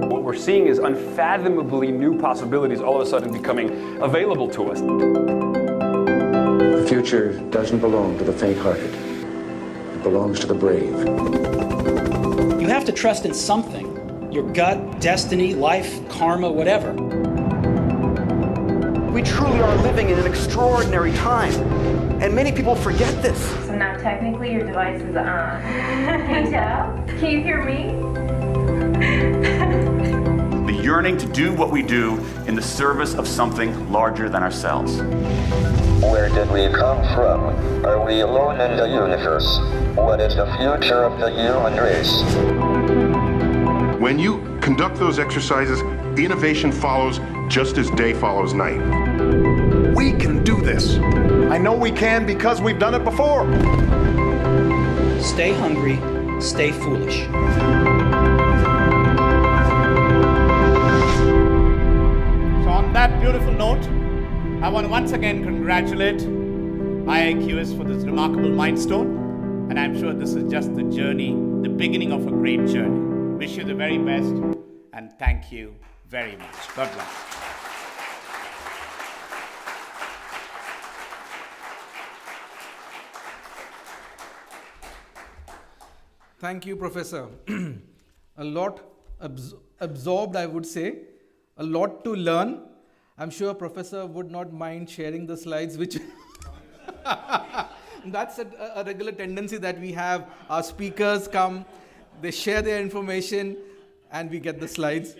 What we're seeing is unfathomably new possibilities all of a sudden becoming available to us. The future doesn't belong to the faint-hearted. It belongs to the brave. You have to trust in something. Your gut, destiny, life, karma, whatever. We truly are living in an extraordinary time, and many people forget this. So now technically your device is on. Can you tell? Can you hear me? The yearning to do what we do in the service of something larger than ourselves. Where did we come from? Are we alone in the universe? What is the future of the human race? When you conduct those exercises, innovation follows just as day follows night. We can do this. I know we can because we've done it before. Stay hungry, stay foolish. So on that beautiful note, I want to once again congratulate Iiqs for this remarkable milestone. And I'm sure this is just the journey, the beginning of a great journey. Wish you the very best, and thank you very much. God bless. Thank you, Professor. A lot absorbed, I would say. A lot to learn. I'm sure Professor would not mind sharing the slides, which that's a regular tendency that we have. Our speakers come, they share their information, and we get the slides.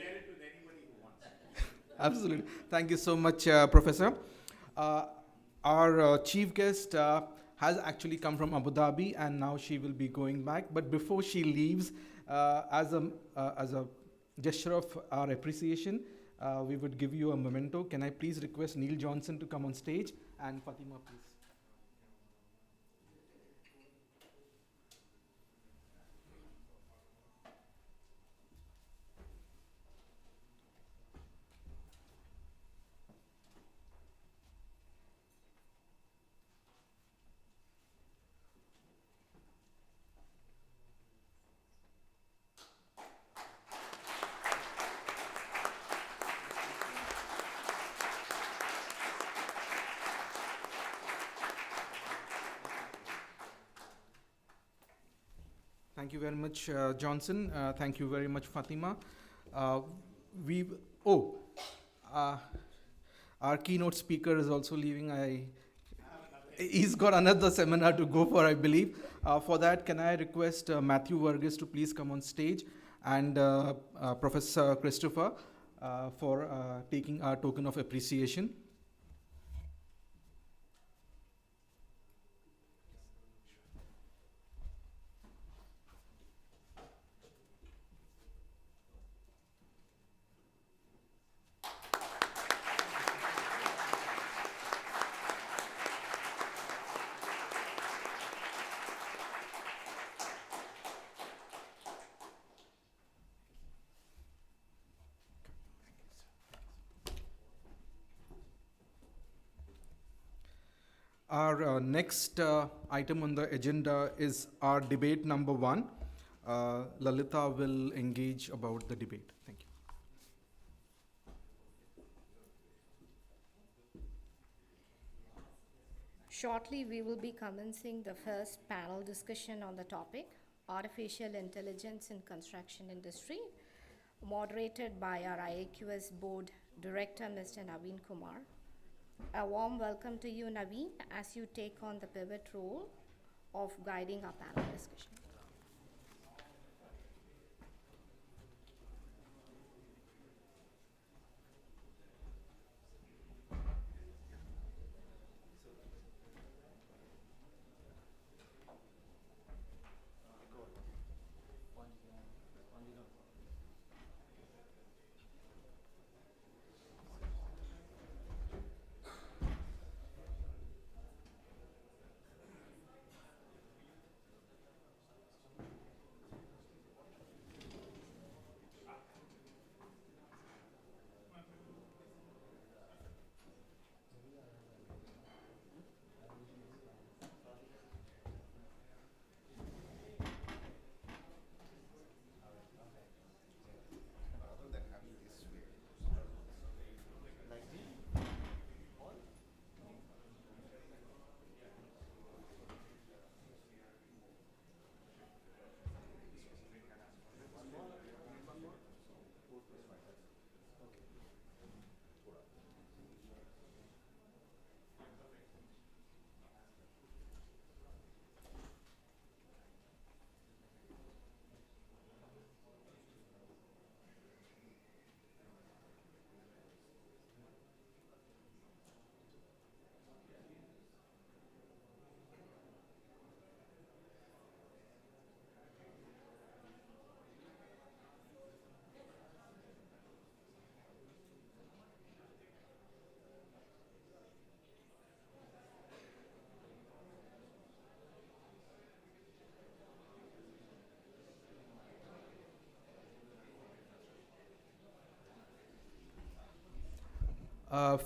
Absolutely. Thank you so much, Professor. Our chief guest has actually come from Abu Dhabi, and now she will be going back. But before she leaves, as a gesture of our appreciation, we would give you a memento. Can I please request Neil Johnson to come on stage, and Fatima, please. Thank you very much, Johnson. Thank you very much, Fatima. Uh, we oh, our keynote speaker is also leaving. He's got another seminar to go for, I believe. For that, can I request Matthew Varghese to please come on stage, and Professor Christopher for taking our token of appreciation. Our next item on the agenda is our debate number 1. Lalita will engage about the debate. Thank you. Shortly, we will be commencing the first panel discussion on the topic, Artificial Intelligence in Construction Industry, moderated by our IAQS Board Director, Mr. Naveen Kumar. A warm welcome to you, Naveen, as you take on the pivot role of guiding our panel discussion.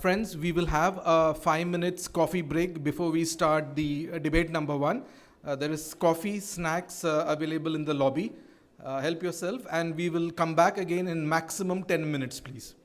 Friends, we will have a 5 minutes coffee break before we start the debate number 1. There is coffee, snacks available in the lobby. Help yourself, and we will come back again in maximum 10 minutes, please.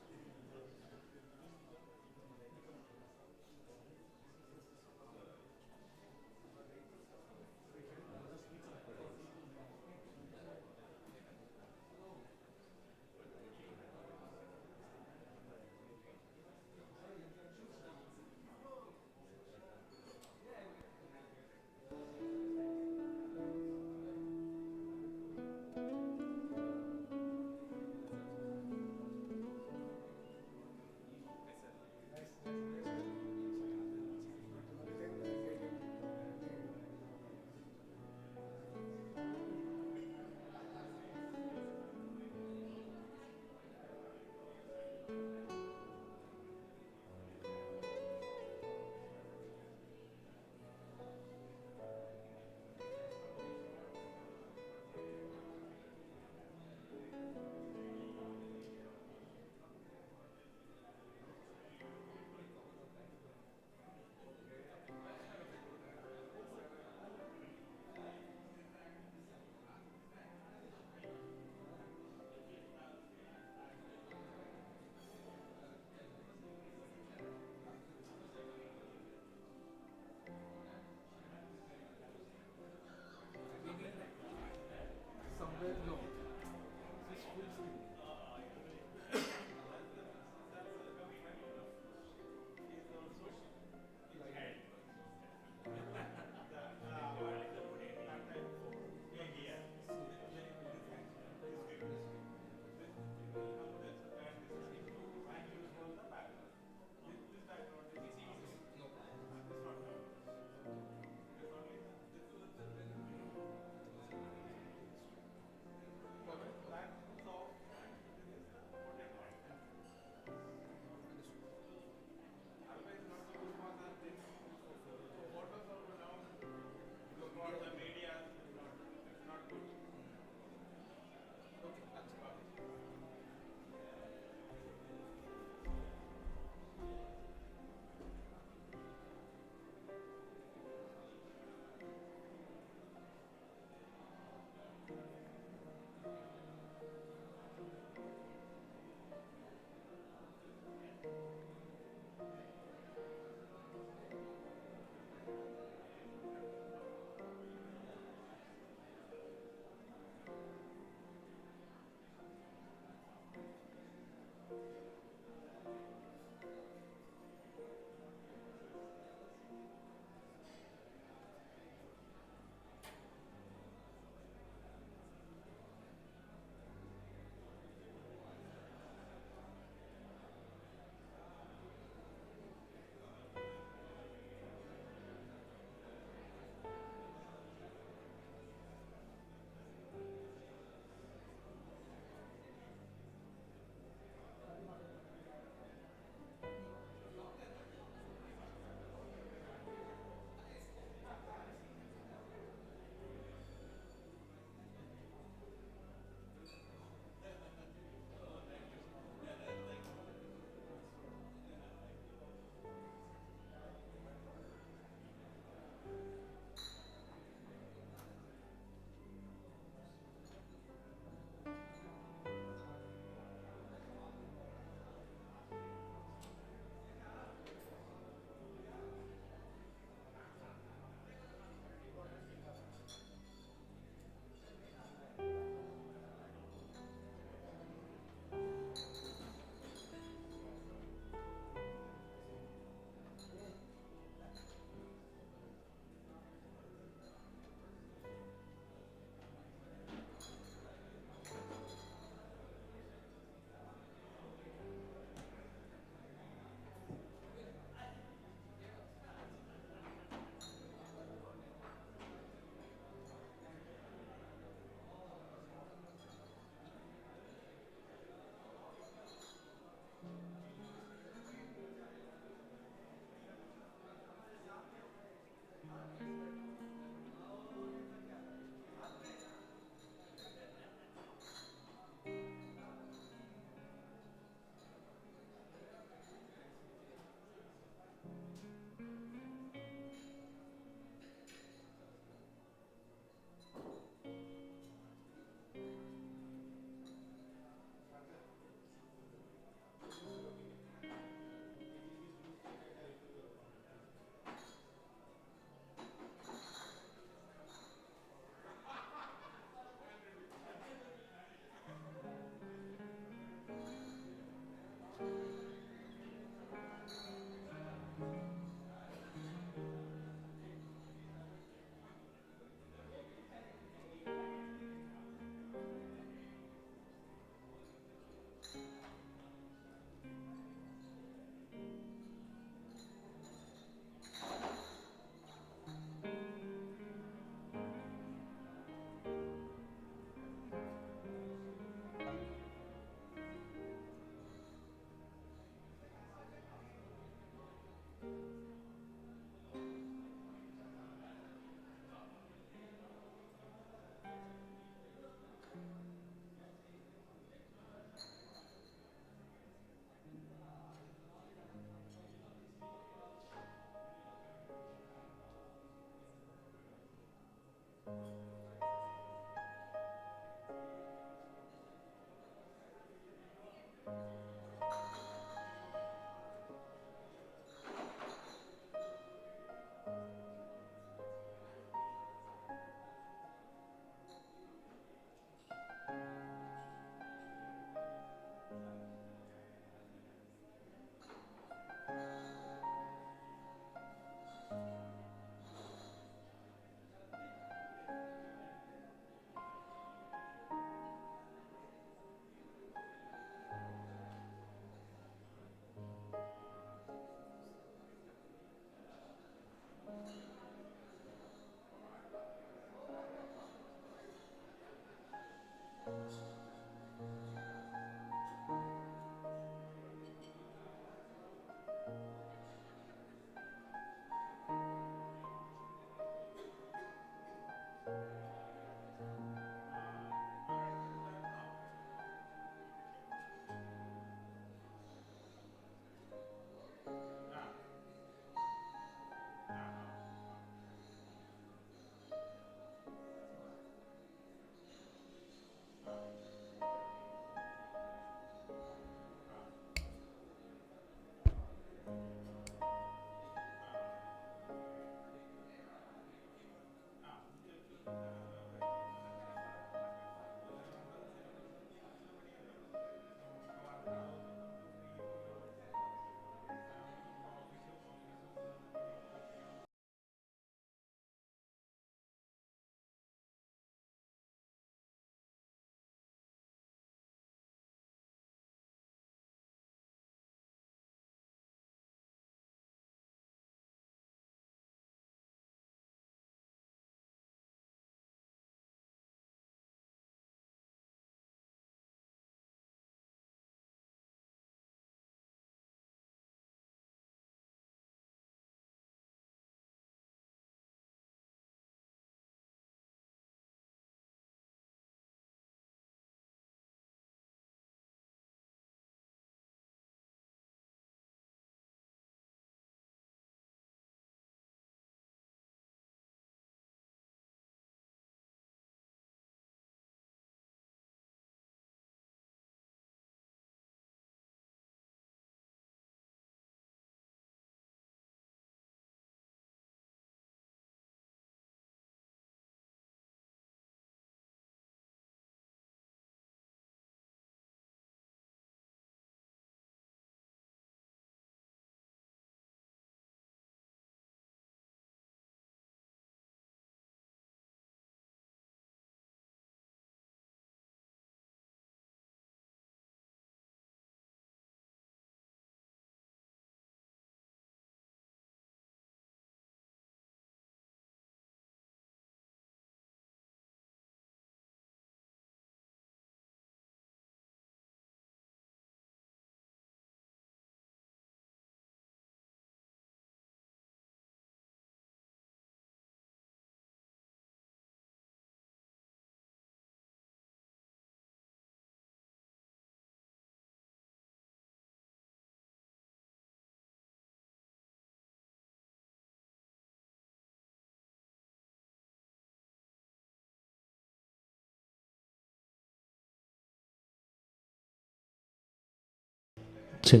Check.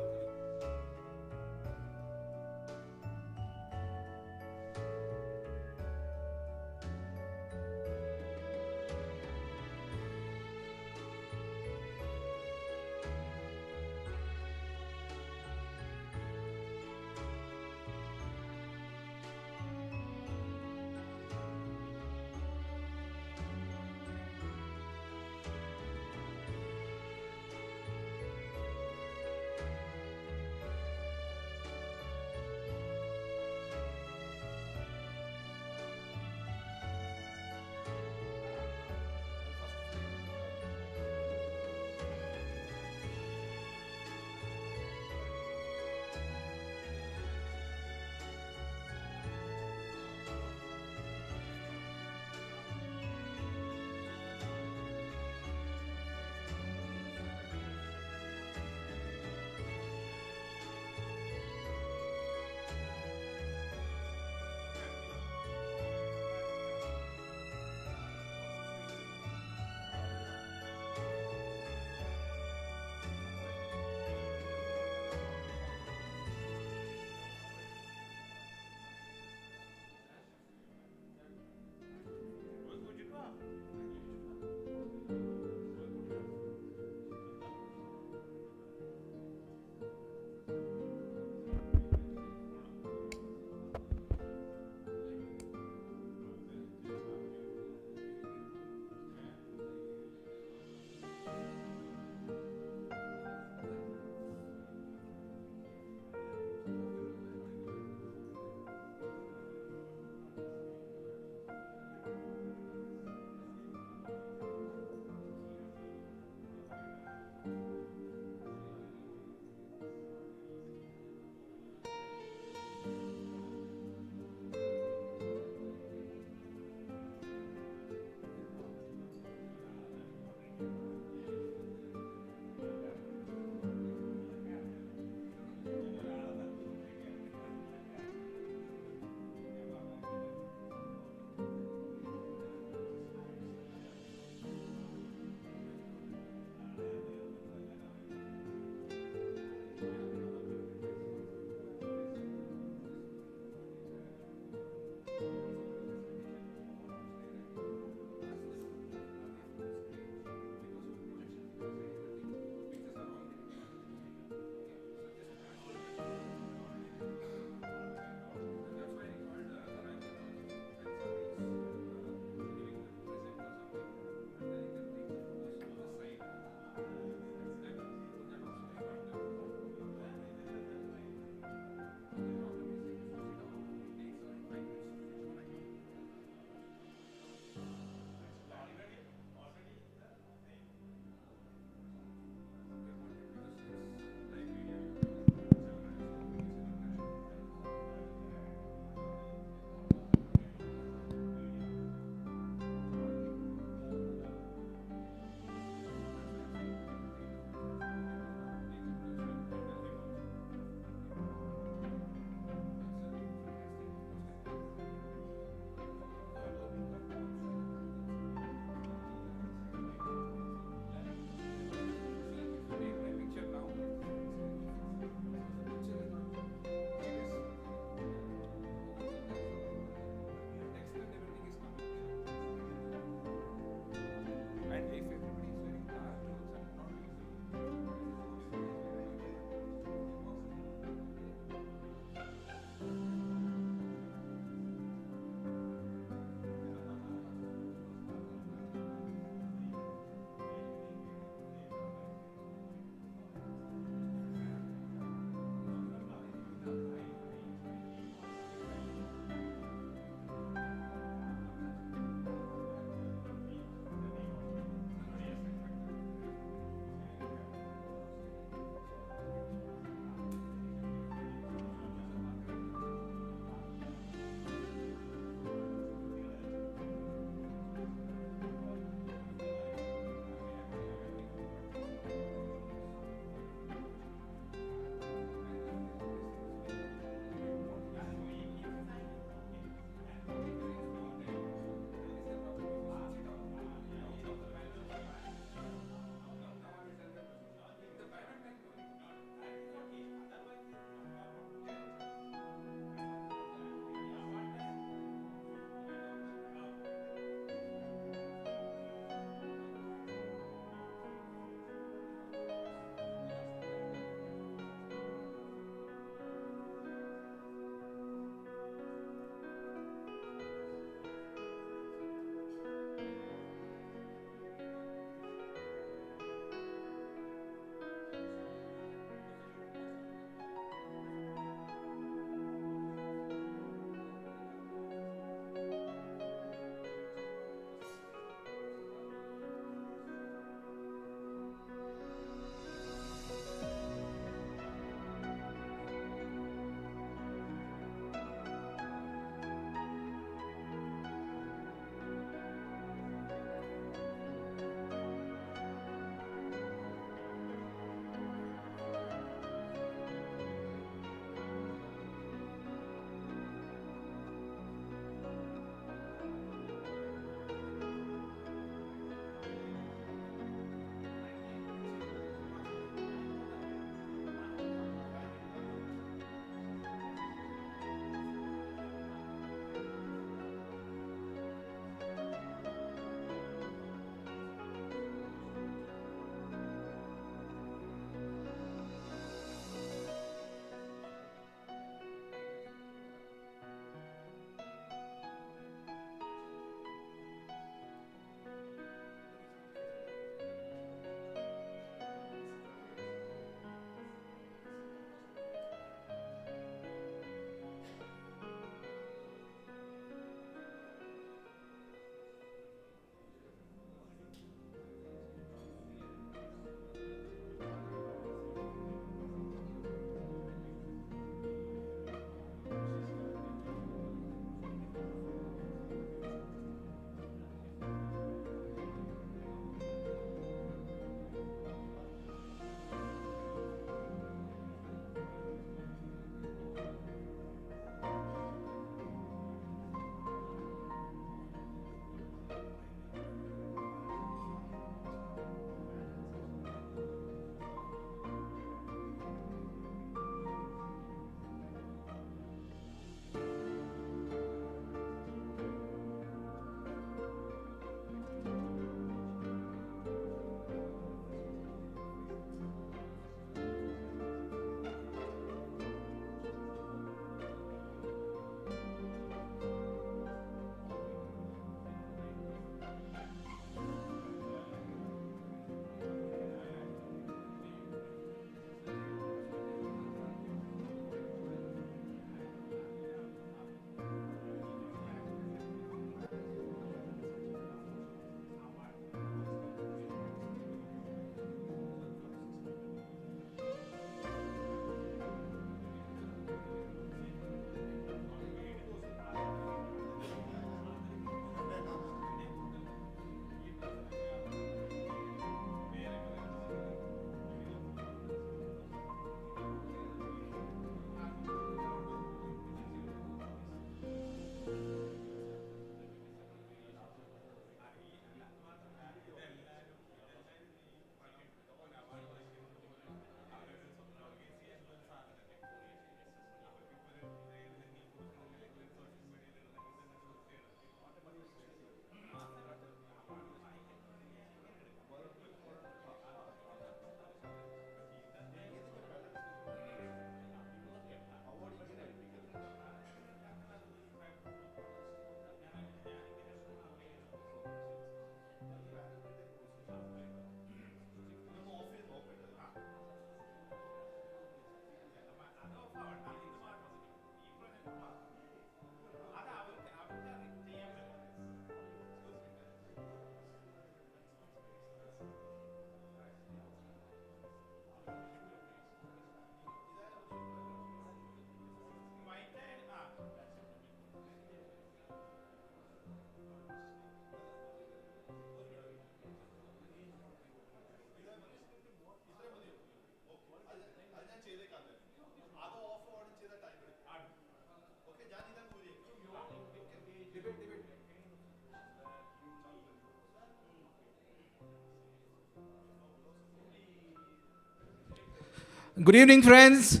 Good evening, friends.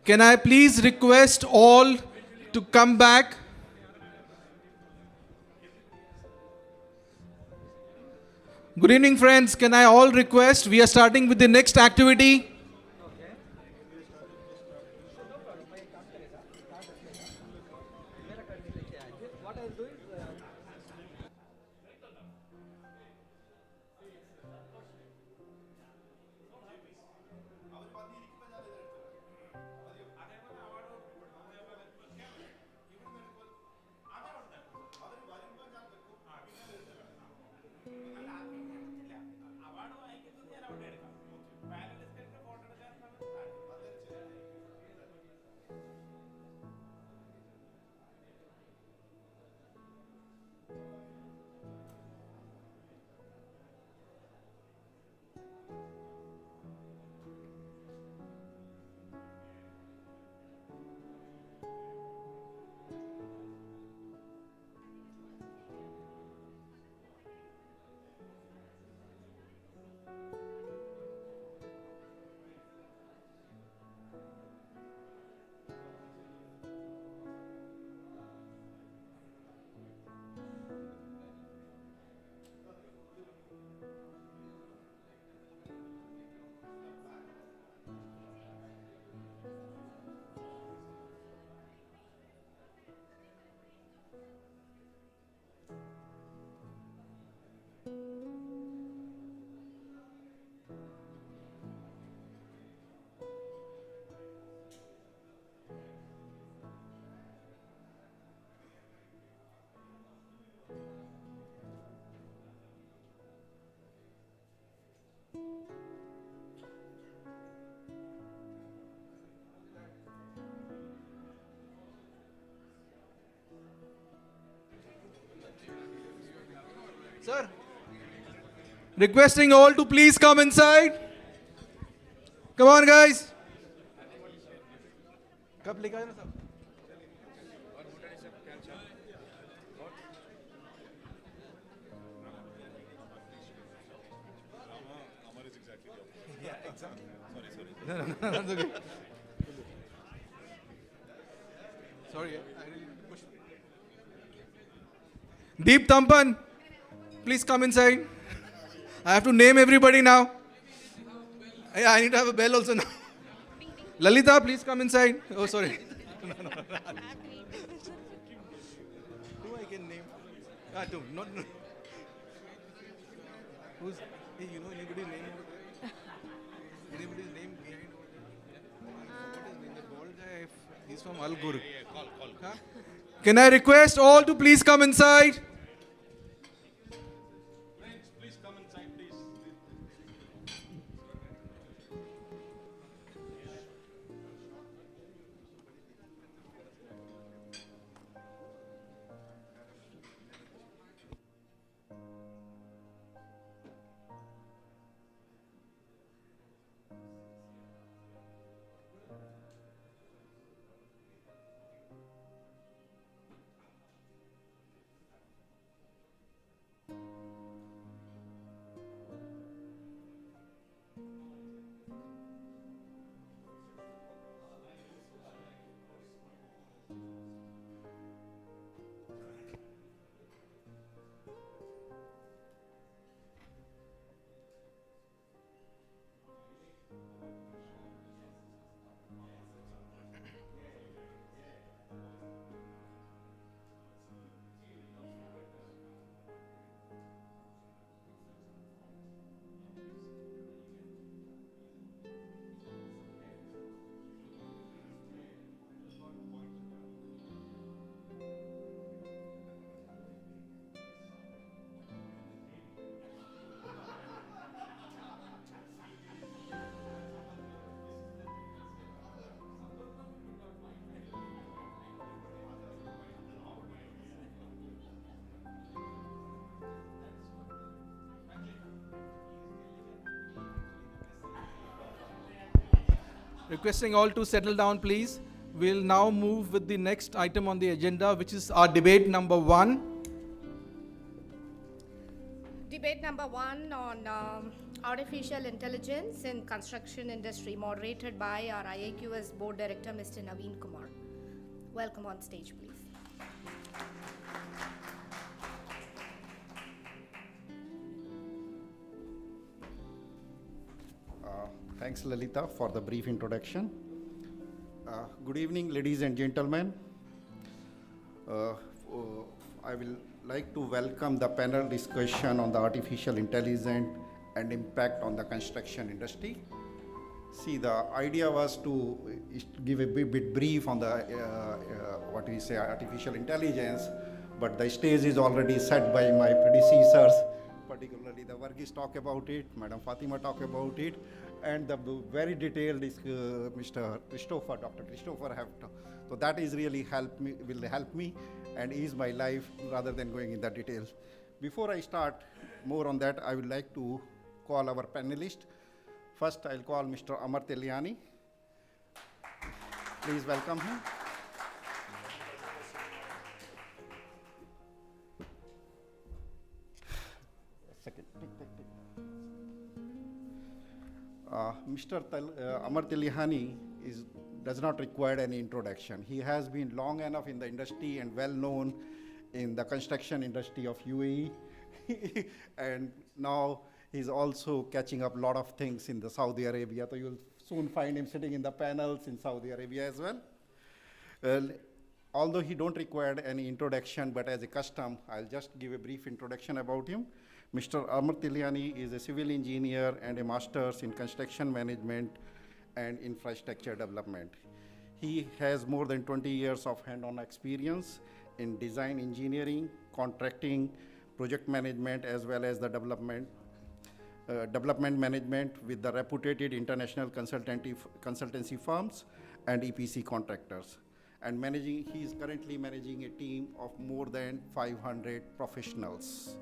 Can I please request all to come back? Good evening, friends. Can I all request? We are starting with the next activity. Sir, requesting all to please come inside. Come on, guys. No, that's okay. Sorry, I really pushed. Deep Tampan, please come inside. I have to name everybody now. Yeah, I need to have a bell also now. Lalita, please come inside. Oh, sorry. No. Who I can name? No. Who's? Hey, you know anybody's name? Anybody's name behind? What is his name? The bald guy. He's from Al Ghur. Call. Huh? Can I request all to please come inside? Please come inside, please. Requesting all to settle down, please. We'll now move with the next item on the agenda, which is our debate number 1. Debate number 1 on artificial intelligence in construction industry, moderated by our IIQS board director, Mr. Naveen Kumar. Welcome on stage, please. Thanks, Lalita, for the brief introduction. Good evening, ladies and gentlemen. I will like to welcome the panel discussion on the artificial intelligence and impact on the construction industry. See, the idea was to give a bit brief on the what we say artificial intelligence, but the stage is already set by my predecessors, particularly the Varghese talk about it, Madam Fatima talk about it, and the very detailed is Mr. Christopher, Dr. Christopher have to. So that is really will help me and ease my life rather than going in the details. Before I start more on that, I would like to call our panelists. First, I'll call Mr. Amar Teliani. Please welcome him. Second. Mr. Amar Teliani does not require any introduction. He has been long enough in the industry and well known in the construction industry of UAE. And now he's also catching up a lot of things in the Saudi Arabia. So you'll soon find him sitting in the panels in Saudi Arabia as well. Although he don't require any introduction, but as a custom, I'll just give a brief introduction about him. Mr. Amar Teliani is a civil engineer and a master's in construction management and infrastructure development. He has more than 20 years of hand-on experience in design engineering, contracting, project management, as well as the development management with the reputed international consultancy firms and EPC contractors. And he is currently managing a team of more than 500 professionals.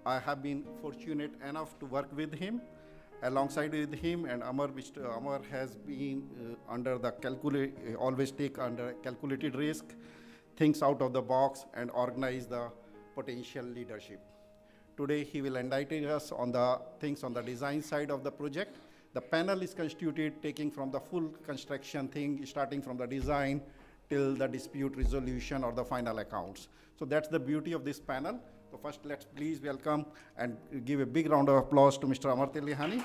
I have been fortunate enough to work with him, alongside with him, and Mr. Amar has been always take under calculated risk, thinks out of the box, and organize the potential leadership. Today, he will enlighten us on the things on the design side of the project. The panel is constituted taking from the full construction thing, starting from the design till the dispute resolution or the final accounts. So that's the beauty of this panel. So first, let's please welcome and give a big round of applause to Mr. Amar Teliani.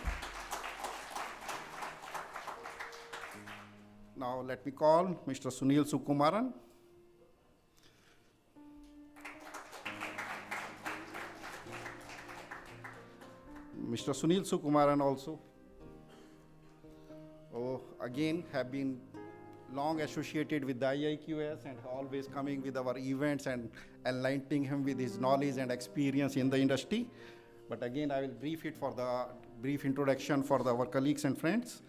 Now let me call Mr. Sunil Sukumaran. Mr. Sunil Sukumaran also, again, have been long associated with the IIQS and always coming with our events and enlightening him with his knowledge and experience in the industry. But again, I will brief it for the brief introduction for our colleagues and friends.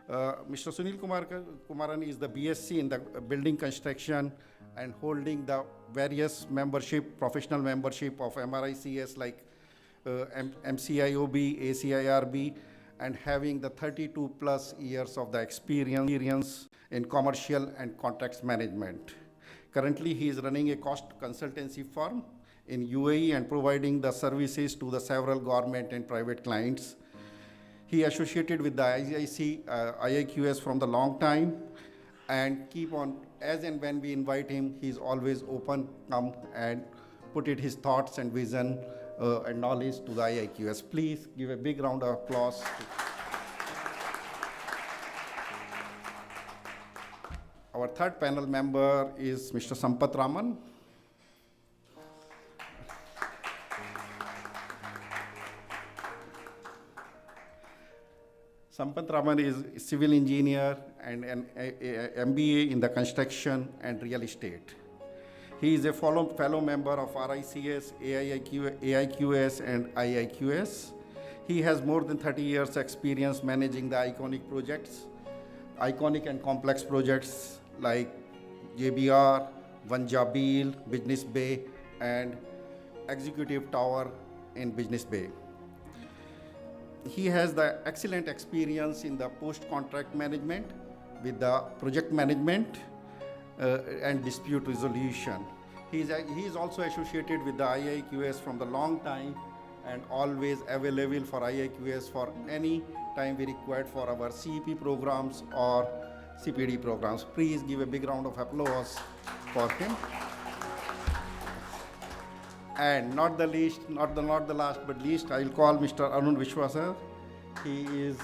Mr. Sunil Kumaran is the BSc in the building construction and holding the various professional membership of MRICS like MCIOB, ACIRB, and having the 32 plus years of the experience in commercial and contracts management. Currently, he is running a cost consultancy firm in UAE and providing the services to the several government and private clients. He associated with the IIQS from the long time and keep on, as and when we invite him, he's always open, come and put it his thoughts and vision and knowledge to the IIQS. Please give a big round of applause. Our third panel member is Mr. Sampath Raman. Sampath Raman is a civil engineer and an MBA in the construction and real estate. He is a fellow member of RICS, AIQS, and IIQS. He has more than 30 years experience managing the iconic and complex projects like JBR, Vanjabil, Business Bay, and Executive Tower in Business Bay. He has the excellent experience in the post-contract management with the project management and dispute resolution. He is also associated with the IIQS from the long time and always available for IIQS for any time we required for our CEP programs or CPD programs. Please give a big round of applause for him. And not the least, not the last but least, I will call Mr. Arun Vishwasar. He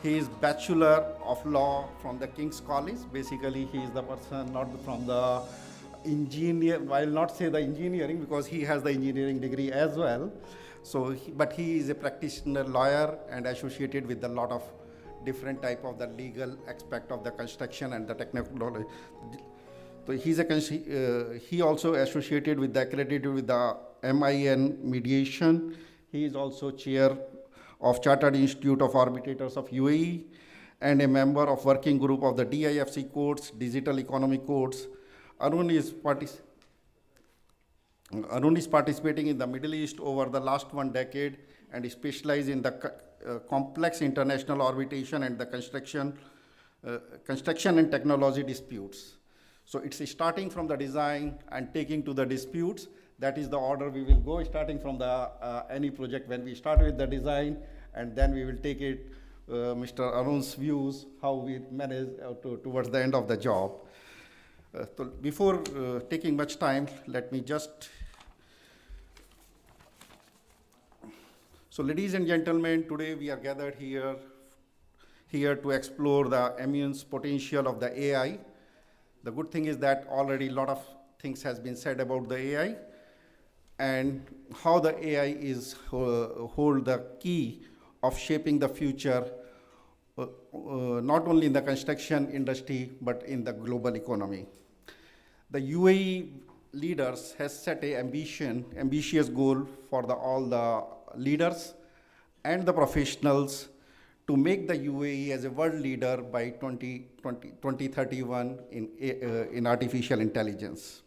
is Bachelor of Law from the King's College. Basically, he is the person not from the engineer. I will not say the engineering because he has the engineering degree as well. So, but he is a practitioner lawyer and associated with a lot of different type of the legal aspect of the construction and the technology. So he also associated with the accredited with the MIN mediation. He is also chair of Chartered Institute of Arbitrators of UAE and a member of working group of the DIFC courts, digital economy courts. Arun is participating in the Middle East over the last 1 decade and is specialized in the complex international arbitration and the construction and technology disputes. So it's starting from the design and taking to the disputes. That is the order we will go, starting from the any project when we start with the design, and then we will take it, Mr. Arun's views, how we manage towards the end of the job. So before taking much time, let me just. So ladies and gentlemen, today we are gathered here to explore the immense potential of the AI. The good thing is that already a lot of things has been said about the AI and how the AI is hold the key of shaping the future, not only in the construction industry, but in the global economy. The UAE leaders has set a ambitious goal for all the leaders and the professionals to make the UAE as a world leader by 2031 in artificial intelligence.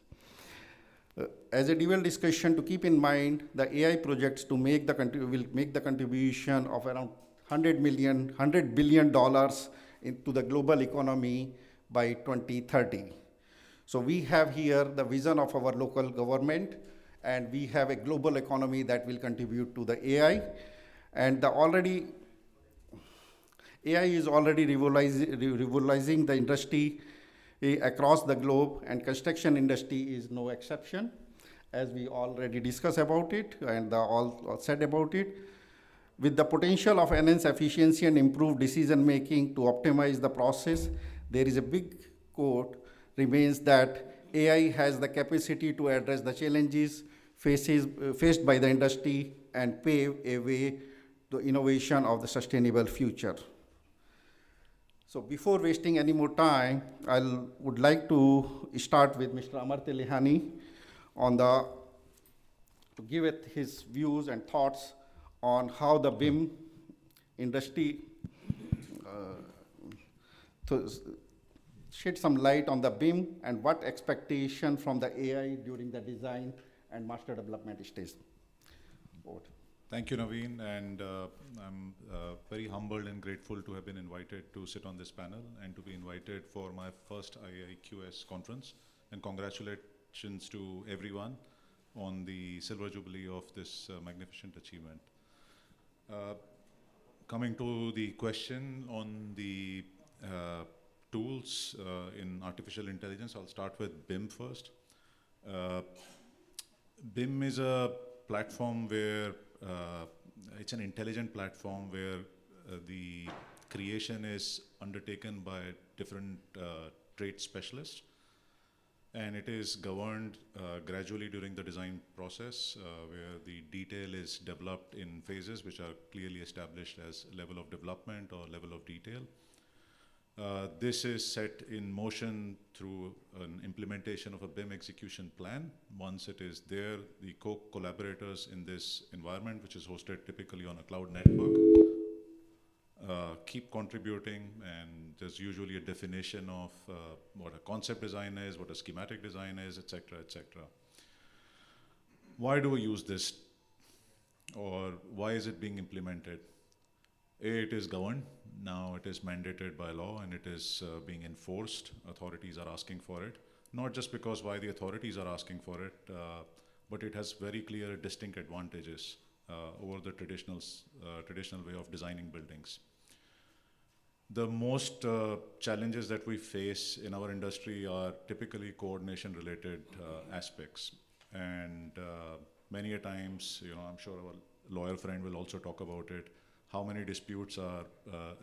As a dual discussion to keep in mind, the AI projects to make will make the contribution of around $100 billion into the global economy by 2030. So we have here the vision of our local government, and we have a global economy that will contribute to the AI. And AI is already revolutionizing the industry across the globe, and construction industry is no exception, as we already discussed about it and all said about it. With the potential of enhanced efficiency and improved decision making to optimize the process, there is a big quote remains that AI has the capacity to address the challenges faced by the industry and pave a way to innovation of the sustainable future. So before wasting any more time, I would like to start with Mr. Amartya Lihani to give it his views and thoughts on how the BIM industry to shed some light on the BIM and what expectation from the AI during the design and master development stage. Thank you, Naveen, and I'm very humbled and grateful to have been invited to sit on this panel and to be invited for my first IIQS conference. And congratulations to everyone on the Silver Jubilee of this magnificent achievement. Coming to the question on the tools in artificial intelligence, I'll start with BIM first. BIM is a platform where it's an intelligent platform where the creation is undertaken by different trade specialists, and it is governed gradually during the design process where the detail is developed in phases which are clearly established as level of development or level of detail. This is set in motion through an implementation of a BIM execution plan. Once it is there, the co-collaborators in this environment, which is hosted typically on a cloud network, keep contributing, and there's usually a definition of what a concept design is, what a schematic design is, etc., etc. Why do we use this, or why is it being implemented? It is governed. Now it is mandated by law and it is being enforced. Authorities are asking for it. Not just because why the authorities are asking for it, but it has very clear, distinct advantages over the traditional way of designing buildings. The most challenges that we face in our industry are typically coordination-related aspects, and many a times, I'm sure our lawyer friend will also talk about it, how many disputes are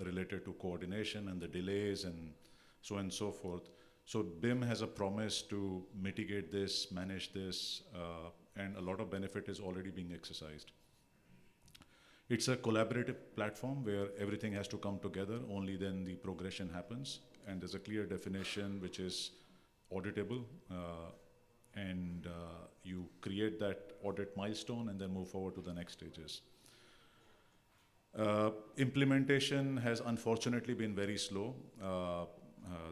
related to coordination and the delays and so on and so forth. So BIM has a promise to mitigate this, manage this, and a lot of benefit is already being exercised. It's a collaborative platform where everything has to come together, only then the progression happens, and there's a clear definition which is auditable, and you create that audit milestone and then move forward to the next stages. Implementation has unfortunately been very slow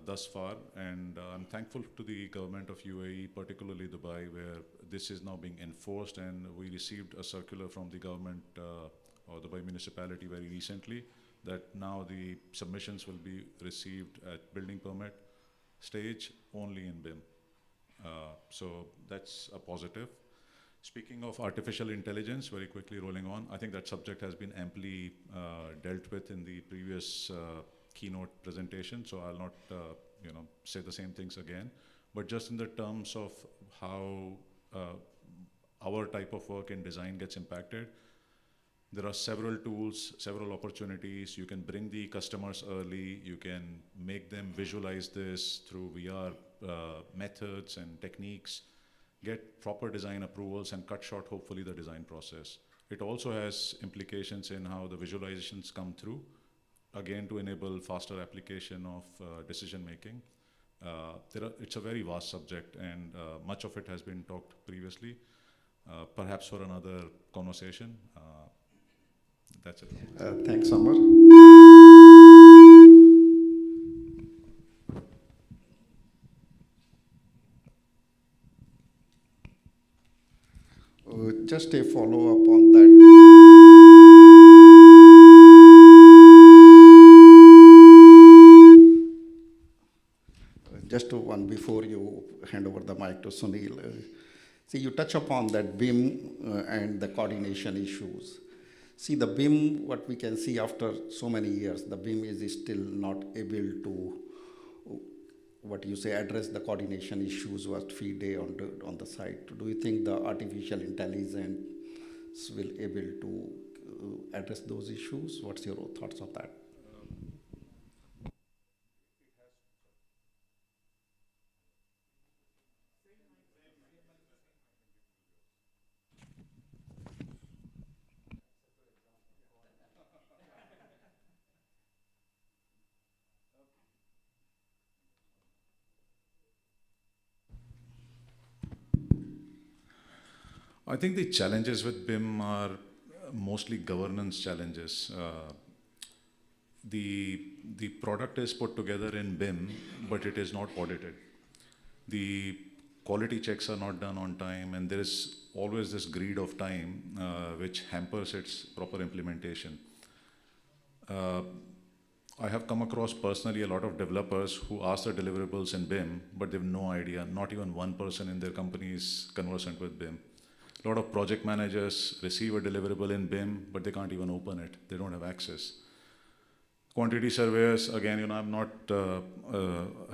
thus far, and I'm thankful to the government of UAE, particularly Dubai, where this is now being enforced, and we received a circular from the government or Dubai municipality very recently that now the submissions will be received at building permit stage only in BIM. So that's a positive. Speaking of artificial intelligence, very quickly rolling on, I think that subject has been amply dealt with in the previous keynote presentation, so I'll not say the same things again. But just in the terms of how our type of work in design gets impacted, there are several tools, several opportunities. You can bring the customers early. You can make them visualize this through VR methods and techniques, get proper design approvals, and cut short, hopefully, the design process. It also has implications in how the visualizations come through, again, to enable faster application of decision making. It's a very vast subject, and much of it has been talked previously, perhaps for another conversation. That's it. Thanks, Amar. Just a follow-up on that. Just one before you hand over the mic to Sunil. See, you touch upon that BIM and the coordination issues. See, the BIM, what we can see after so many years, the BIM is still not able to, address the coordination issues what we day on the site. Do you think the artificial intelligence will able to address those issues? What's your thoughts on that? I think the challenges with BIM are mostly governance challenges. The product is put together in BIM, but it is not audited. The quality checks are not done on time, and there is always this greed of time which hampers its proper implementation. I have come across personally a lot of developers who ask the deliverables in BIM, but they have no idea. Not even one person in their company is conversant with BIM. A lot of project managers receive a deliverable in BIM, but they can't even open it. They don't have access. Quantity surveyors, again, I'm not a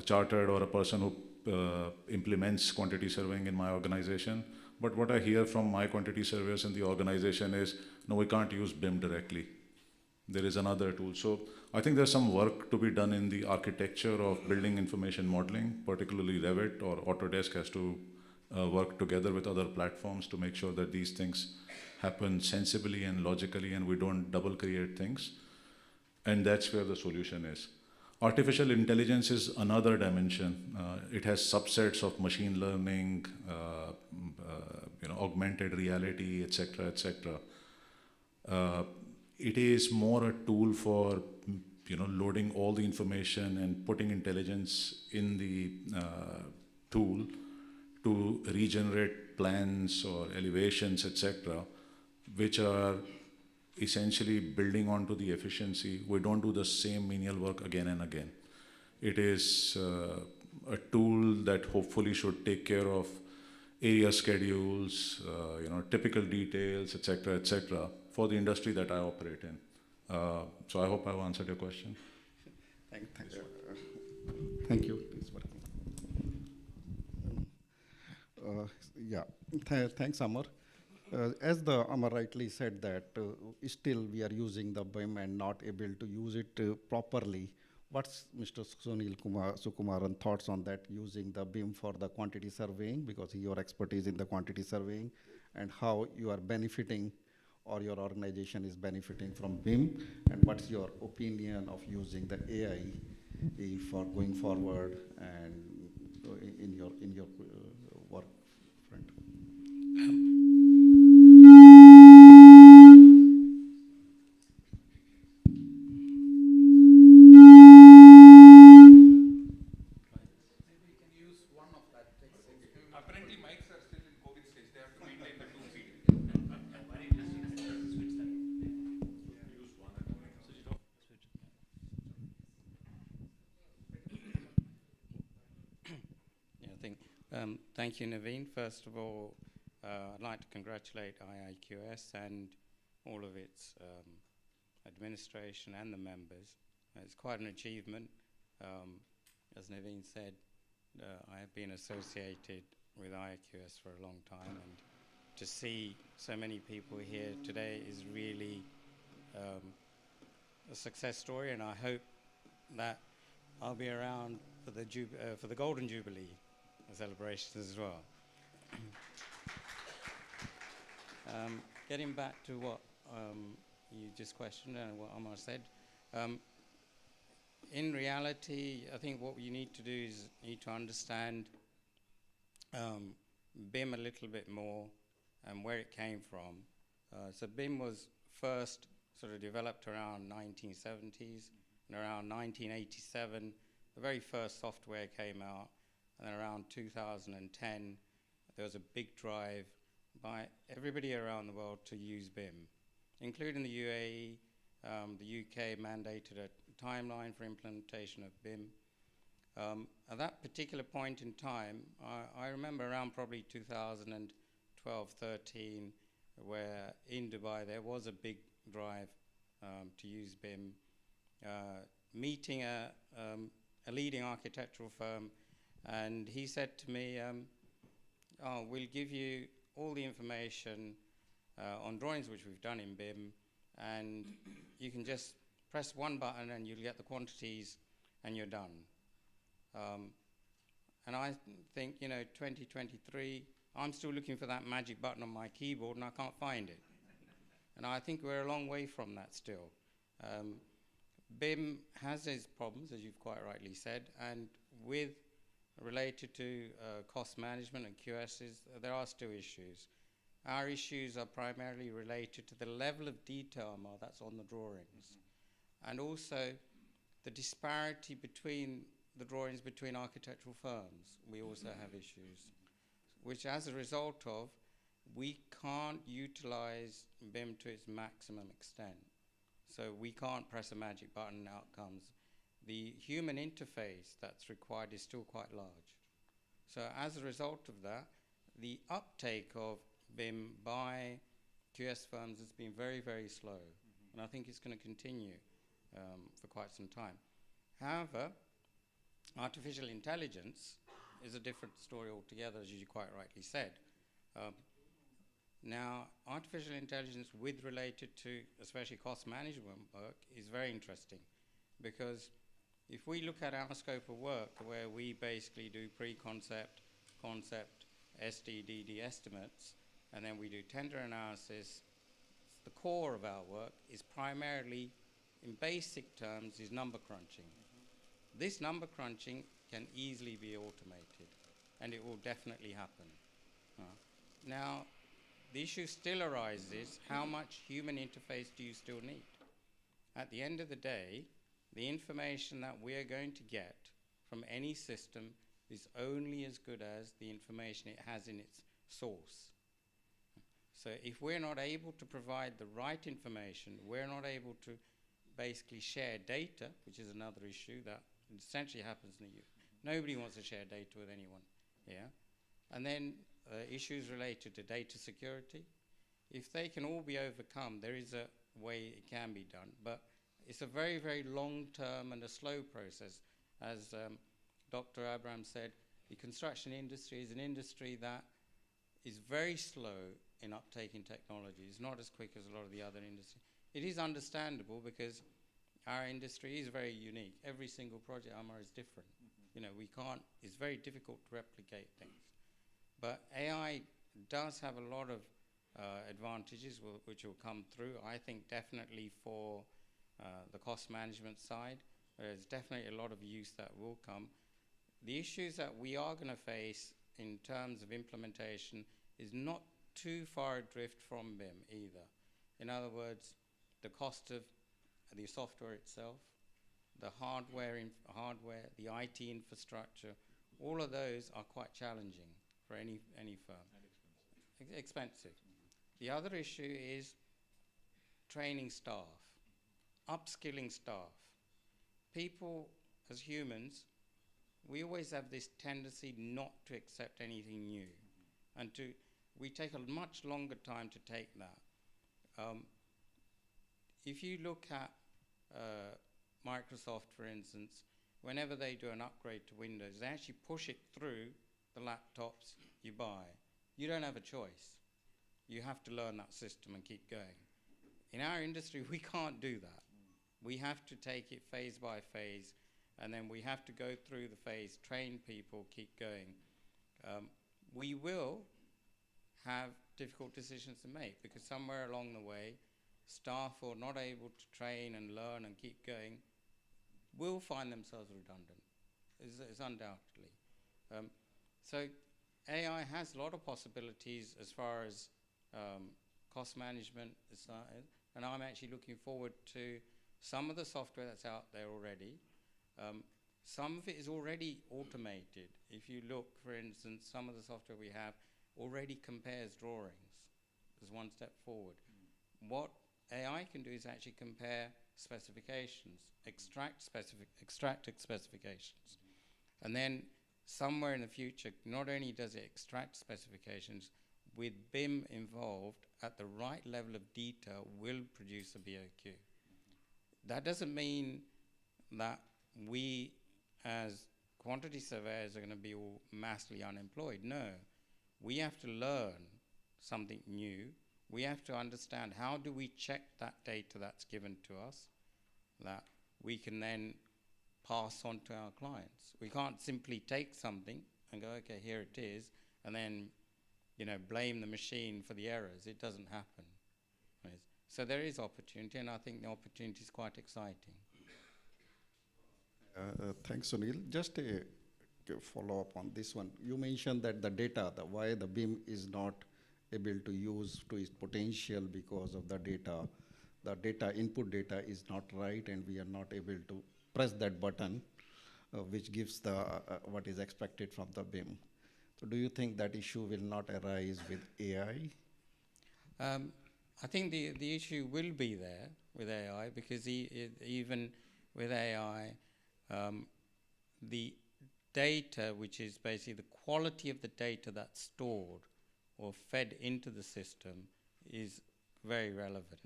chartered or a person who implements quantity surveying in my organization, but what I hear from my quantity surveyors in the organization is, no, we can't use BIM directly. There is another tool. So I think there's some work to be done in the architecture of building information modeling, particularly Revit or Autodesk has to work together with other platforms to make sure that these things happen sensibly and logically, and we don't double create things. And that's where the solution is. Artificial intelligence is another dimension. It has subsets of machine learning, augmented reality, etc., etc. It is more a tool for loading all the information and putting intelligence in the tool to regenerate plans or elevations, etc., which are essentially building onto the efficiency. We don't do the same menial work again and again. It is a tool that hopefully should take care of area schedules, typical details, etc., for the industry that I operate in. So I hope I've answered your question. Thank you. Yeah, thanks, Amar. As the Amar rightly said that still we are using the BIM and not able to use it properly. What's Mr. Sukumaran thoughts on that, using the BIM for the quantity surveying, because your expertise in the quantity surveying, and how you are benefiting or your organization is benefiting from BIM, and what's your opinion of using the AI for going forward and in your work front? Apparently, mics are still in COVID stage. They have to maintain the 2 feet. Thank you, Naveen. First of all, I'd like to congratulate IIQS and all of its administration and the members. It's quite an achievement. As Naveen said, I have been associated with IIQS for a long time, and to see so many people here today is really a success story, and I hope that I'll be around for the Golden Jubilee celebrations as well. Getting back to what you just questioned and what Amar said, in reality, I think what you need to do is you need to understand BIM a little bit more and where it came from. So BIM was first sort of developed around 1970s, and around 1987, the very first software came out, and around 2010, there was a big drive by everybody around the world to use BIM, including the UAE. The UK mandated a timeline for implementation of BIM. At that particular point in time, I remember around probably 2012-13, where in Dubai there was a big drive to use BIM. Meeting a leading architectural firm, and he said to me, we'll give you all the information on drawings which we've done in BIM, and you can just press one button and you'll get the quantities and you're done. And I think, 2023, I'm still looking for that magic button on my keyboard and I can't find it. And I think we're a long way from that still. BIM has its problems, as you've quite rightly said, and related to cost management and QSs, there are still issues. Our issues are primarily related to the level of detail that's on the drawings, and also the disparity between the drawings between architectural firms. We also have issues, which as a result of, we can't utilize BIM to its maximum extent. So we can't press a magic button and out comes. The human interface that's required is still quite large. So as a result of that, the uptake of BIM by QS firms has been very, very slow. And I think it's going to continue for quite some time. However, artificial intelligence is a different story altogether, as you quite rightly said. Now, artificial intelligence related to especially cost management work is very interesting, because if we look at our scope of work, where we basically do pre-concept, concept, SDDD estimates, and then we do tender analysis, the core of our work is primarily, in basic terms, is number crunching. This number crunching can easily be automated, and it will definitely happen. Now, the issue still arises, how much human interface do you still need? At the end of the day, the information that we are going to get from any system is only as good as the information it has in its source. So if we're not able to provide the right information, we're not able to basically share data, which is another issue that essentially happens in the UK. Nobody wants to share data with anyone, yeah? And then issues related to data security. If they can all be overcome, there is a way it can be done, but it's a very, very long-term and a slow process. As Dr. Abraham said, the construction industry is an industry that is very slow in uptaking technology. It's not as quick as a lot of the other industries. It is understandable because our industry is very unique. Every single project, Amar, is different. You know, it's very difficult to replicate things. But AI does have a lot of advantages which will come through. I think definitely for the cost management side, there's definitely a lot of use that will come. The issues that we are going to face in terms of implementation is not too far adrift from BIM either. In other words, the cost of the software itself, the hardware, the IT infrastructure, all of those are quite challenging for any firm. And expensive. The other issue is training staff, upskilling staff. People, as humans, we always have this tendency not to accept anything new, and we take a much longer time to take that. If you look at Microsoft, for instance, whenever they do an upgrade to Windows, they actually push it through the laptops you buy. You don't have a choice. You have to learn that system and keep going. In our industry, we can't do that. We have to take it phase by phase, and then we have to go through the phase, train people, keep going. We will have difficult decisions to make because somewhere along the way, staff who are not able to train and learn and keep going will find themselves redundant, is undoubtedly. So AI has a lot of possibilities as far as cost management, and I'm actually looking forward to some of the software that's out there already. Some of it is already automated. If you look, for instance, some of the software we have already compares drawings as one step forward. What AI can do is actually compare specifications, extract specifications. And then somewhere in the future, not only does it extract specifications, with BIM involved at the right level of detail will produce a BOQ. That doesn't mean that we as quantity surveyors are going to be all massively unemployed. No, we have to learn something new. We have to understand how do we check that data that's given to us that we can then pass on to our clients. We can't simply take something and go, okay, here it is, and then blame the machine for the errors. It doesn't happen. Right? So there is opportunity, and I think the opportunity is quite exciting. Thanks, Sunil. Just a follow-up on this one. You mentioned that the data, why the BIM is not able to use to its potential because of the data input data is not right, and we are not able to press that button, which gives the what is expected from the BIM. So do you think that issue will not arise with AI? I think the issue will be there with AI because even with AI, the data, which is basically the quality of the data that's stored or fed into the system, is very relevant.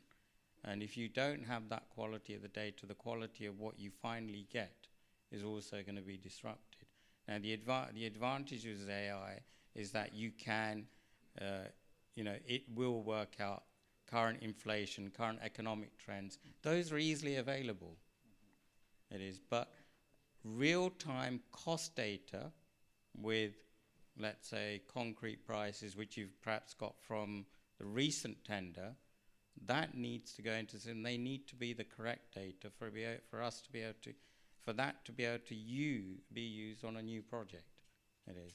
And if you don't have that quality of the data, the quality of what you finally get is also going to be disrupted. Now, the advantage with AI is that you can, it will work out current inflation, current economic trends. Those are easily available. It is, but real-time cost data with, let's say, concrete prices, which you've perhaps got from the recent tender, that needs to go into system. They need to be the correct data for us to be able to, for that to be able to be used on a new project. It is.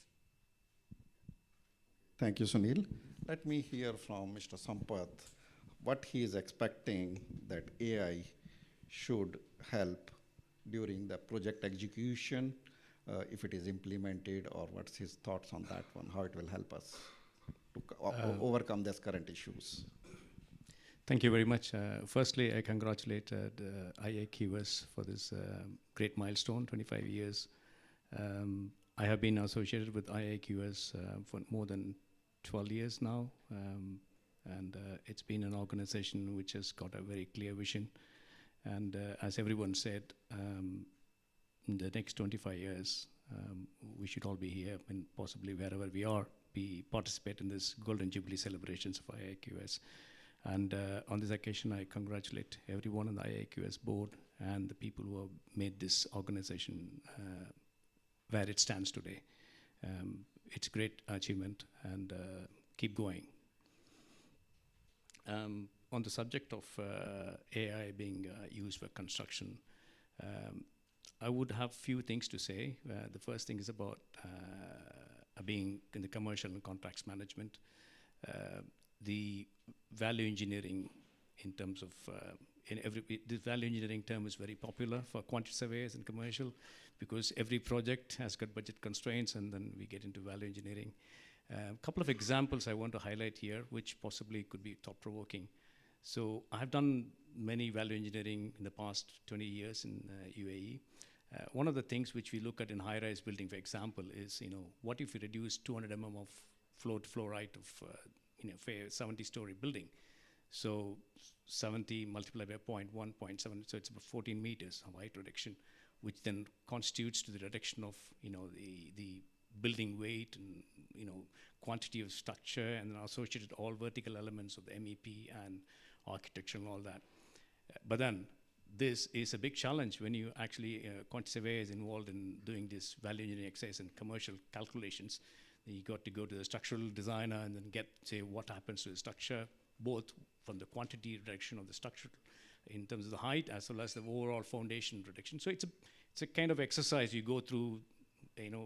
Thank you, Sunil. Let me hear from Mr. Sampath what he is expecting that AI should help during the project execution, if it is implemented, or what's his thoughts on that one, how it will help us to overcome these current issues. Thank you very much. Firstly, I congratulate Iiqs for this great milestone, 25 years. I have been associated with Iiqs for more than 12 years now, and it's been an organization which has got a very clear vision. And as everyone said, in the next 25 years, we should all be here and possibly wherever we are, participate in this Golden Jubilee celebrations of IIQS. And on this occasion, I congratulate everyone on the IIQS board and the people who have made this organization where it stands today. It's a great achievement, and keep going. On the subject of AI being used for construction, I would have few things to say. The first thing is about being in the commercial and contracts management. The value engineering in terms of, the value engineering term is very popular for quantity surveyors and commercial, because every project has got budget constraints, and then we get into value engineering. A couple of examples I want to highlight here, which possibly could be thought-provoking. So I've done many value engineering in the past 20 years in UAE. One of the things which we look at in high-rise building, for example, is, what if we reduce 200 mm of floor height of, a 70-story building? So 70 multiplied by 0.1, 0.7, so it's about 14 meters of height reduction, which then constitutes to the reduction of, the building weight and, quantity of structure, and then associated all vertical elements of the MEP and architecture and all that. But then this is a big challenge when you actually, quantity surveyor is involved in doing this value engineering exercise and commercial calculations. You got to go to the structural designer and then say what happens to the structure, both from the quantity reduction of the structure in terms of the height, as well as the overall foundation reduction. So it's a kind of exercise you go through,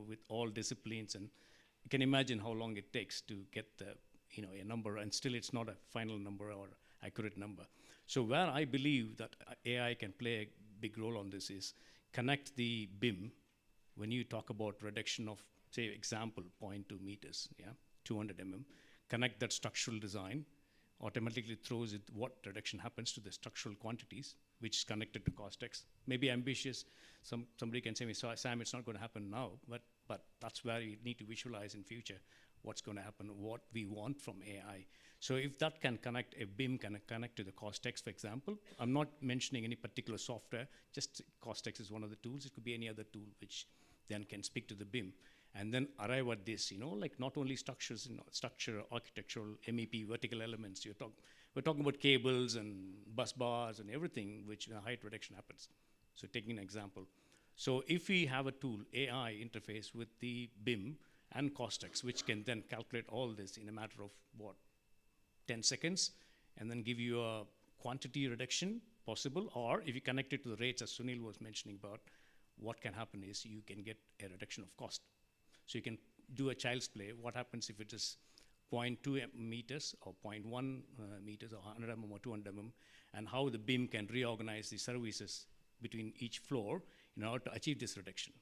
with all disciplines, and you can imagine how long it takes to get the, a number, and still it's not a final number or accurate number. So where I believe that AI can play a big role on this is connect the BIM. When you talk about reduction of, say, example, 0.2 meters, 200 mm, connect that structural design, automatically throws it what reduction happens to the structural quantities, which is connected to cost X. Maybe ambitious. Somebody can say, Sam, it's not going to happen now, but that's where you need to visualize in future what's going to happen, what we want from AI. So if that can connect, a BIM can connect to the cost X, for example. I'm not mentioning any particular software, just cost X is one of the tools. It could be any other tool which then can speak to the BIM. And then arrive at this, like not only structures, structure, architectural, MEP, vertical elements. We're talking about cables and bus bars and everything, which height reduction happens. So taking an example. So if we have a tool, AI interface with the BIM and Costex, which can then calculate all this in a matter of, 10 seconds, and then give you a quantity reduction possible, or if you connect it to the rates, as Sunil was mentioning about, what can happen is you can get a reduction of cost. So you can do a child's play. What happens if it is 0.2 meters or 0.1 meters or 100 mm or 200 mm, and how the BIM can reorganize the services between each floor in order to achieve this reduction.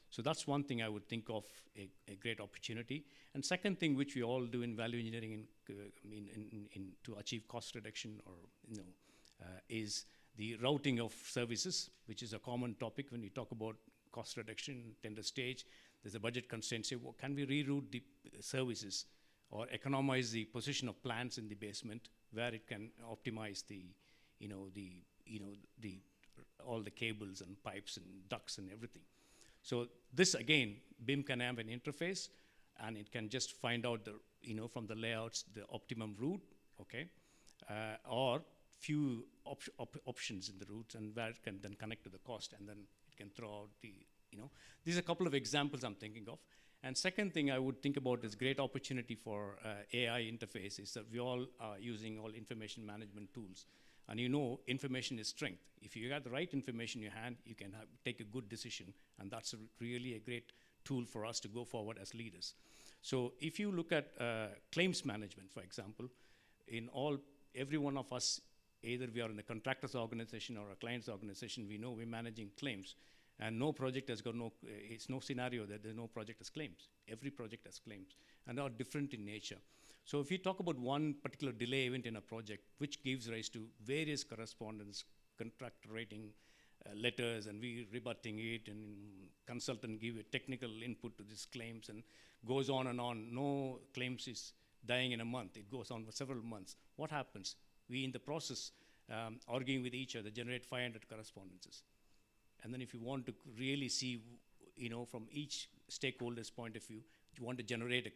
So that's one thing I would think of a great opportunity. And second thing, which we all do in value engineering to achieve cost reduction, or is the routing of services, which is a common topic when we talk about cost reduction, tender stage. There's a budget constraint. Say, can we reroute the services or economize the position of plants in the basement, where it can optimize all the cables and pipes and ducts and everything. So this again, BIM can have an interface, and it can just find out the from the layouts the optimum route, okay, or few options in the routes, and where it can then connect to the cost, and then it can throw out the These are a couple of examples I'm thinking of. And second thing I would think about is great opportunity for AI interface is that we all are using all information management tools. And information is strength. If you got the right information in your hand, you can take a good decision. And that's really a great tool for us to go forward as leaders. So if you look at claims management, for example, every one of us, either we are in a contractor's organization or a client's organization, we know we're managing claims. And no project has got it's no scenario that there's no project has claims. Every project has claims, and they are different in nature. So if you talk about one particular delay event in a project, which gives rise to various correspondence, contractor writing letters, and we rebutting it, and consultant give a technical input to these claims, and goes on and on. No claims is dying in a month. It goes on for several months. What happens? We, in the process, arguing with each other, generate 500 correspondences. And then if you want to really see, from each stakeholder's point of view, you want to generate a,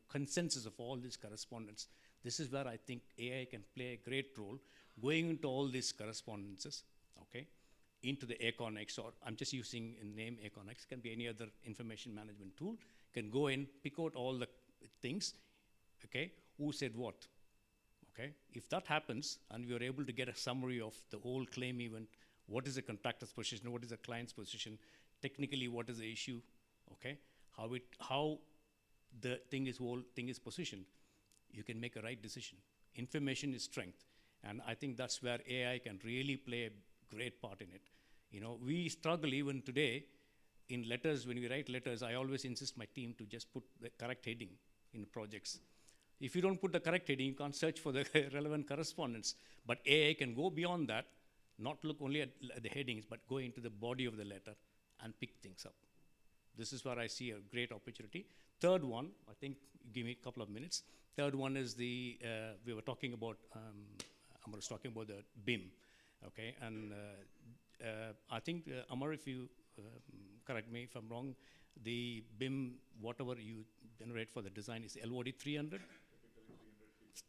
consensus of all these correspondence. This is where I think AI can play a great role, going into all these correspondences, okay, into the Aconex, or I'm just using the name Aconex, can be any other information management tool, can go in, pick out all the things, okay, who said what, okay? If that happens, and we are able to get a summary of the whole claim event, what is the contractor's position, what is the client's position, technically what is the issue, okay, how the whole thing is positioned, you can make a right decision. Information is strength, and I think that's where AI can really play a great part in it. We struggle even today in letters. When we write letters, I always insist my team to just put the correct heading in projects. If you don't put the correct heading, you can't search for the relevant correspondence. But AI can go beyond that, not look only at the headings, but go into the body of the letter and pick things up. This is where I see a great opportunity. Third one, I think, give me a couple of minutes. Third one is we were talking about, Amar was talking about the BIM, okay? And I think, Amar, if you correct me if I'm wrong, the BIM, whatever you generate for the design is LOD 300?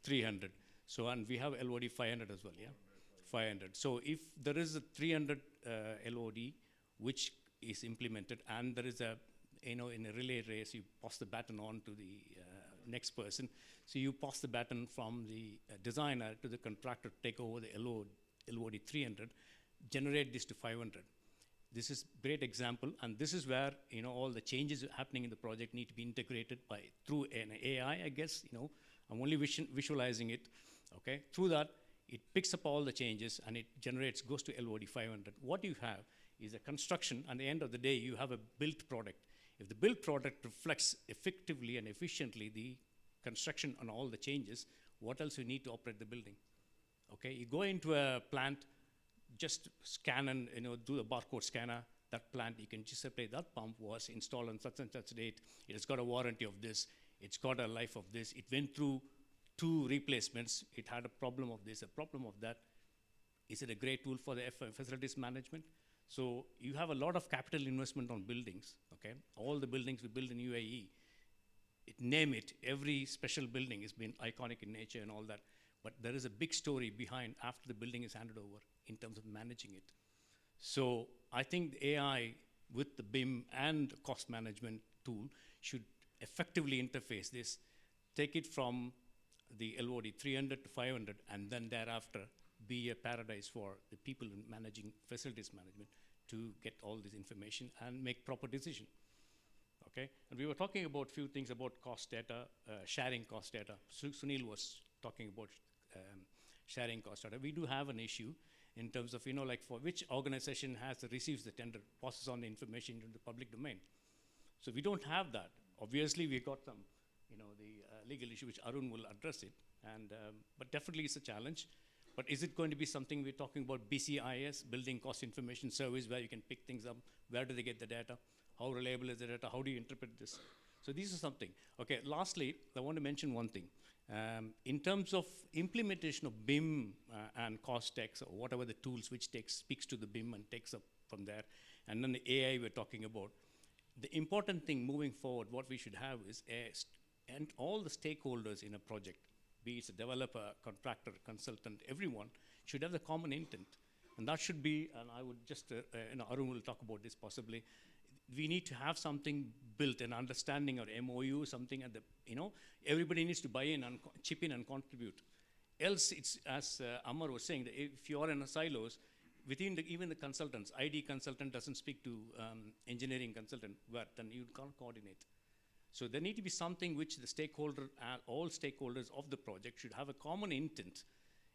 300. So, and we have LOD 500 as well, yeah? 500. So if there is a 300 LOD which is implemented, and there is a, in a relay race, you pass the baton on to the next person. So you pass the baton from the designer to the contractor to take over the LOD 300, generate this to 500. This is a great example, and this is where all the changes happening in the project need to be integrated through an AI, I guess. I'm only visualizing it. Okay, through that, it picks up all the changes and it goes to LOD 500. What you have is a construction. At the end of the day, you have a built product. If the built product reflects effectively and efficiently the construction and all the changes, what else you need to operate the building? Okay, you go into a plant, just scan and do a barcode scanner. That plant, you can just say that pump was installed on such and such date. It has got a warranty of this. It's got a life of this. It went through 2 replacements. It had a problem of this, a problem of that. Is it a great tool for the facilities management? So you have a lot of capital investment on buildings, okay? All the buildings we build in UAE, name it, every special building has been iconic in nature and all that. But there is a big story behind after the building is handed over in terms of managing it. So I think the AI with the BIM and cost management tool should effectively interface this, take it from the LOD 300 to 500, and then thereafter be a paradise for the people in managing facilities management to get all this information and make proper decision. Okay, and we were talking about a few things about cost data, sharing cost data. Sunil was talking about sharing cost data. We do have an issue in terms of, like for which organization receives the tender, passes on the information into the public domain. So we don't have that. Obviously, we got some, the legal issue, which Arun will address it, and but definitely it's a challenge. But is it going to be something we're talking about BCIS, Building Cost Information Service, where you can pick things up? Where do they get the data? How reliable is the data? How do you interpret this? So these are something. Okay, lastly, I want to mention one thing. In terms of implementation of BIM and cost techs, or whatever the tools which speaks to the BIM and takes up from there, and then the AI we're talking about, the important thing moving forward, what we should have is, and all the stakeholders in a project, be it a developer, contractor, consultant, everyone should have the common intent. And that should be, and I would just, Arun will talk about this possibly, we need to have something built, an understanding or MOU, something at the, everybody needs to buy in and chip in and contribute. Else, it's, as Amar was saying, that if you are in a silos, within even the consultants, ID consultant doesn't speak to engineering consultant, then you can't coordinate. So there need to be something which the stakeholder, all stakeholders of the project should have a common intent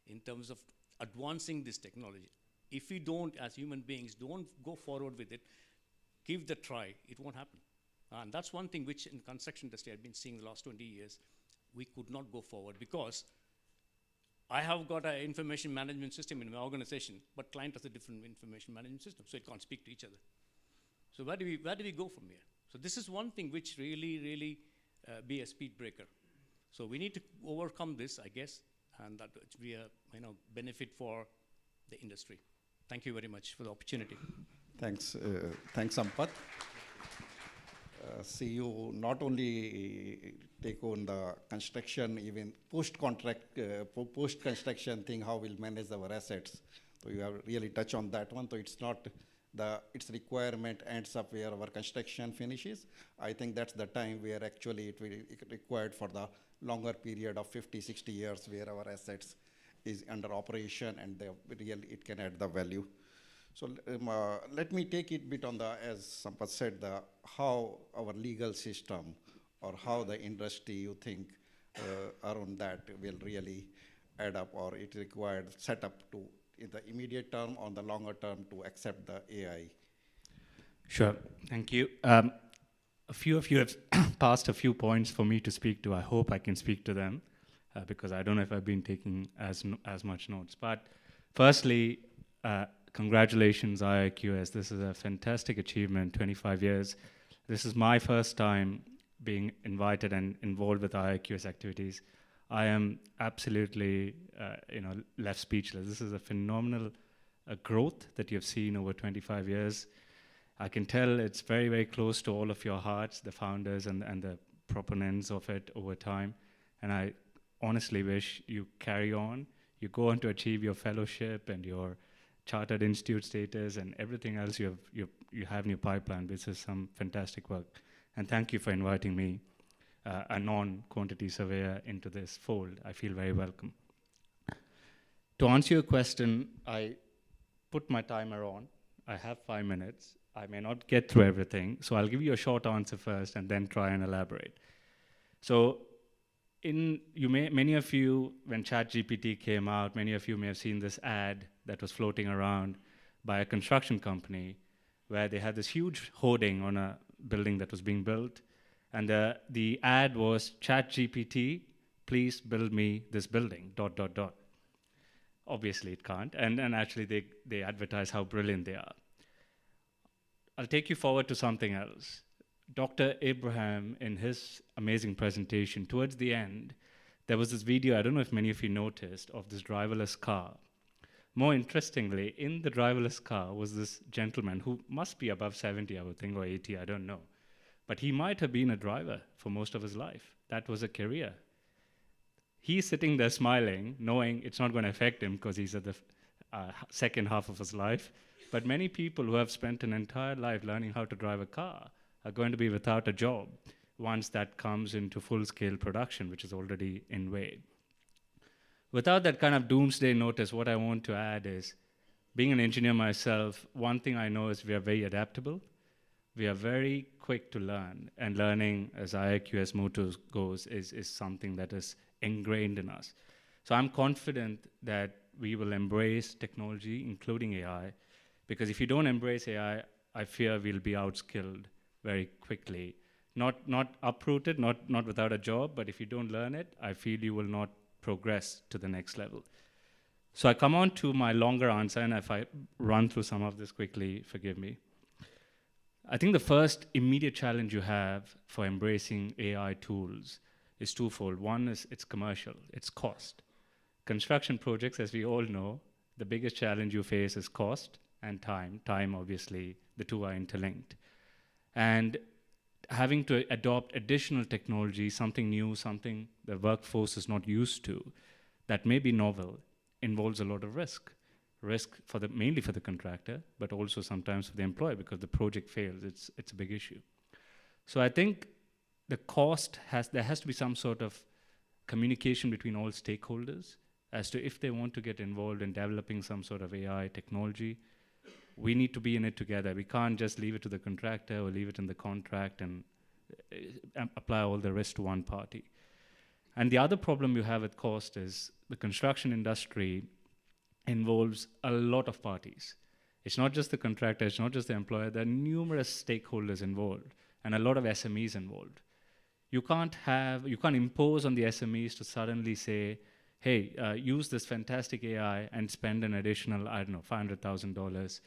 in terms of advancing this technology. If we don't, as human beings, don't go forward with it, give the try, it won't happen. And that's one thing which in construction industry I've been seeing the last 20 years, we could not go forward because I have got an information management system in my organization, but client has a different information management system, so it can't speak to each other. So where do we go from here? So this is one thing which really be a speed breaker. So we need to overcome this, I guess, and that would be a benefit for the industry. Thank you very much for the opportunity. Thanks, thanks, Sampath. See, you not only take on the construction, even post-contract, post-construction thing, how we'll manage our assets. So you have really touched on that one. So it's not its requirement ends up where our construction finishes. I think that's the time where actually it will be required for the longer period of 50, 60 years where our assets is under operation and really it can add the value. So let me take it a bit on the, as Sampath said, how our legal system or how the industry you think around that will really add up, or it required setup to in the immediate term or the longer term to accept the AI. Sure, thank you. A few of you have passed a few points for me to speak to. I hope I can speak to them because I don't know if I've been taking as much notes. But firstly, congratulations, Iiqs. This is a fantastic achievement, 25 years. This is my first time being invited and involved with Iiqs activities. I am absolutely, left speechless. This is a phenomenal growth that you've seen over 25 years. I can tell it's very, very close to all of your hearts, the founders and the proponents of it over time. And I honestly wish you carry on. You go on to achieve your fellowship and your Chartered Institute status and everything else you have in your pipeline. This is some fantastic work. And thank you for inviting me, a non-quantity surveyor, into this fold. I feel very welcome. To answer your question, I put my timer on. I have 5 minutes. I may not get through everything, so I'll give you a short answer first and then try and elaborate. So many of you, when ChatGPT came out, many of you may have seen this ad that was floating around by a construction company where they had this huge hoarding on a building that was being built. And the ad was, ChatGPT, please build me this building, ... Obviously it can't. And actually they advertise how brilliant they are. I'll take you forward to something else. Dr. Abraham, in his amazing presentation, towards the end, there was this video, I don't know if many of you noticed, of this driverless car. More interestingly, in the driverless car was this gentleman who must be above 70, I would think, or 80, I don't know. But he might have been a driver for most of his life. That was a career. He's sitting there smiling, knowing it's not going to affect him because he's at the second half of his life. But many people who have spent an entire life learning how to drive a car are going to be without a job once that comes into full-scale production, which is already in way. Without that kind of doomsday notice, what I want to add is, being an engineer myself, one thing I know is we are very adaptable. We are very quick to learn, and learning, as Iiqs motto goes, is something that is ingrained in us. So I'm confident that we will embrace technology, including AI, because if you don't embrace AI, I fear we'll be outskilled very quickly. Not uprooted, not without a job, but if you don't learn it, I feel you will not progress to the next level. So I come on to my longer answer, and if I run through some of this quickly, forgive me. I think the first immediate challenge you have for embracing AI tools is twofold. One is it's commercial, it's cost. Construction projects, as we all know, the biggest challenge you face is cost and time. Time, obviously, the two are interlinked. And having to adopt additional technology, something new, something the workforce is not used to, that may be novel, involves a lot of risk. Risk mainly for the contractor, but also sometimes for the employer, because the project fails, it's a big issue. So I think the cost there has to be some sort of communication between all stakeholders as to if they want to get involved in developing some sort of AI technology. We need to be in it together. We can't just leave it to the contractor or leave it in the contract and apply all the risk to one party. And the other problem you have with cost is the construction industry involves a lot of parties. It's not just the contractor, it's not just the employer, there are numerous stakeholders involved and a lot of SMEs involved. You can't impose on the SMEs to suddenly say, hey, use this fantastic AI and spend an additional, I don't know, $500,000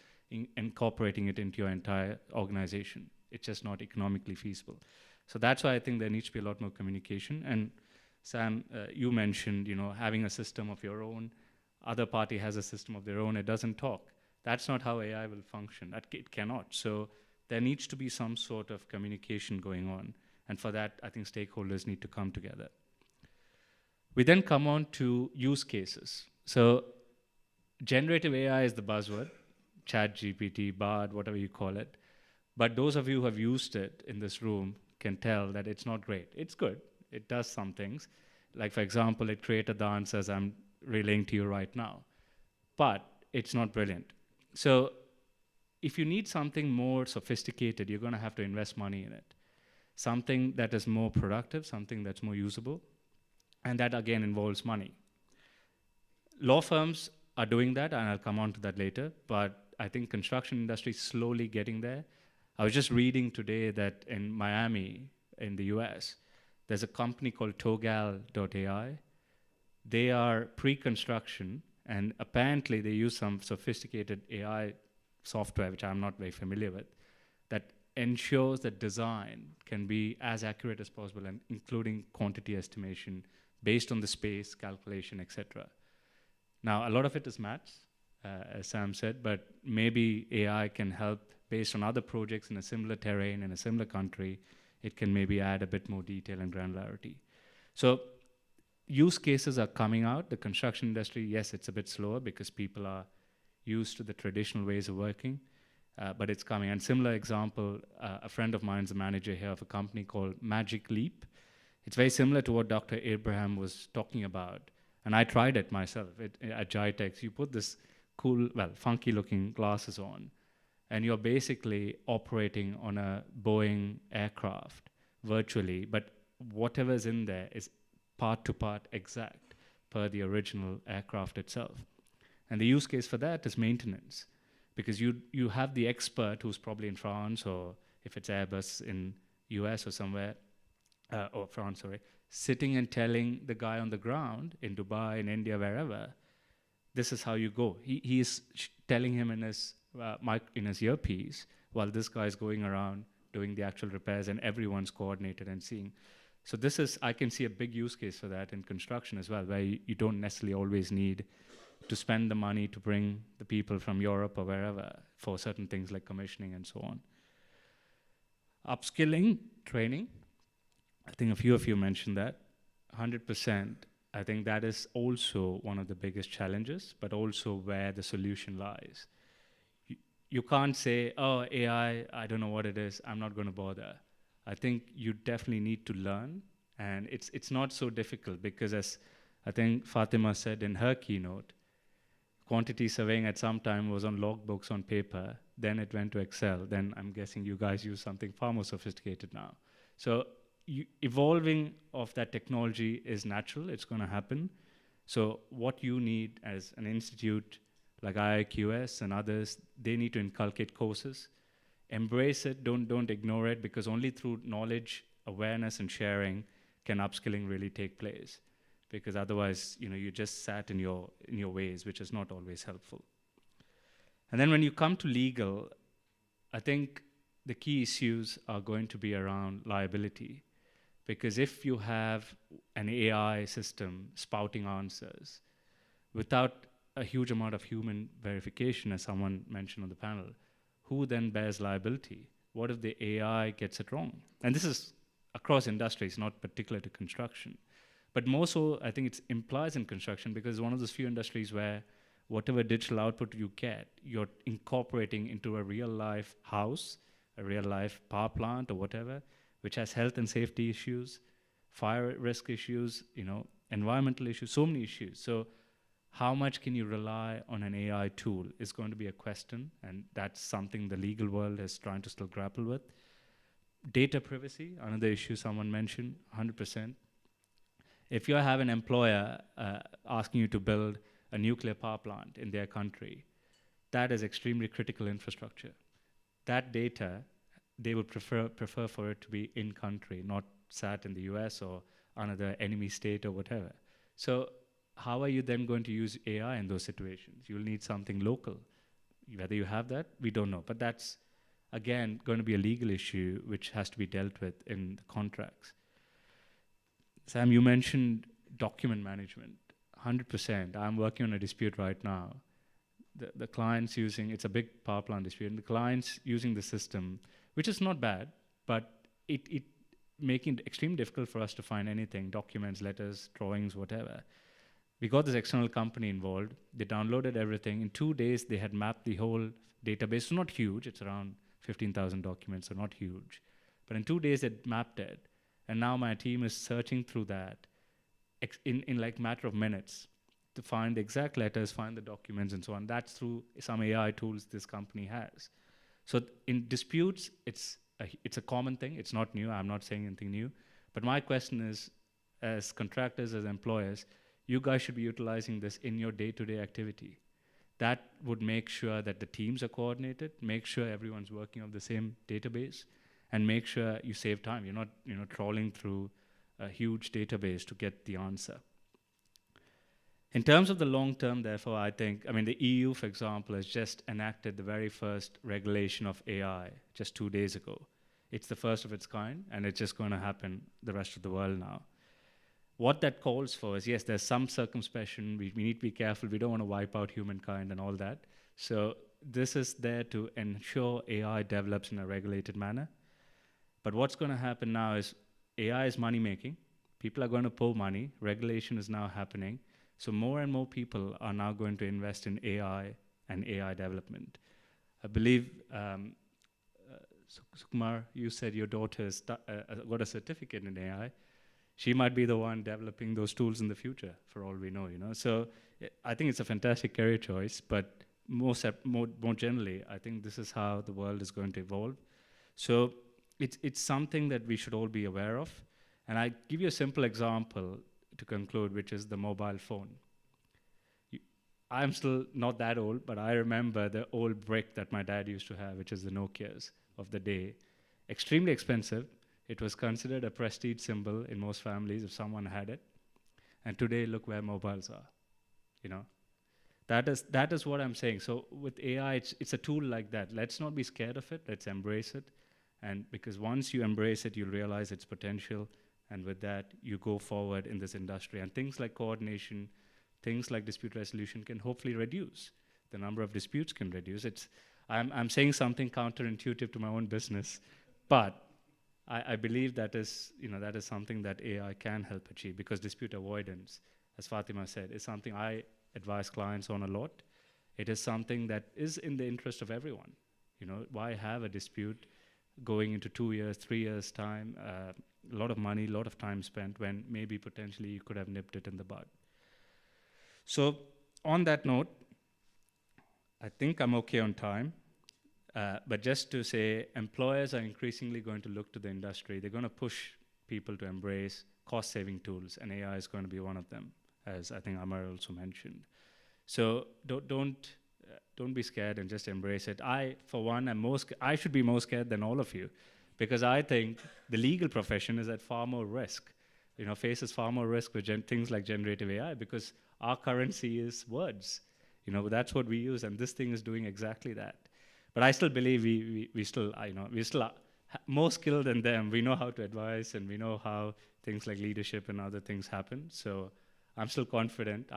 incorporating it into your entire organization. It's just not economically feasible. So that's why I think there needs to be a lot more communication. And Sam, you mentioned, having a system of your own, other party has a system of their own, it doesn't talk. That's not how AI will function. It cannot. So there needs to be some sort of communication going on. And for that, I think stakeholders need to come together. We then come on to use cases. So generative AI is the buzzword, ChatGPT, Bard, whatever you call it. But those of you who have used it in this room can tell that it's not great. It's good. It does some things. Like, for example, it created the answers I'm relaying to you right now. But it's not brilliant. So if you need something more sophisticated, you're going to have to invest money in it. Something that is more productive, something that's more usable. And that, again, involves money. Law firms are doing that, and I'll come on to that later. But I think construction industry is slowly getting there. I was just reading today that in Miami, in the US, there's a company called Togal.ai. They are pre-construction, and apparently they use some sophisticated AI software, which I'm not very familiar with, that ensures that design can be as accurate as possible, and including quantity estimation based on the space, calculation, etc. Now, a lot of it is maths, as Sam said, but maybe AI can help based on other projects in a similar terrain, in a similar country. It can maybe add a bit more detail and granularity. So use cases are coming out. The construction industry, yes, it's a bit slower because people are used to the traditional ways of working, but it's coming. And similar example, a friend of mine is a manager here of a company called Magic Leap. It's very similar to what Dr. Abraham was talking about. And I tried it myself at Jayapraksh. You put this cool, well, funky looking glasses on, and you're basically operating on a Boeing aircraft virtually, but whatever's in there is part to part exact per the original aircraft itself. And the use case for that is maintenance, because you have the expert who's probably in France, or if it's Airbus in US or somewhere, or France, sorry, sitting and telling the guy on the ground in Dubai, in India, wherever, this is how you go. He is telling him in his earpiece while this guy is going around doing the actual repairs, and everyone's coordinated and seeing. So this is, I can see a big use case for that in construction as well, where you don't necessarily always need to spend the money to bring the people from Europe or wherever for certain things like commissioning and so on. Upskilling, training, I think a few of you mentioned that, 100%. I think that is also one of the biggest challenges, but also where the solution lies. You can't say, oh, AI, I don't know what it is, I'm not going to bother. I think you definitely need to learn, and it's not so difficult, because as I think Fatima said in her keynote, quantity surveying at some time was on logbooks on paper, then it went to Excel, then I'm guessing you guys use something far more sophisticated now. So evolving of that technology is natural, it's going to happen. So what you need as an institute like Iiqs and others, they need to inculcate courses, embrace it, don't ignore it, because only through knowledge, awareness, and sharing can upskilling really take place. Because otherwise, you just sat in your ways, which is not always helpful. And then when you come to legal, I think the key issues are going to be around liability. Because if you have an AI system spouting answers without a huge amount of human verification, as someone mentioned on the panel, who then bears liability? What if the AI gets it wrong? And this is across industries, not particular to construction. But more so, I think it implies in construction, because it's one of those few industries where whatever digital output you get, you're incorporating into a real-life house, a real-life power plant or whatever, which has health and safety issues, fire risk issues, environmental issues, so many issues. So how much can you rely on an AI tool is going to be a question, and that's something the legal world is trying to still grapple with. Data privacy, another issue someone mentioned, 100%. If you have an employer asking you to build a nuclear power plant in their country, that is extremely critical infrastructure. That data, they would prefer for it to be in country, not sat in the US or another enemy state or whatever. So how are you then going to use AI in those situations? You'll need something local. Whether you have that, we don't know. But that's, again, going to be a legal issue which has to be dealt with in the contracts. Sam, you mentioned document management. 100%. I'm working on a dispute right now. The client's using, it's a big power plant dispute, and the client's using the system, which is not bad, but it making it extremely difficult for us to find anything, documents, letters, drawings, whatever. We got this external company involved. They downloaded everything. In 2 days, they had mapped the whole database. It's not huge. It's around 15,000 documents, so not huge. But in 2 days, they mapped it. And now my team is searching through that in like matter of minutes to find the exact letters, find the documents, and so on. That's through some AI tools this company has. So in disputes, it's a common thing. It's not new. I'm not saying anything new. But my question is, as contractors, as employers, you guys should be utilizing this in your day-to-day activity. That would make sure that the teams are coordinated, make sure everyone's working on the same database, and make sure you save time. You're not trawling through a huge database to get the answer. In terms of the long term, therefore, I think, the EU, for example, has just enacted the very first regulation of AI just 2 days ago. It's the first of its kind, and it's just going to happen the rest of the world now. What that calls for is, yes, there's some circumspection. We need to be careful. We don't want to wipe out humankind and all that. So this is there to ensure AI develops in a regulated manner. But what's going to happen now is AI is money making. People are going to pull money. Regulation is now happening. So more and more people are now going to invest in AI and AI development. I believe, Sukumar, you said your daughter got a certificate in AI. She might be the one developing those tools in the future, for all we know. So I think it's a fantastic career choice, but more generally, I think this is how the world is going to evolve. So it's something that we should all be aware of. And I give you a simple example to conclude, which is the mobile phone. I'm still not that old, but I remember the old brick that my dad used to have, which is the Nokias of the day. Extremely expensive. It was considered a prestige symbol in most families if someone had it. And today, look where mobiles are. That is what I'm saying. So with AI, it's a tool like that. Let's not be scared of it. Let's embrace it. And because once you embrace it, you'll realize its potential. And with that, you go forward in this industry. And things like coordination, things like dispute resolution can hopefully reduce. The number of disputes can reduce. I'm saying something counterintuitive to my own business, but I believe that is something that AI can help achieve, because dispute avoidance, as Fatima said, is something I advise clients on a lot. It is something that is in the interest of everyone. Why have a dispute going into 2 years, 3 years' time, a lot of money, a lot of time spent, when maybe potentially you could have nipped it in the bud. So on that note, I think I'm okay on time. But just to say, employers are increasingly going to look to the industry. They're going to push people to embrace cost-saving tools, and AI is going to be one of them, as I think Amar also mentioned. So don't be scared and just embrace it. I, for one, I should be more scared than all of you, because I think the legal profession is at far more risk, faces far more risk with things like generative AI, because our currency is words. That's what we use, and this thing is doing exactly that. But I still believe we're still more skilled than them. We know how to advise, and we know how things like leadership and other things happen. So I'm still confident.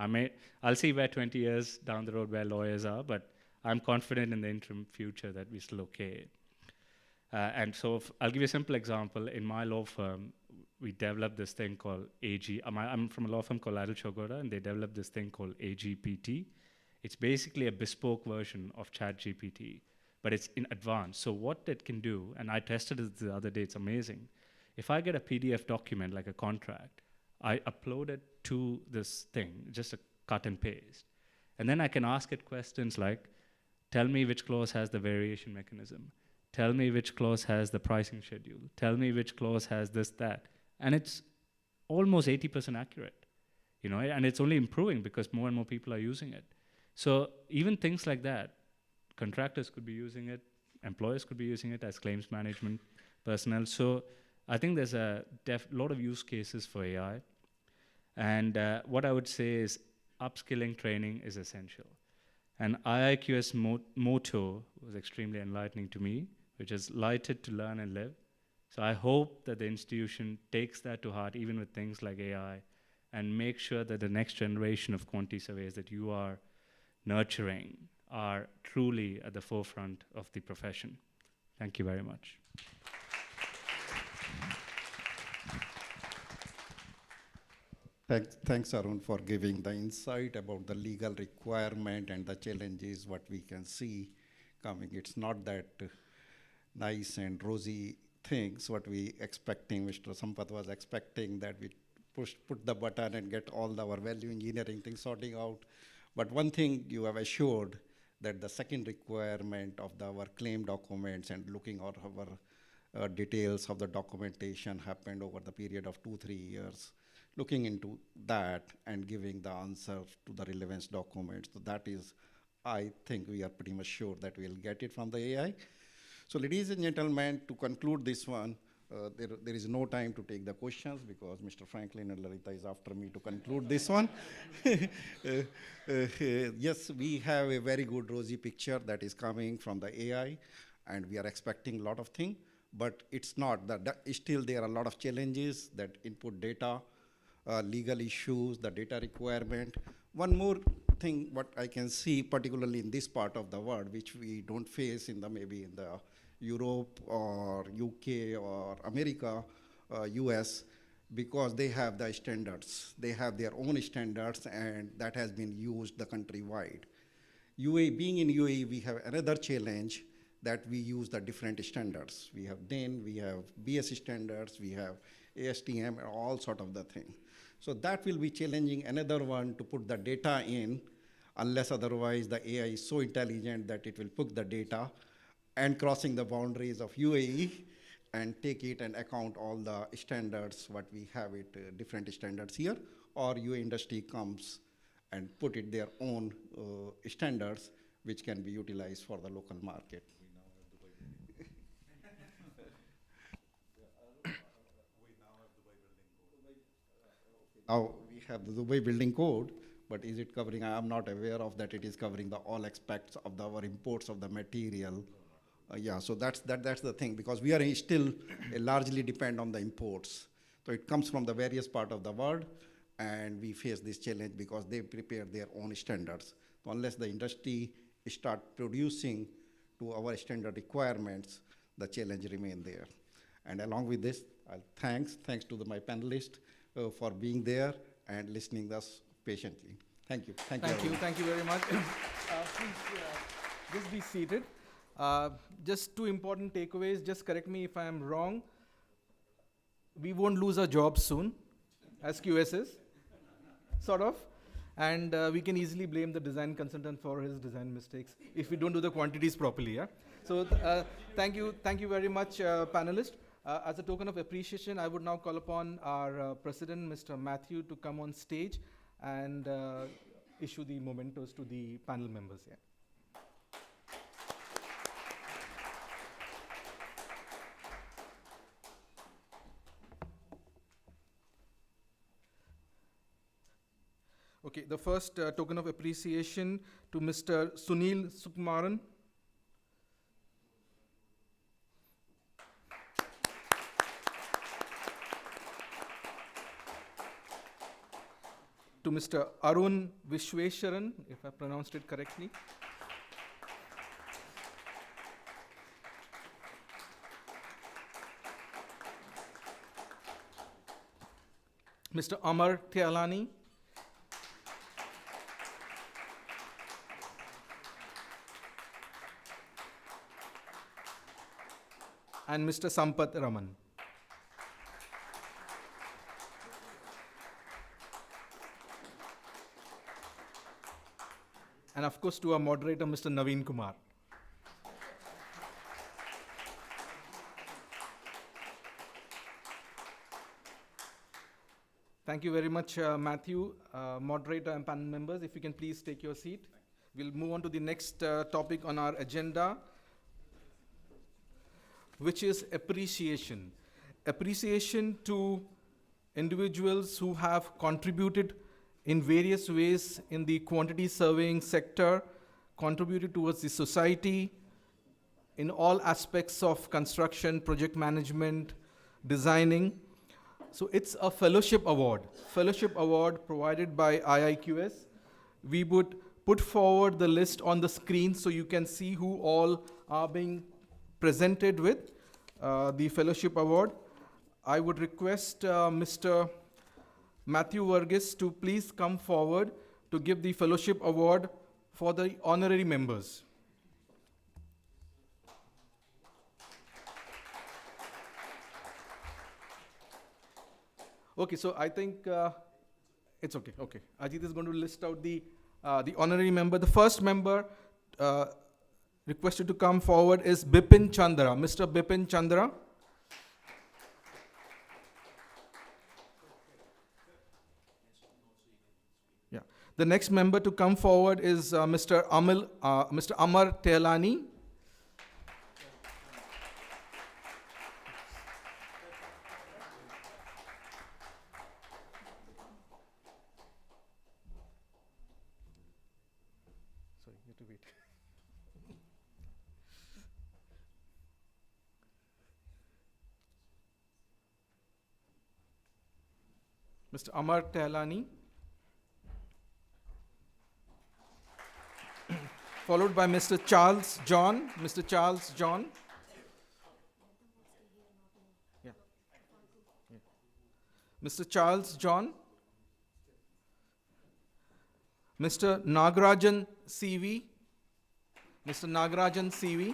I'll see where 20 years down the road where lawyers are, but I'm confident in the interim future that we're still okay. And so I'll give you a simple example. In my law firm, we developed this thing called AG. I'm from a law firm called Adil Chogoda, and they developed this thing called AGPT. It's basically a bespoke version of ChatGPT, but it's in advance. So what it can do, and I tested it the other day, it's amazing. If I get a PDF document, like a contract, I upload it to this thing, just a cut and paste. And then I can ask it questions like, tell me which clause has the variation mechanism. Tell me which clause has the pricing schedule. Tell me which clause has this, that. And it's almost 80% accurate, and it's only improving because more and more people are using it. So even things like that, contractors could be using it, employers could be using it as claims management personnel. So I think there's a lot of use cases for AI. And what I would say is upskilling training is essential. And Iiqs motto was extremely enlightening to me, which is lighted to learn and live, So I hope that the institution takes that to heart, even with things like AI, and make sure that the next generation of quantity surveyors that you are nurturing are truly at the forefront of the profession. Thank you very much. Thanks, Arun, for giving the insight about the legal requirement and the challenges, what we can see coming. It's not that nice and rosy things, what we expecting, Mr. Sampath was expecting, that we put the button and get all our value engineering things sorting out. But one thing you have assured, that the second requirement of our claim documents and looking at our details of the documentation happened over the period of 2-3 years. Looking into that and giving the answer to the relevance documents. So that is, I think we are pretty much sure that we'll get it from the AI. So ladies and gentlemen, to conclude this one, there is no time to take the questions because Mr. Franklin and Larita is after me to conclude this one. Yes, we have a very good rosy picture that is coming from the AI, and we are expecting a lot of things, but it's not. Still there are a lot of challenges, that input data, legal issues, the data requirement. One more thing what I can see, particularly in this part of the world, which we don't face in the maybe in the Europe or UK or America, US, because they have the standards. They have their own standards, and that has been used the countrywide. UAE, being in UAE, we have another challenge that we use the different standards. We have DIN, we have BS standards, we have ASTM, and all sort of the thing. So that will be challenging another one to put the data in, unless otherwise the AI is so intelligent that it will put the data and crossing the boundaries of UAE and take it and account all the standards, what we have it, different standards here, or UAE industry comes and put it their own standards, which can be utilized for the local market. We have the Dubai building code, but is it covering? I am not aware of that. It is covering the all aspects of our imports of the material. Yeah, so that's the thing, because we are still largely depend on the imports. So it comes from the various part of the world, and we face this challenge because they prepare their own standards. So unless the industry start producing to our standard requirements, the challenge remain there. And along with this, thanks to my panelists for being there and listening us patiently. Thank you. Thank you very much. Please just be seated. Just two important takeaways. Just correct me if I am wrong. We won't lose our jobs soon as QSs, sort of. And we can easily blame the design consultant for his design mistakes if we don't do the quantities properly. Yeah? So thank you very much, panelists. As a token of appreciation, I would now call upon our president, Mr. Matthew, to come on stage and issue the mementos to the panel members. Yeah. Okay, the first token of appreciation to Mr. Sunil Sukumaran. To Mr. Arun Vishweswaran, if I pronounced it correctly. Mr. Amar Tialani. And Mr. Sampath Raman. And of course to our moderator, Mr. Naveen Kumar. Thank you very much, Matthew. Moderator and panel members, if you can please take your seat. We'll move on to the next topic on our agenda, which is appreciation. Appreciation to individuals who have contributed in various ways in the quantity surveying sector, contributed towards the society in all aspects of construction, project management, designing. So it's a fellowship award provided by IIQS. We would put forward the list on the screen so you can see who all are being presented with the fellowship award. I would request Mr. Matthew Verghese to please come forward to give the fellowship award for the honorary members. Okay, so I think it's okay. Okay, Ajit is going to list out the honorary member. The first member requested to come forward is Bipin Chandra. Mr. Bipin Chandra. Yeah. The next member to come forward is Mr. Amar Tehlani. Sorry, you have to wait. Mr. Amar Tehlani. Followed by Mr. Charles John. Mr. Charles John. Yeah. Yeah. Mr. Charles John. Mr. Nagarajan CV. Mr. Nagarajan CV.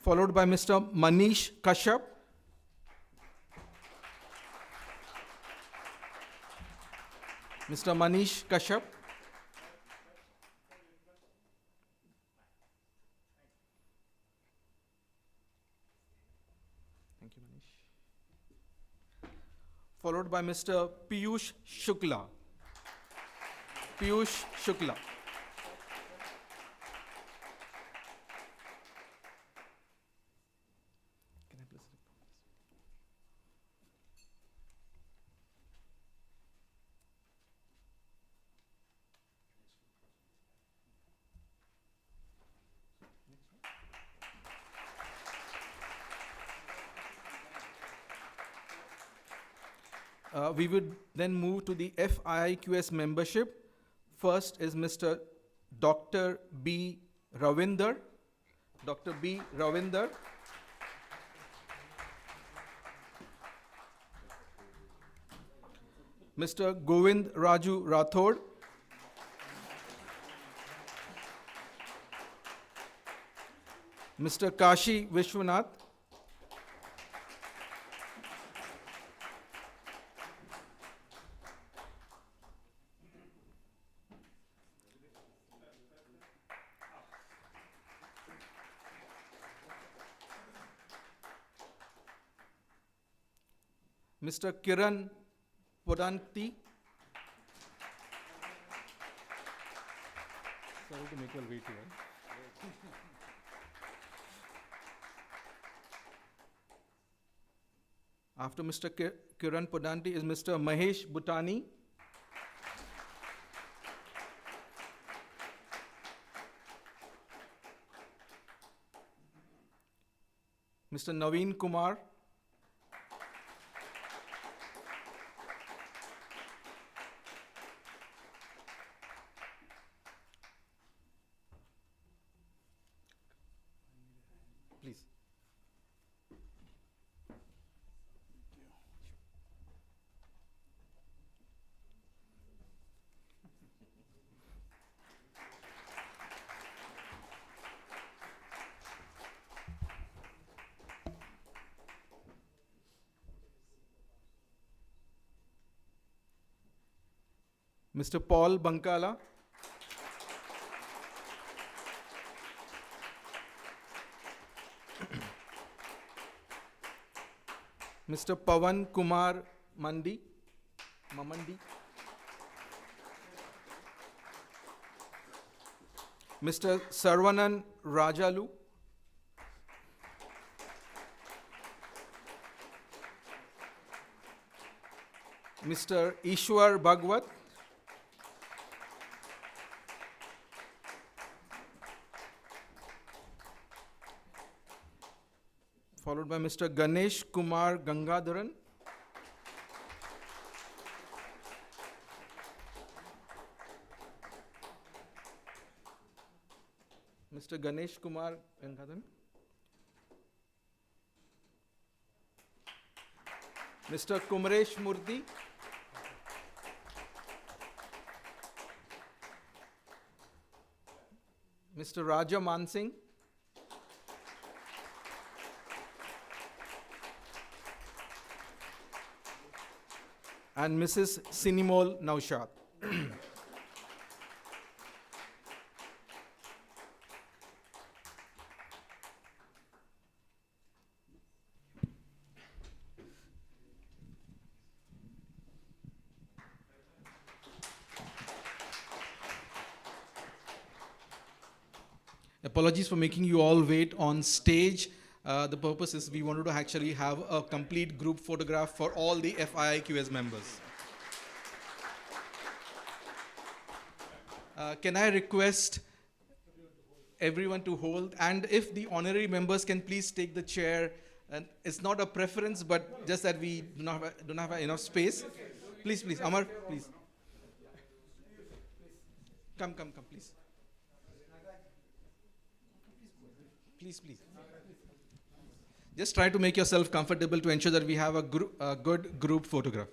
Followed by Mr. Manish Kashyap. Mr. Manish Kashyap. Thank you, Manish. Followed by Mr. Piyush Shukla. Piyush Shukla. Can I please? We would then move to the FIIQS membership. First is Mr. Dr. B. Ravinder. Dr. B. Ravinder. Mr. Govind Raju Rathod. Mr. Kashi Vishwanath. Mr. Kiran Podanti. Sorry to make you all wait here. After Mr. Kiran Podanti is Mr. Mahesh Bhutani. Mr. Naveen Kumar. Please. Mr. Paul Bankala. Mr. Pavan Kumar Mamandi. Mr. Sarvanan Rajalu. Mr. Ishwar Bhagwat. followed by Mr. Ganesh Kumar Gangadharan. Mr. Ganesh Kumar Gangadharan. Mr. Kumresh Murthy. Mr. Raja Mansingh. And Mrs. Sinimol Naushad. Apologies for making you all wait on stage. The purpose is we wanted to actually have a complete group photograph for all the FIIQS members. Can I request everyone to hold, and if the honorary members can please take the chair, and it's not a preference, but just that we don't have enough space. Please, please, Amar, please. Come, please. Please. Just try to make yourself comfortable to ensure that we have a good group photograph.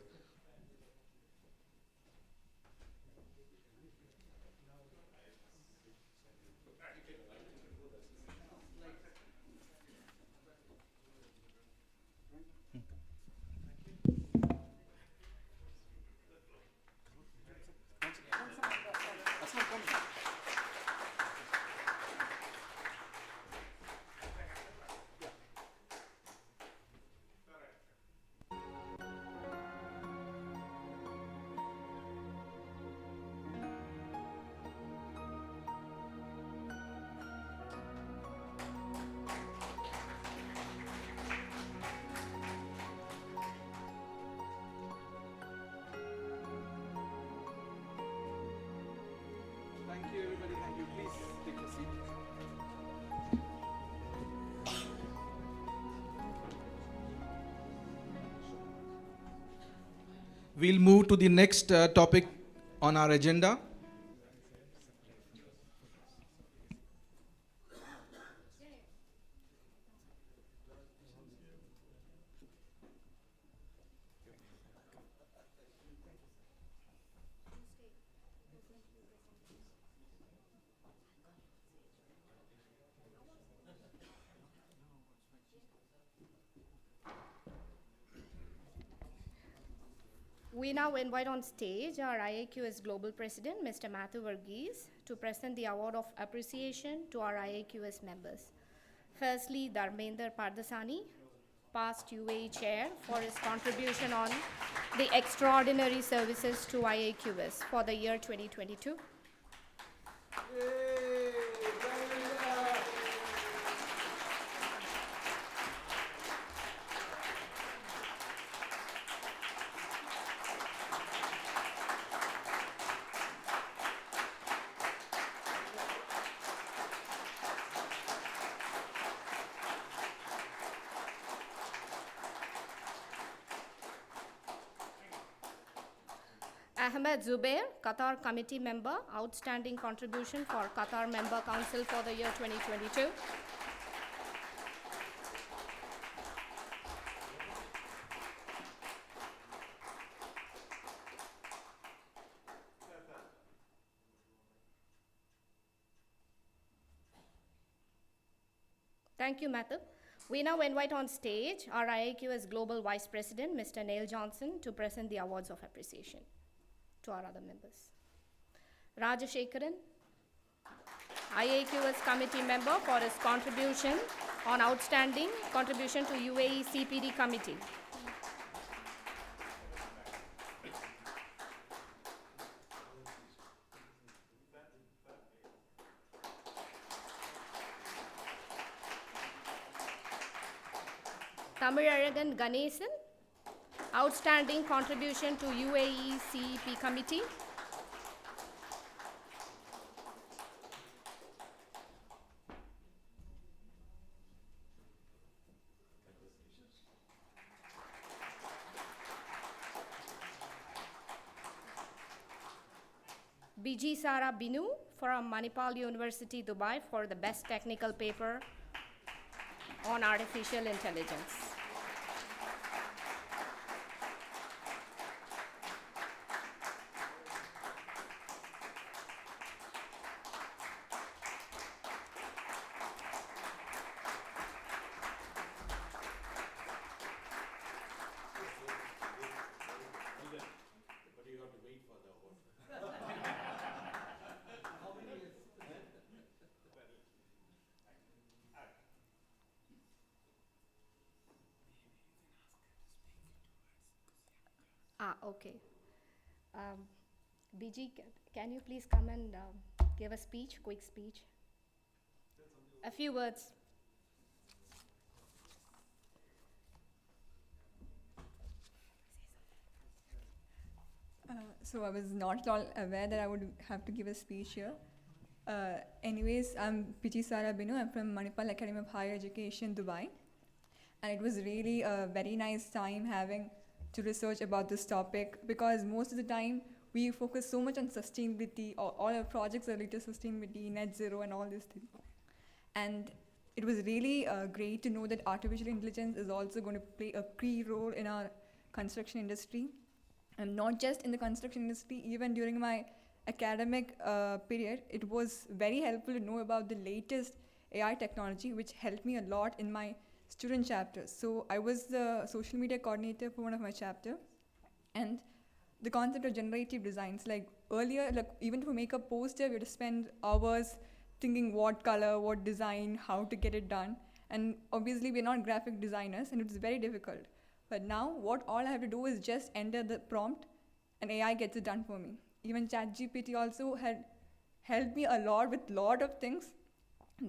Thank you, everybody. Thank you. Please take a seat. We'll move to the next topic on our agenda. We now invite on stage our IAQS Global President, Mr. Matthew Varghese, to present the Award of Appreciation to our IAQS members. Firstly, Dharmender Pardasani, past UAE Chair, for his contribution on the extraordinary services to IAQS for the year 2022. Ahmed Zubair, Qatar Committee Member, outstanding contribution for Qatar Member Council for the year 2022. Thank you, Matthew. We now invite on stage our IAQS Global Vice President, Mr. Neil Johnson, to present the awards of appreciation to our other members. Rajashekaran, IAQS Committee Member, for his contribution on outstanding contribution to UAE CPD Committee. Tamilaragan Ganesan, outstanding contribution to UAE CEP Committee. Biji Sara Binu from Manipal University, Dubai for the best technical paper on artificial intelligence. Okay. BG, can you please come and give a speech, quick speech? A few words. So I was not at all aware that I would have to give a speech here. Anyways, I'm Biji Sara Binu. I'm from Manipal Academy of Higher Education, Dubai. And it was really a very nice time having to research about this topic, because most of the time we focus so much on sustainability, or all our projects are related to sustainability, net zero and all these things. And it was really great to know that artificial intelligence is also going to play a key role in our construction industry. And not just in the construction industry, even during my academic period, it was very helpful to know about the latest AI technology, which helped me a lot in my student chapters. So I was the social media coordinator for one of my chapters, and the concept of generative designs, like earlier, like even to make a poster, we had to spend hours thinking what color, what design, how to get it done. And obviously we're not graphic designers, and it was very difficult. But now what all I have to do is just enter the prompt and AI gets it done for me. Even ChatGPT also had helped me a lot with lot of things.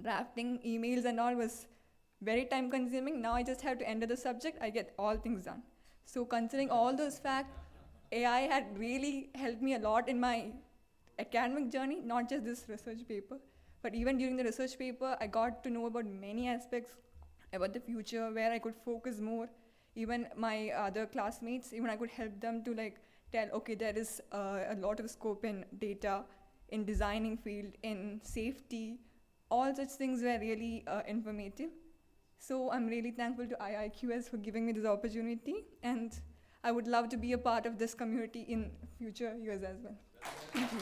Drafting emails and all was very time consuming. Now I just have to enter the subject, I get all things done. So considering all those facts, AI had really helped me a lot in my academic journey, not just this research paper. But even during the research paper, I got to know about many aspects about the future, where I could focus more. Even my other classmates, even I could help them to like tell, okay, there is a lot of scope in data, in designing field, in safety. All such things were really informative. So I'm really thankful to Iiqs for giving me this opportunity, and I would love to be a part of this community in future years as well. Thank you.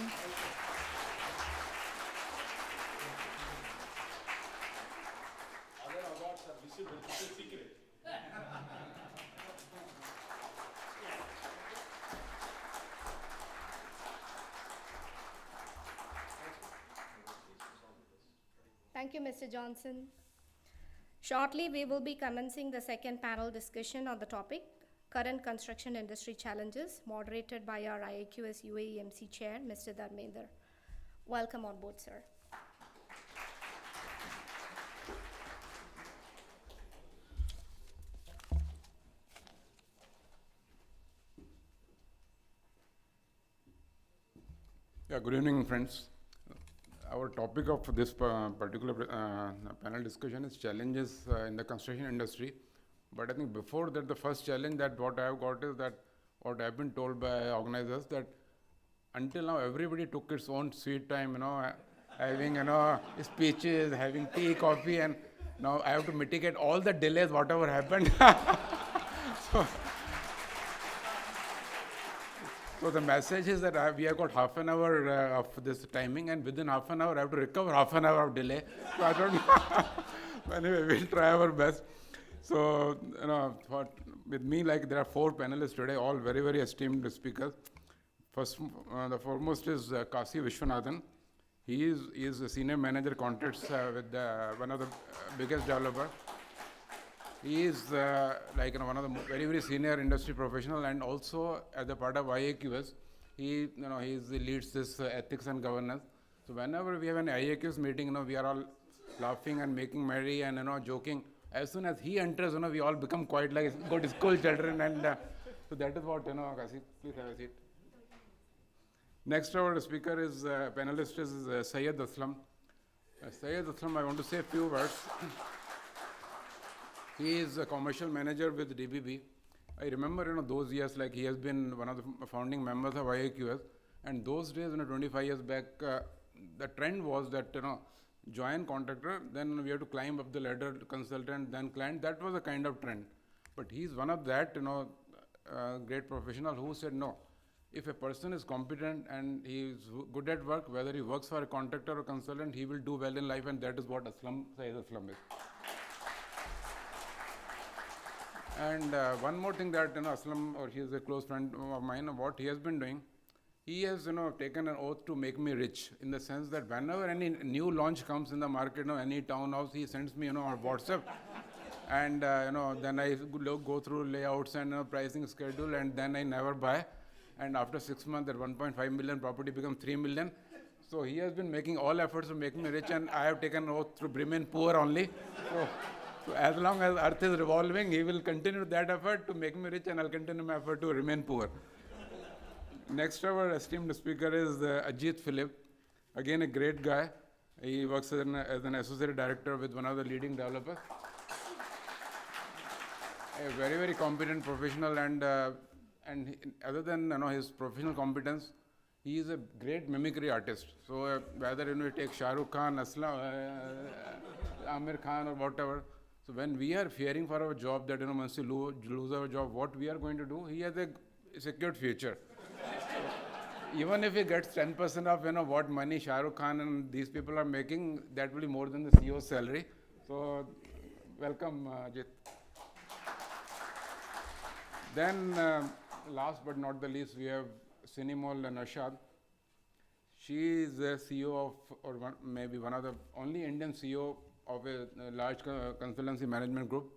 Thank you, Mr. Johnson. Shortly, we will be commencing the second panel discussion on the topic, Current Construction Industry Challenges, moderated by our Iiqs UAE MC Chair, Mr. Dharmender. Welcome on board, sir. Yeah, good evening, friends. Our topic of this particular panel discussion is challenges in the construction industry. But I think before that, the first challenge that what I have got is that what I have been told by organizers, that until now everybody took its own sweet time, having speeches, having tea, coffee, and now I have to mitigate all the delays, whatever happened. So the message is that we have got half an hour of this timing, and within half an hour I have to recover half an hour of delay. So I don't know. Anyway, we'll try our best. So, with me, like there are 4 panelists today, all very, very esteemed speakers. First, the foremost is Kasi Vishwanathan. He is a senior manager contracts with one of the biggest developers. He is one of the very, very senior industry professional, and also as a part of Iiqs, he leads this ethics and governance. So whenever we have an Iiqs meeting, we are all laughing and making merry and joking. As soon as he enters, we all become quite like good school children, and so that is what Kasi, please have a seat. Next, our speaker is panelist is Syed Aslam. Syed Aslam, I want to say a few words. He is a commercial manager with DBB. I remember, those years, like he has been one of the founding members of Iiqs. And those days, 25 years back, the trend was that, join contractor, then we have to climb up the ladder, consultant, then client. That was a kind of trend. But he's one of that, great professional who said, no, if a person is competent and he is good at work, whether he works for a contractor or consultant, he will do well in life, and that is what Syed Aslam is. And one more thing that, Aslam, or he is a close friend of mine, what he has been doing, he has, taken an oath to make me rich, in the sense that whenever any new launch comes in the market, any townhouse, he sends me, on WhatsApp. And, then I go through layouts and pricing schedule, and then I never buy. And after 6 months, that 1.5 million property becomes 3 million. So he has been making all efforts to make me rich, and I have taken an oath to remain poor only. So as long as earth is revolving, he will continue that effort to make me rich, and I'll continue my effort to remain poor. Next, our esteemed speaker is Ajit Philip. Again, a great guy. He works as an associate director with one of the leading developers. A very, very competent professional, and other than his professional competence, he is a great mimicry artist. So whether you take Shah Rukh Khan, Amir Khan, or whatever. So when we are fearing for our job, that once we lose our job, what we are going to do, he has a secured future. So even if he gets 10% of what money Shah Rukh Khan and these people are making, that will be more than the CEO's salary. So welcome, Ajit. Then last but not the least, we have Sinimol Nashad. She is the CEO of, or maybe one of the only Indian CEO of a large consultancy management group.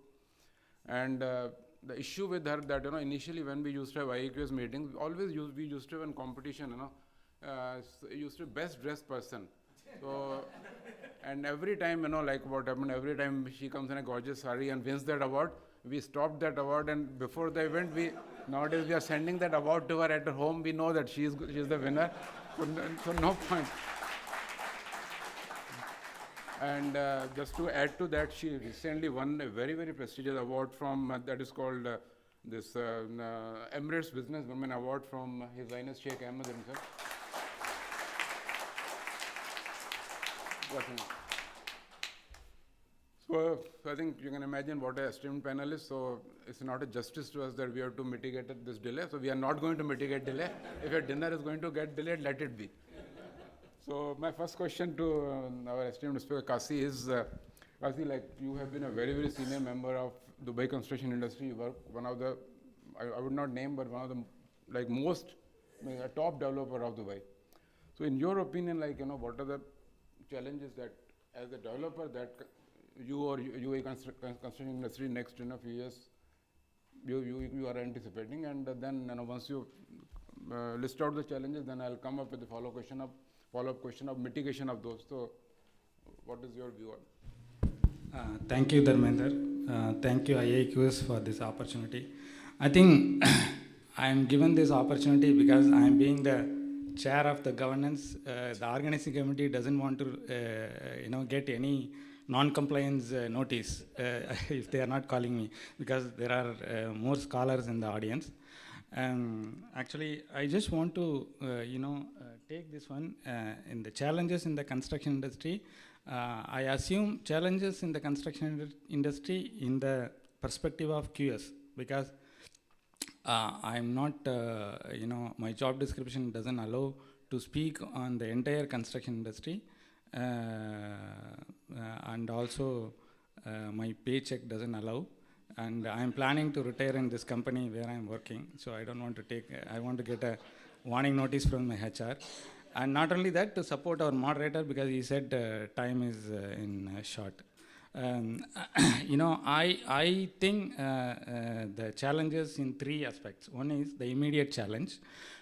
And the issue with her that, initially when we used to have Iiqs meetings, we used to have a competition, used to be best dressed person. So, and every time, like what happened, every time she comes in a gorgeous sari and wins that award, we stopped that award, and before the event, nowadays we are sending that award to her at her home. We know that she is the winner, so no point. And just to add to that, she recently won a very, very prestigious award from, that is called this Emirates Businesswoman Award from His Highness Sheikh Ahmed himself. So I think you can imagine what an esteemed panel is. So it's not a justice to us that we have to mitigate this delay. So we are not going to mitigate delay. If your dinner is going to get delayed, let it be. So my first question to our esteemed speaker, Kasi, is, Kasi, like you have been a very, very senior member of Dubai construction industry. You were one of the, I would not name, but one of the most top developer of Dubai. So in your opinion, what are the challenges that as a developer that you or UAE construction industry next few years you are anticipating, and then once you list out the challenges, then I'll come up with the follow-up question of mitigation of those. So what is your view on? Thank you, Dharmender. Thank you, Iiqs, for this opportunity. I think I am given this opportunity because I am being the chair of the governance. The organizing committee doesn't want to get any non-compliance notice if they are not calling me, because there are more scholars in the audience. Actually, I just want to take this one in the challenges in the construction industry. I assume challenges in the construction industry in the perspective of QS, because I'm not, my job description doesn't allow to speak on the entire construction industry. And also my paycheck doesn't allow, and I'm planning to retire in this company where I'm working, so I don't want to take, I want to get a warning notice from my HR. And not only that, to support our moderator, because he said time is in short. I think the challenges in three aspects. One is the immediate challenge.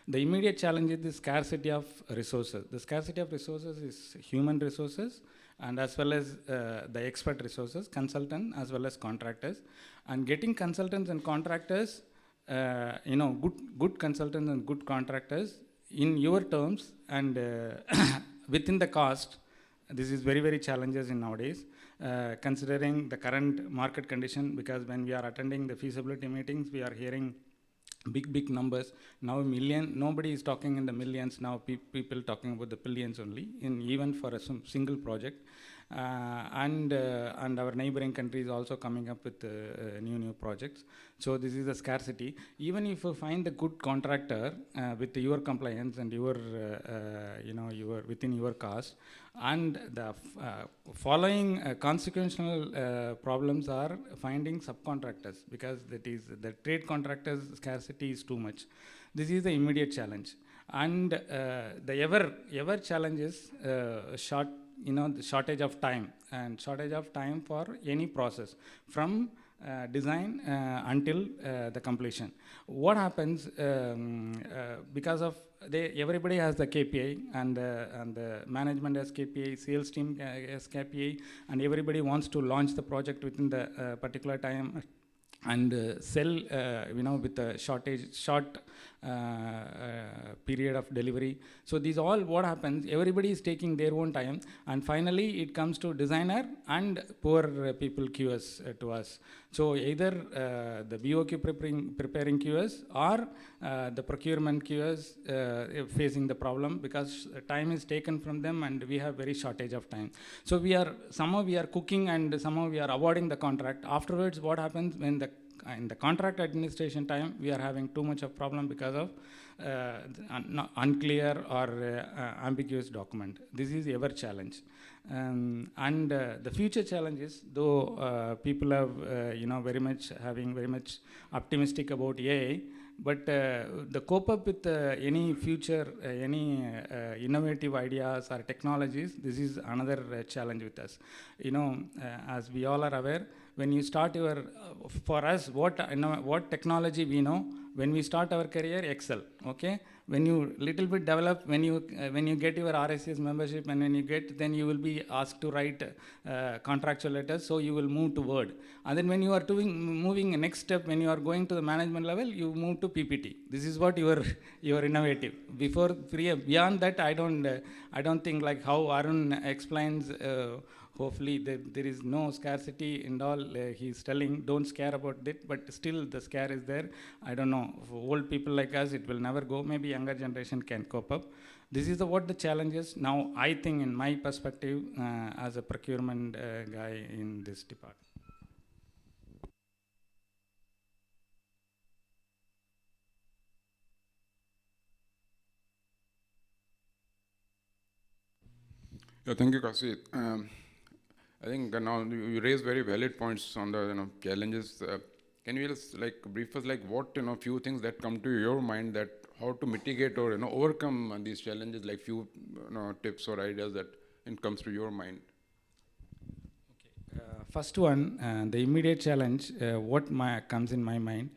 The immediate challenge is the scarcity of resources. The scarcity of resources is human resources, and as well as the expert resources, consultant as well as contractors. And getting consultants and contractors, good consultants and good contractors in your terms and within the cost, this is very, very challenges in nowadays, considering the current market condition, because when we are attending the feasibility meetings, we are hearing big numbers. Now nobody is talking in the millions. Now people talking about the billions only, even for a single project. And our neighboring countries also coming up with new projects. So this is a scarcity. Even if you find the good contractor with your compliance and your your within your cost, and the following consequential problems are finding subcontractors, because that is the trade contractors scarcity is too much. This is the immediate challenge, and the ever challenge is the shortage of time, and shortage of time for any process from design until the completion. What happens because of everybody has the KPI, and the management has KPI, sales team has KPI, and everybody wants to launch the project within the particular time and sell with a short period of delivery. So these all what happens, everybody is taking their own time, and finally it comes to designer and poor people QS to us. So either the BOQ preparing QS or the procurement QS facing the problem, because time is taken from them and we have very shortage of time. So somehow we are cooking and somehow we are avoiding the contract. Afterwards, what happens when in the contract administration time, we are having too much of problem because of unclear or ambiguous document. This is ever challenge. And the future challenges, though people have very much optimistic about AI, but the cope up with any future, any innovative ideas or technologies, this is another challenge with us. As we all are aware, when you start for us, what technology we know, when we start our career, Excel, okay? When you little bit develop, when you get your RSS membership, and when you get, then you will be asked to write contractual letters, so you will move to Word. And then when you are moving next step, when you are going to the management level, you move to PPT. This is what you are innovative. Beyond that, I don't think, like how Arun explains, hopefully there is no scarcity and all. He's telling don't scare about it, but still the scare is there. I don't know, for old people like us, it will never go. Maybe younger generation can cope up. This is what the challenge is. Now, I think in my perspective as a procurement guy in this department. Yeah, thank you, Kasi. I think now you raise very valid points on the challenges. Can you just brief us what few things that come to your mind, that how to mitigate or overcome these challenges, like few tips or ideas that comes to your mind? Okay. First one, the immediate challenge, what comes in my mind,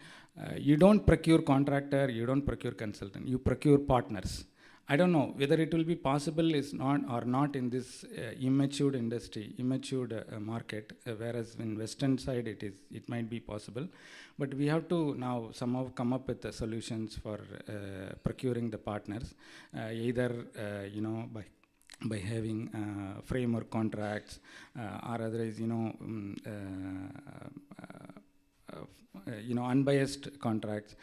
you don't procure contractor, you don't procure consultant, you procure partners. I don't know whether it will be possible or not in this immature industry, immature market, whereas in Western side it might be possible. But we have to now somehow come up with the solutions for procuring the partners, either by having framework contracts or otherwise unbiased contracts,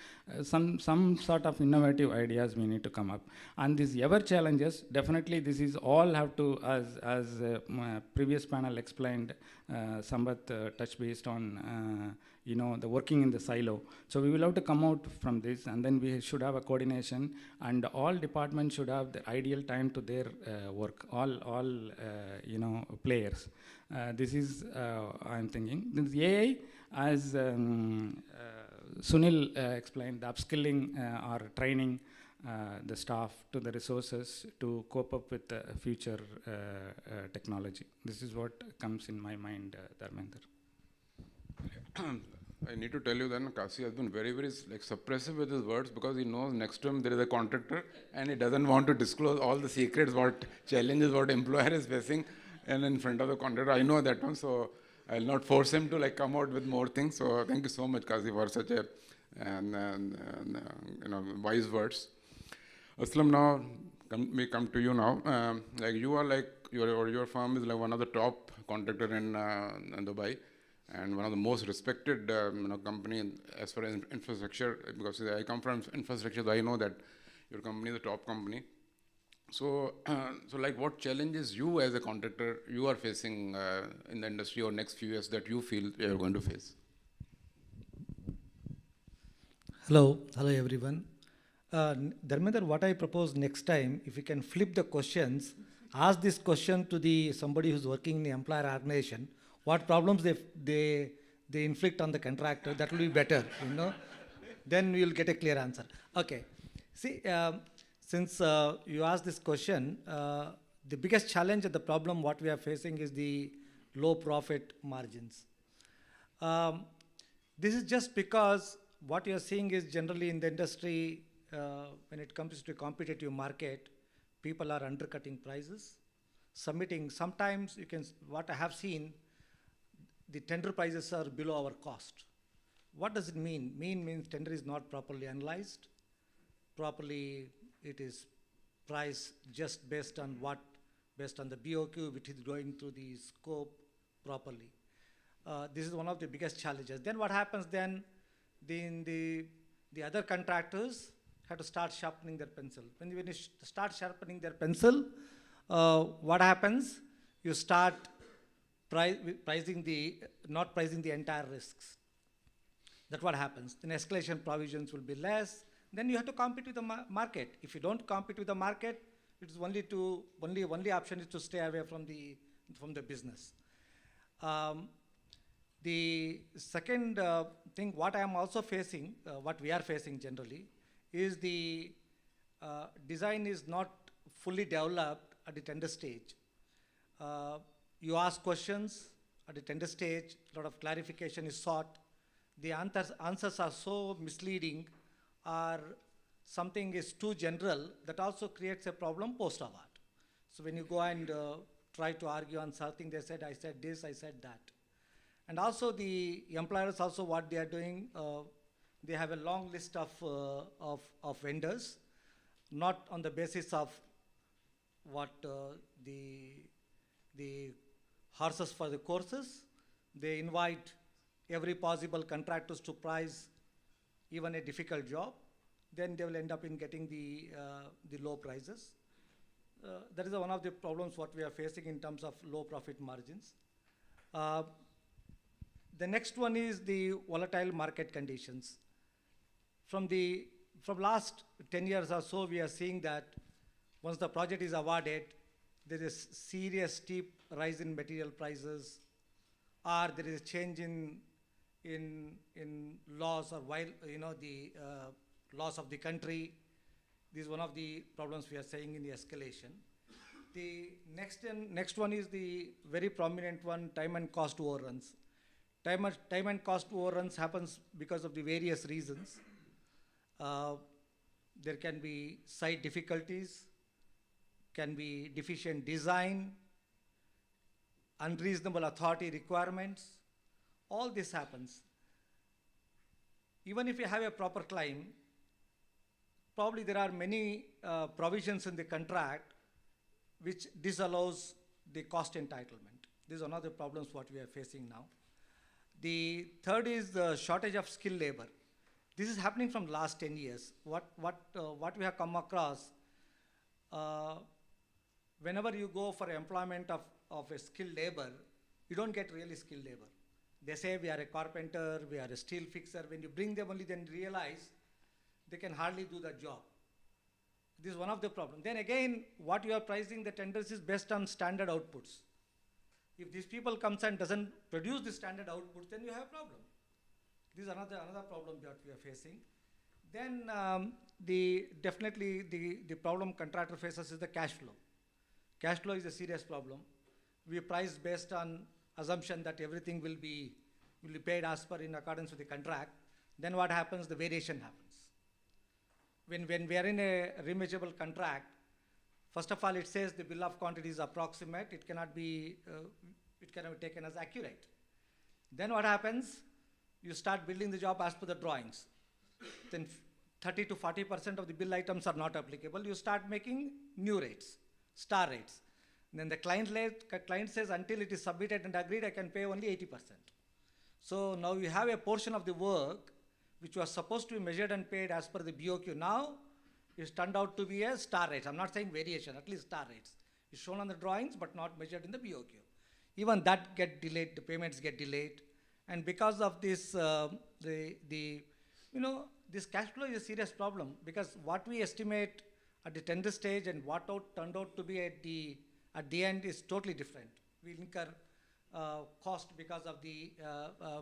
some sort of innovative ideas we need to come up. And these ever challenges, definitely this is all have to, as previous panel explained, Sambat touch based on the working in the silo. So we will have to come out from this, and then we should have a coordination, and all departments should have the ideal time to their work, all players. This is I'm thinking. This AI, as Sunil explained, the upskilling or training the staff to the resources to cope up with the future technology. This is what comes in my mind, Dharmender. I need to tell you that Kasi has been very, very suppressive with his words, because he knows next to him there is a contractor and he doesn't want to disclose all the secrets, what challenges, what employer is facing, and in front of the contractor. I know that one, so I'll not force him to come out with more things. So thank you so much, Kasi, for such a wise words. Aslam, now we come to you now. You are your firm is one of the top contractor in Dubai. and one of the most respected company as far as infrastructure, because I come from infrastructure, so I know that your company is a top company. So, like what challenges you as a contractor you are facing in the industry or next few years that you feel you are going to face? Hello everyone. Dharmendra, what I propose next time, if you can flip the questions, ask this question to somebody who's working in the employer organization, what problems they inflict on the contractor, that will be better, Then we'll get a clear answer. Okay. See, since you asked this question, the biggest challenge and the problem what we are facing is the low profit margins. This is just because what you're seeing is generally in the industry, when it comes to a competitive market, people are undercutting prices, submitting. Sometimes what I have seen, the tender prices are below our cost. What does it mean? Means tender is not properly analyzed. Properly, it is priced just based on the BOQ, which is going through the scope properly. This is one of the biggest challenges. Then what happens then? The other contractors have to start sharpening their pencil. When you start sharpening their pencil, what happens? You start not pricing the entire risks. That's what happens. Then escalation provisions will be less. Then you have to compete with the market. If you don't compete with the market, it is only option is to stay away from the business. The second thing, what I am also facing, what we are facing generally, is the design is not fully developed at the tender stage. You ask questions at the tender stage, a lot of clarification is sought. The answers are so misleading, or something is too general, that also creates a problem post-award. So when you go and try to argue on something, I said this, I said that. And also the employers also what they are doing, they have a long list of vendors, not on the basis of what the horses for the courses. They invite every possible contractors to price even a difficult job. Then they will end up in getting the low prices. That is one of the problems what we are facing in terms of low profit margins. The next one is the volatile market conditions. From last 10 years or so, we are seeing that once the project is awarded, there is serious steep rise in material prices, or there is a change in laws, or the laws of the country. This is one of the problems we are saying in the escalation. The next one is the very prominent one, time and cost overruns. Time and cost overruns happens because of the various reasons. There can be site difficulties, can be deficient design, unreasonable authority requirements. All this happens. Even if you have a proper claim, probably there are many provisions in the contract which disallows the cost entitlement. This is one of the problems what we are facing now. The third is the shortage of skilled labor. This is happening from last 10 years. What we have come across, whenever you go for employment of a skilled labor, you don't get really skilled labor. They say we are a carpenter, we are a steel fixer. When you bring them only, then realize they can hardly do the job. This is one of the problems. Then again, what you are pricing the tenders is based on standard outputs. If these people comes and doesn't produce the standard outputs, then you have a problem. This is another problem that we are facing. Then definitely the problem contractor faces is the cash flow. Cash flow is a serious problem. We price based on assumption that everything will be paid as per in accordance with the contract. Then what happens? The variation happens. When we are in a remeasurable contract, first of all, it says the bill of quantity is approximate. It cannot be taken as accurate. Then what happens? You start building the job as per the drawings. Then 30 to 40% of the bill items are not applicable. You start making new rates, star rates. And then the client says until it is submitted and agreed, I can pay only 80%. So now we have a portion of the work which was supposed to be measured and paid as per the BOQ. Now it's turned out to be a star rates. I'm not saying variation, at least star rates. It's shown on the drawings but not measured in the BOQ. Even that get delayed, the payments get delayed. And because of this, this cash flow is a serious problem, because what we estimate at the tender stage and what turned out to be at the end is totally different. We incur cost because of the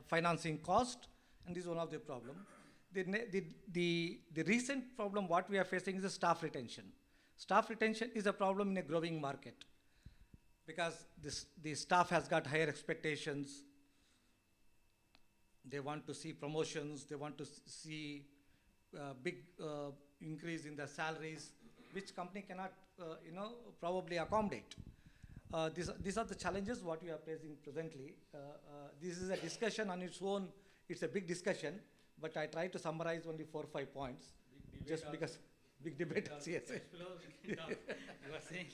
financing cost, and this is one of the problem. The recent problem what we are facing is the staff retention. Staff retention is a problem in a growing market, because the staff has got higher expectations. They want to see promotions, they want to see big increase in the salaries, which company cannot, probably accommodate. These are the challenges what we are facing presently. This is a discussion on its own. It's a big discussion, but I try to summarize only 4 or 5 points, just because big debate. Yes. You are saying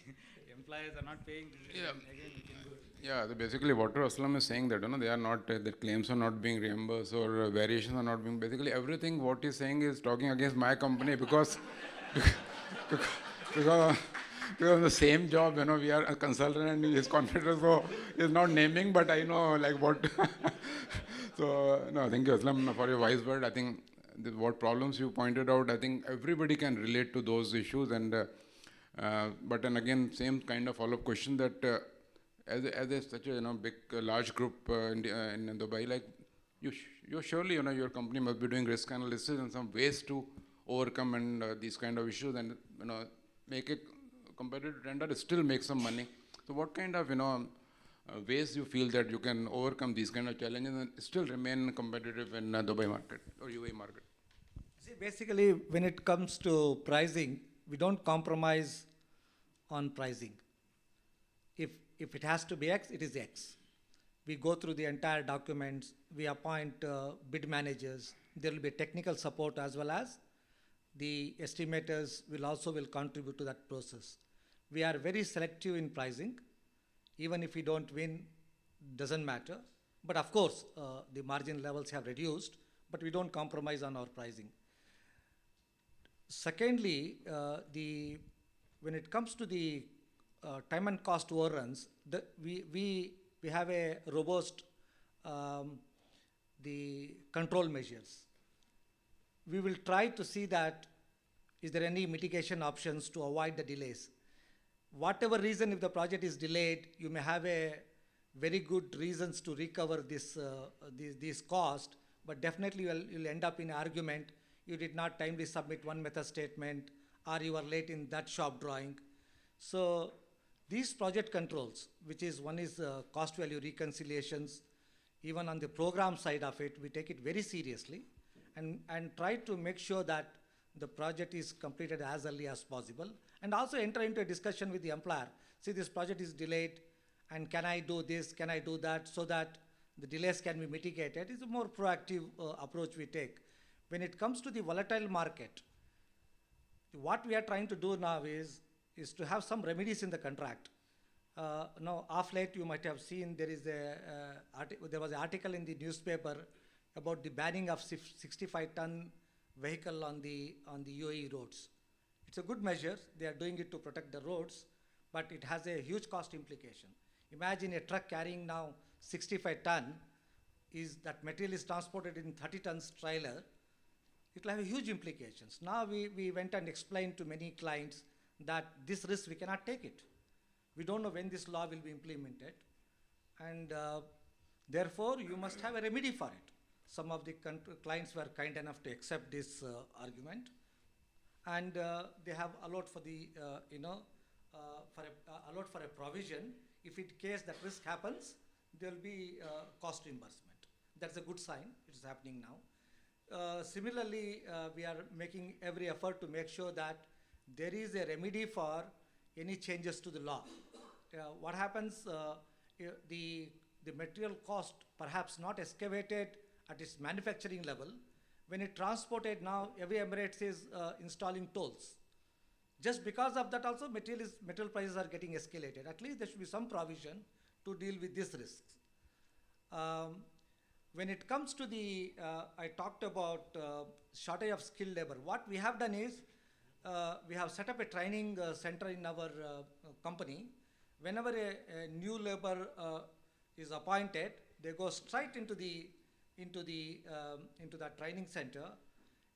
employers are not paying. Yeah. Again, we can go. Yeah, basically what Aslam is saying that they are not, the claims are not being reimbursed, or variations are not being, basically everything what he's saying is talking against my company, because because the same job, we are a consultant and he is contractor, so he's not naming, but I know like what. So no, thank you Aslam for your wise word. I think what problems you pointed out, I think everybody can relate to those issues, and but then again, same kind of follow-up question that as such a big large group in Dubai, like you surely your company must be doing risk analysis and some ways to overcome and these kind of issues, and make a competitive tender, still make some money. So what kind of ways you feel that you can overcome these kind of challenges and still remain competitive in Dubai market or UAE market? See, basically, when it comes to pricing, we don't compromise on pricing. If it has to be X, it is X. We go through the entire documents, we appoint bid managers, there will be technical support as well as the estimators will contribute to that process. We are very selective in pricing. Even if we don't win, doesn't matter. But of course, the margin levels have reduced, but we don't compromise on our pricing. Secondly, when it comes to the time and cost overruns, we have a robust the control measures. We will try to see that is there any mitigation options to avoid the delays. Whatever reason, if the project is delayed, you may have a very good reasons to recover this cost, but definitely you'll end up in an argument. You did not timely submit one method statement, or you are late in that shop drawing. So these project controls, which is one is cost value reconciliations, even on the program side of it, we take it very seriously and try to make sure that the project is completed as early as possible, and also enter into a discussion with the employer. See, this project is delayed, and can I do this, can I do that, so that the delays can be mitigated. It's a more proactive approach we take. When it comes to the volatile market, what we are trying to do now is to have some remedies in the contract. Now, of late, you might have seen there was an article in the newspaper about the banning of 65-ton vehicle on the UAE roads. It's a good measure. They are doing it to protect the roads, but it has a huge cost implication. Imagine a truck carrying now 65 ton, that material is transported in 30 tons trailer. It will have huge implications. Now we went and explained to many clients that this risk we cannot take it. We don't know when this law will be implemented, and therefore you must have a remedy for it. Some of the clients were kind enough to accept this argument, and they have allowed for the allowed for a provision. If in case that risk happens, there will be cost reimbursement. That's a good sign. It is happening now. Similarly, we are making every effort to make sure that there is a remedy for any changes to the law. What happens? The material cost perhaps not excavated at its manufacturing level. When it transported now, every Emirates is installing tolls. Just because of that also, material prices are getting escalated. At least there should be some provision to deal with these risks. When it comes to the, I talked about shortage of skilled labor. What we have done is, we have set up a training center in our company. Whenever a new labor is appointed, they go straight into that training center.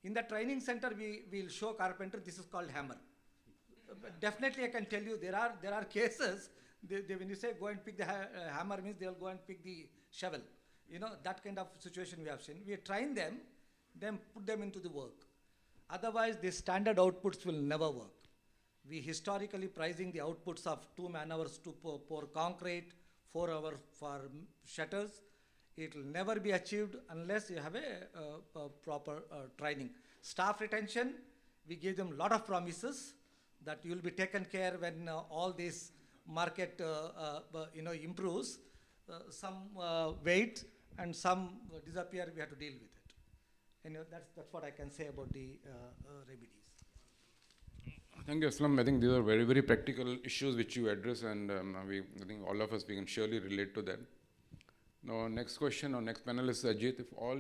In the training center, we will show carpenter, this is called hammer. But definitely I can tell you, there are cases, when you say go and pick the hammer, means they'll go and pick the shovel. You know, that kind of situation we have seen. We train them, then put them into the work. Otherwise, the standard outputs will never work. We historically pricing the outputs of 2 man-hours to pour concrete, 4 hours for shutters. It will never be achieved unless you have a proper training. Staff retention, we give them a lot of promises that you will be taken care when all this market improves. Some wait and some disappear, we have to deal with it. And that's what I can say about the remedies. Thank you, Aslam. I think these are very, very practical issues which you address, and I think all of us, we can surely relate to that. Now, next question or next panelist, Ajit. If all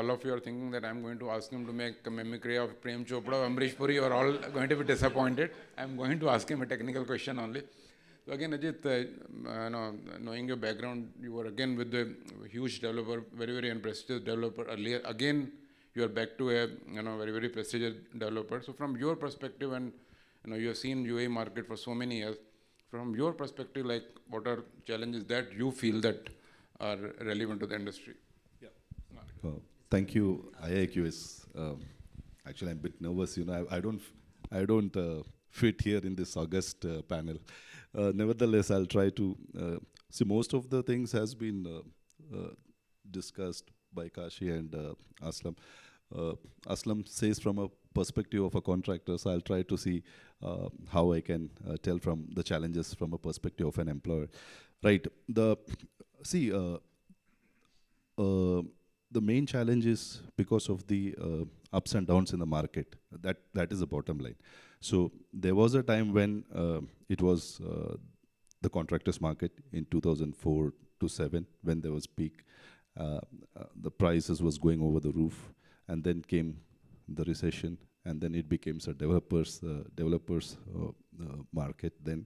of you are thinking that I'm going to ask him to make a mimicry of Prem Chopra or Amrish Puri, you are all going to be disappointed. I'm going to ask him a technical question only. So again, Ajit, knowing your background, you were again with the huge developer, very, very prestigious developer earlier. Again, you are back to a very, very prestigious developer. So from your perspective, and you have seen UAE market for so many years. From your perspective, like what are challenges that you feel that are relevant to the industry? Yeah. Thank you, Iiqs. Actually, I'm a bit nervous. I don't fit here in this August panel. Nevertheless, I'll try to see. Most of the things has been discussed by Kashi and Aslam. Aslam says from a perspective of a contractor, so I'll try to see how I can tell from the challenges from a perspective of an employer. Right. The main challenge is because of the ups and downs in the market. That is the bottom line. So there was a time when it was the contractors market in 2004 to 7 when there was peak. The prices was going over the roof, and then came the recession, and then it became a developers market. Then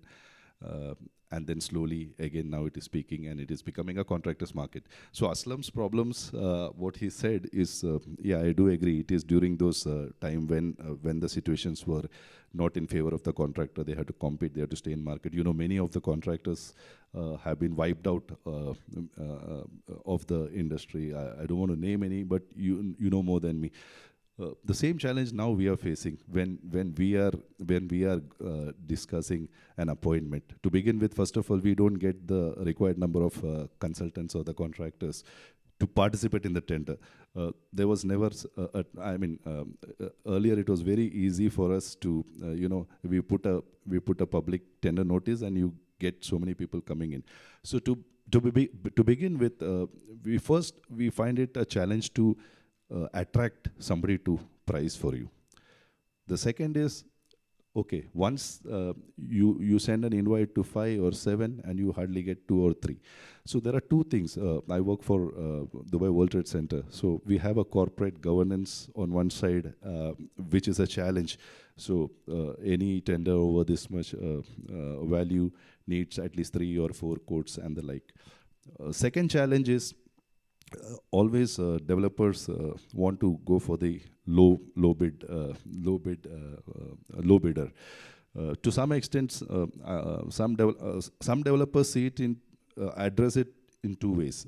and then slowly again now it is peaking and it is becoming a contractors market. So Aslam's problems, what he said is, yeah, I do agree. It is during those time when the situations were not in favor of the contractor. They had to compete. They had to stay in market. Many of the contractors have been wiped out of the industry. I don't want to name any, but you know more than me. The same challenge now we are facing when we are discussing an appointment. To begin with, first of all, we don't get the required number of consultants or the contractors to participate in the tender. There was never, earlier it was very easy for us to, we put a public tender notice and you get so many people coming in. So to begin with, we find it a challenge to attract somebody to price for you. The second is, okay, once you send an invite to 5 or 7 and you hardly get 2 or 3. So there are two things. I work for Dubai World Trade Center. So we have a corporate governance on one side, which is a challenge. So any tender over this much value needs at least 3 or 4 quotes and the like. Second challenge is, always developers want to go for the low bidder. To some extent, some developers see it address it in 2 ways.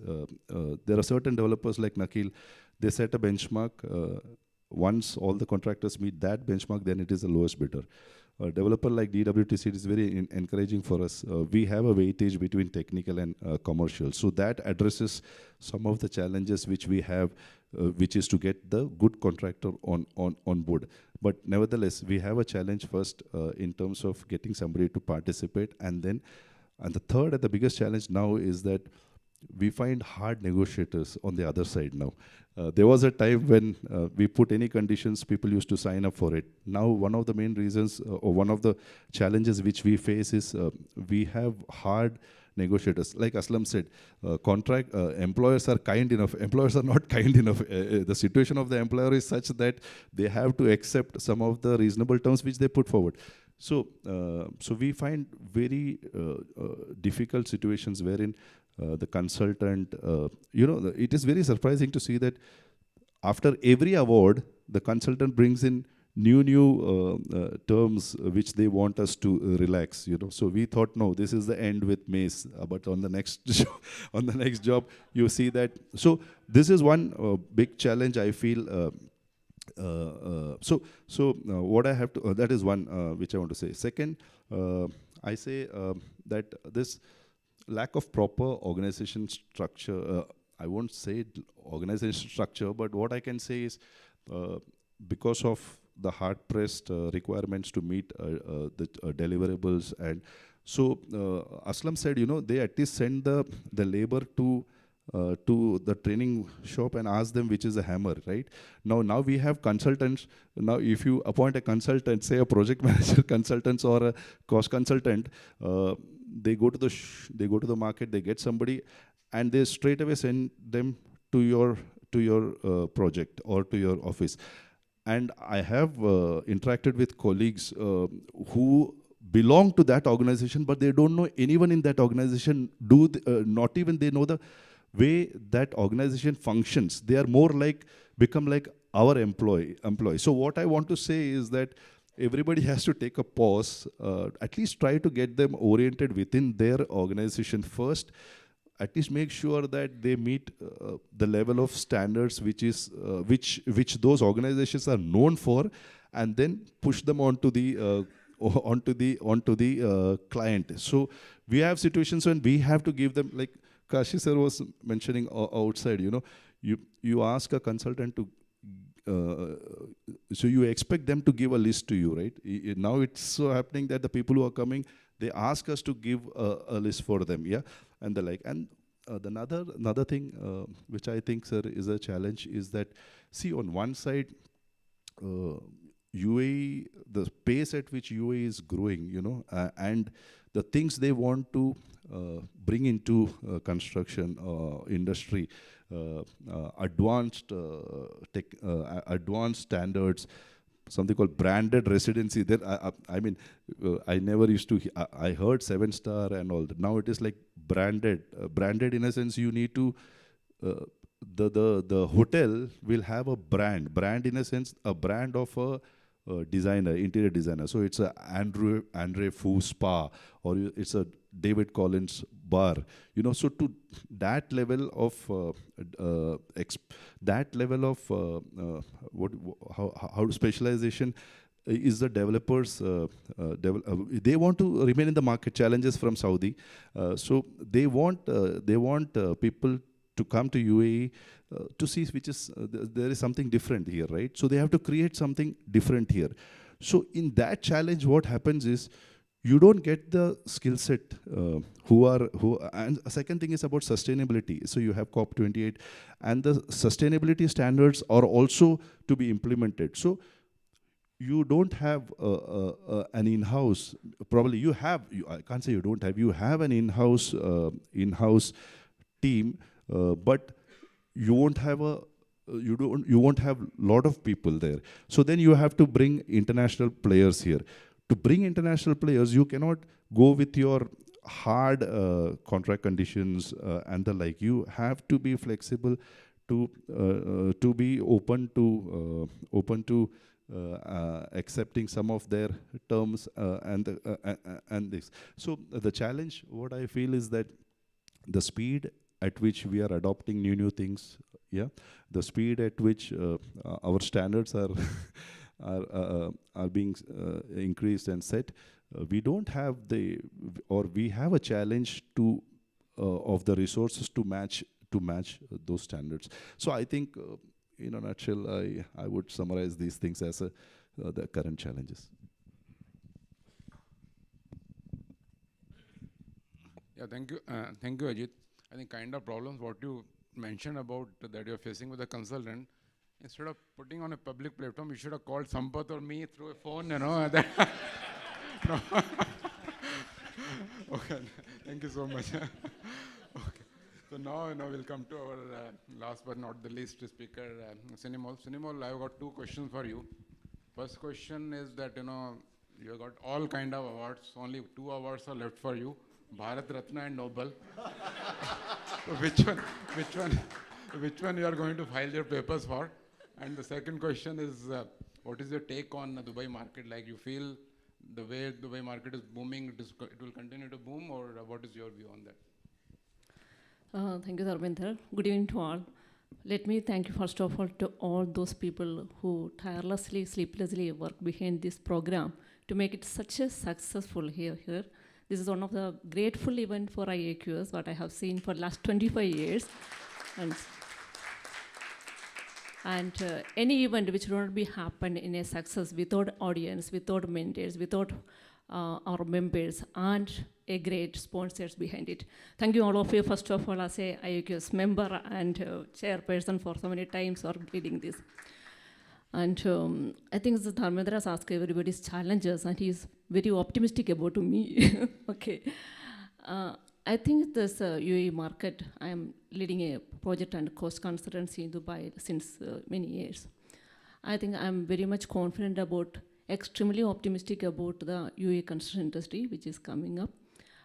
There are certain developers like Nakil. They set a benchmark. Once all the contractors meet that benchmark, then it is the lowest bidder. A developer like DWTC is very encouraging for us. We have a weightage between technical and commercial. So that addresses some of the challenges which we have, which is to get the good contractor on board. But nevertheless, we have a challenge first in terms of getting somebody to participate. And the third and the biggest challenge now is that we find hard negotiators on the other side now. There was a time when we put any conditions, people used to sign up for it. Now, one of the main reasons or one of the challenges which we face is we have hard negotiators. Like Aslam said, employers are kind enough. Employers are not kind enough. The situation of the employer is such that they have to accept some of the reasonable terms which they put forward. So, so we find very difficult situations wherein the consultant, it is very surprising to see that after every award, the consultant brings in new terms which they want us to relax. So we thought, no, this is the end with Mace. But on the next job, you see that. So this is one big challenge I feel. What I have to, that is one which I want to say. Second, I say that this lack of proper organization structure, I won't say organization structure, but what I can say is because of the hard-pressed requirements to meet the deliverables, and so Aslam said, they at least send the labor to the training shop and ask them which is a hammer, right? Now we have consultants. Now if you appoint a consultant, say a project manager consultant or a cost consultant, they go to the market, they get somebody, and they straight away send them to your project or to your office. And I have interacted with colleagues who belong to that organization, but they don't know anyone in that organization. Not even they know the way that organization functions. They are more become like our employee. So what I want to say is that everybody has to take a pause, at least try to get them oriented within their organization first. At least make sure that they meet the level of standards which those organizations are known for, and then push them onto the client. So we have situations when we have to give them, like Kashi sir was mentioning outside. You ask a consultant to. So you expect them to give a list to you, right? Now it's so happening that the people who are coming, they ask us to give a list for them, yeah, and the like. And another thing which I think, sir, is a challenge is that, see, on one side, UAE, the pace at which UAE is growing, and the things they want to bring into construction industry, advanced standards, something called branded residency. There, I never used to. I heard 7-star and all that. Now it is like branded. Branded in a sense, you need to. The hotel will have a brand. Brand in a sense, a brand of a designer, interior designer. So it's a Andre Fu Spa, or it's a David Collins bar. So to that level of how specialization is the developers. They want to remain in the market. Challenges from Saudi, so they want people to come to UAE to see which is there is something different here, right? So they have to create something different here. So in that challenge, what happens is you don't get the skill set and a second thing is about sustainability. So you have COP28, and the sustainability standards are also to be implemented. So you don't have an in-house. Probably you have. I can't say you don't have. You have an in-house team, but you won't have you won't have lot of people there. So then you have to bring international players here. To bring international players, you cannot go with your hard contract conditions and the like. You have to be flexible to be open to accepting some of their terms and this. So the challenge, what I feel is that the speed at which we are adopting new things, yeah, the speed at which our standards are being increased and set, we don't have we have a challenge to of the resources to match those standards. So I think, in a nutshell, I would summarize these things as the current challenges. Yeah, thank you, Ajit. I think kind of problems what you mentioned about that you're facing with a consultant, instead of putting on a public platform, you should have called Sampath or me through a phone, No. Okay, thank you so much. Okay, so now we'll come to our last but not the least speaker, Sinimol. Sinimol, I've got two questions for you. First question is that you got all kind of awards. Only 2 awards are left for you: Bharat Ratna and Nobel. So which one you are going to file your papers for? And the second question is, what is your take on the Dubai market? Like, you feel the way Dubai market is booming, it will continue to boom, or what is your view on that? Thank you, Dharmendra. Good evening to all. Let me thank you first of all to all those people who tirelessly, sleeplessly work behind this program to make it such a successful here. This is one of the grateful event for IAQS, what I have seen for last 25 years. And any event which would not be happen in a success without audience, without mentors, without our members, and a great sponsors behind it. Thank you all of you, first of all, as a IAQS member and chairperson for so many times for leading this. And I think Dharmendra has asked everybody's challenges, and he's very optimistic about me. Okay. I think this UAE market, I am leading a project and cost consultancy in Dubai since many years. I think I'm very much confident about, extremely optimistic about the UAE construction industry, which is coming up.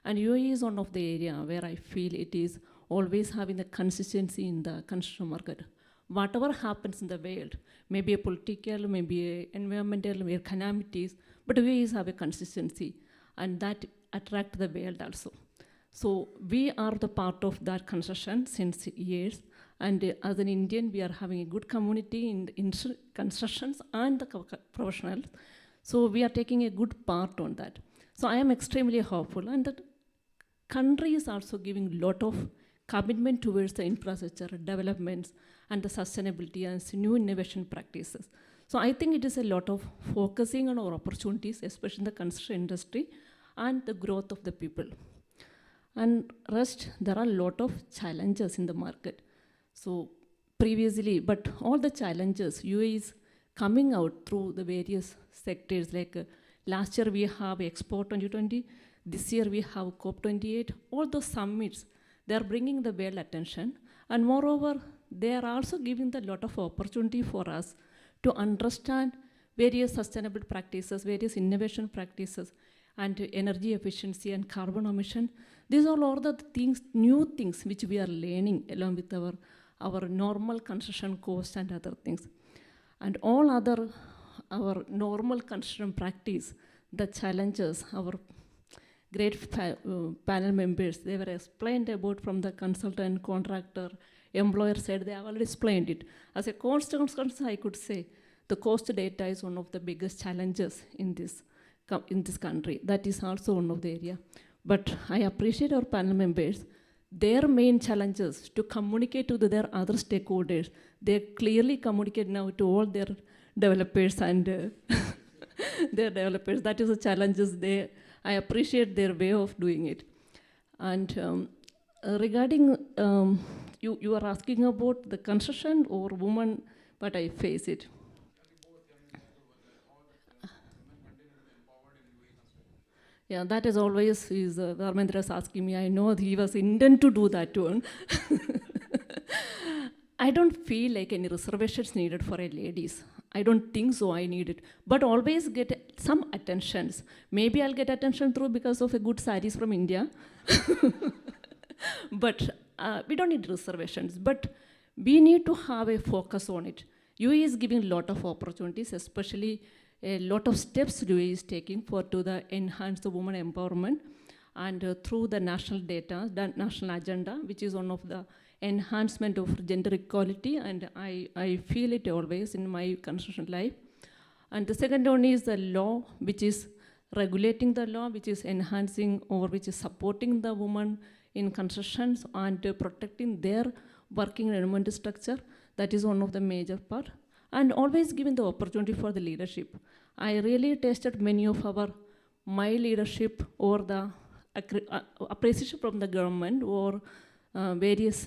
And UAE is one of the area where I feel it is always having the consistency in the construction market. Whatever happens in the world, maybe a political, maybe environmental, maybe calamities, but UAE have a consistency, and that attract the world also. So we are the part of that construction since years, and as an Indian, we are having a good community in the constructions and the professionals. So we are taking a good part on that. So I am extremely hopeful, and the country is also giving a lot of commitment towards the infrastructure developments and the sustainability and new innovation practices. So I think it is a lot of focusing on our opportunities, especially in the construction industry and the growth of the people. And rest, there are a lot of challenges in the market. So previously, but all the challenges, UAE is coming out through the various sectors. Like last year we have Expo 2020, this year we have COP28. All those summits, they are bringing the world attention. And moreover, they are also giving a lot of opportunity for us to understand various sustainable practices, various innovation practices, and energy efficiency and carbon emission. These are all the things, new things which we are learning along with our normal construction cost and other things. And all other, our normal construction practice, the challenges, our great panel members, they were explained about from the consultant, contractor, employer side, they have already explained it. As a cost concern, I could say the cost data is one of the biggest challenges in this country. That is also one of the area. But I appreciate our panel members, their main challenges to communicate to their other stakeholders. They clearly communicate now to all their developers and their developers. That is the challenges I appreciate their way of doing it. And regarding, you are asking about the construction or women, but I face it. Yeah, that is always, Dharmendra is asking me, I know he was intent to do that one. I don't feel like any reservations needed for a ladies. I don't think so, I need it. But always get some attentions. Maybe I'll get attention through because of a good sarees from India. But we don't need reservations. But we need to have a focus on it. UAE is giving a lot of opportunities, especially a lot of steps UAE is taking to enhance the women empowerment, and through the national data, the national agenda, which is one of the enhancement of gender equality, and I feel it always in my construction life. And the second one is the law, which is regulating the law, which is enhancing or which is supporting the women in constructions and protecting their working environment structure. That is one of the major part. And always giving the opportunity for the leadership. I really tasted many of my leadership or the appreciation from the government or various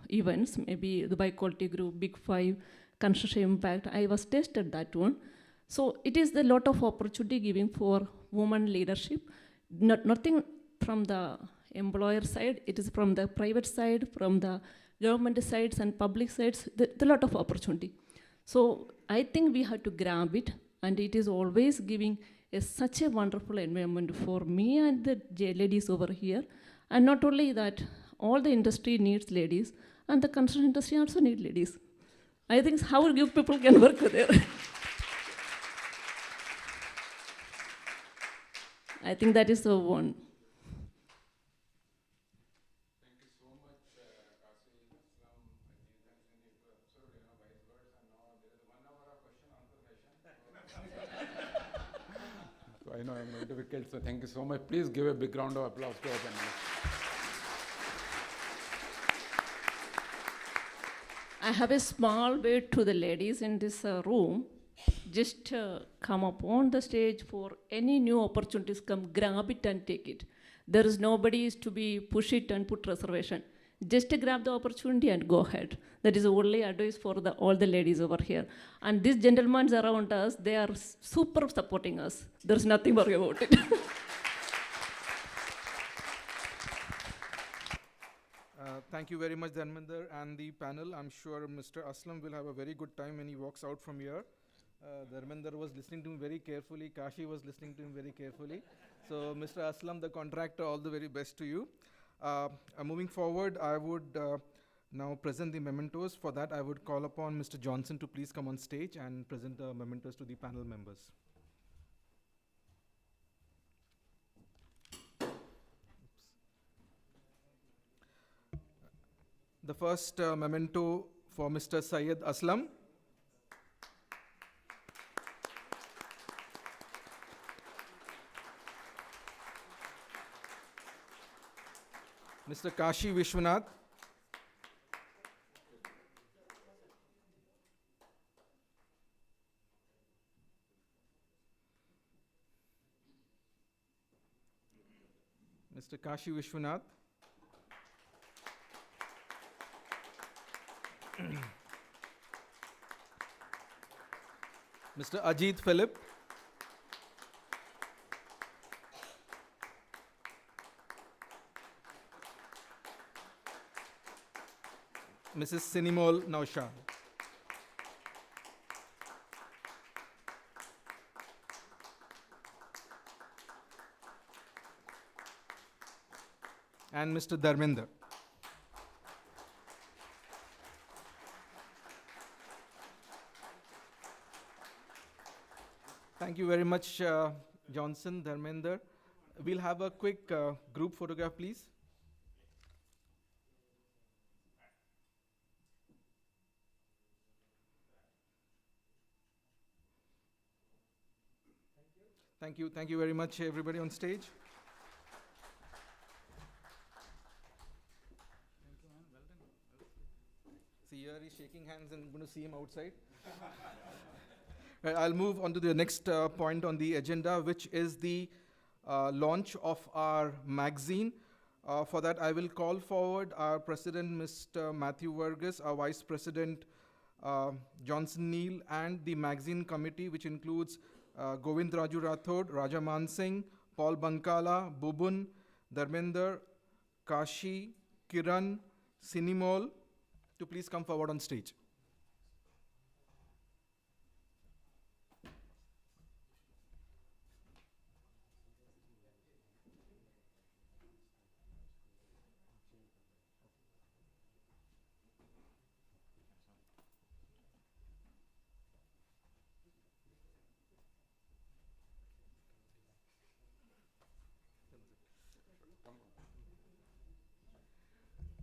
events, maybe Dubai Quality Group, Big Five, Construction Impact. I was tested that one. So it is a lot of opportunity giving for women leadership. Nothing from the employer side, it is from the private side, from the government sides and public sides, there's a lot of opportunity. So I think we have to grab it, and it is always giving such a wonderful environment for me and the ladies over here. And not only that, all the industry needs ladies, and the construction industry also needs ladies. I think how you people can work there. I think that is the one. I know I'm going to be killed, so thank you so much. Please give a big round of applause to our panelists. I have a small word to the ladies in this room. Just come up on the stage for any new opportunities, come grab it and take it. There is nobody is to be push it and put reservation. Just grab the opportunity and go ahead. That is the only advice for all the ladies over here. And these gentlemen around us, they are super supporting us. There's nothing worry about it. Thank you very much, Dharmender and the panel. I'm sure Mr. Aslam will have a very good time when he walks out from here. Dharmender was listening to him very carefully. Kashi was listening to him very carefully. So, Mr. Aslam, the contractor, all the very best to you. Moving forward, I would now present the mementos. For that, I would call upon Mr. Johnson to please come on stage and present the mementos to the panel members. The first memento for Mr. Syed Aslam. Mr. Kashi Vishwanath. Mr. Kashi Vishwanath. Mr. Ajit Philip. Mrs. Sinimol Naushad. And Mr. Dharmender. Thank you very much, Johnson, Dharmender. We'll have a quick group photograph, please. Thank you. Thank you very much, everybody on stage. See, here he's shaking hands, and I'm going to see him outside. Right, I'll move on to the next point on the agenda, which is the launch of our magazine. For that, I will call forward our president, Mr. Matthew Vargas, our vice president, Johnson Neal, and the magazine committee, which includes Govind Raju Rathod, Raja Man Singh, Paul Bankala, Bubun, Dharmender, Kashi, Kiran, Sinimol, to please come forward on stage.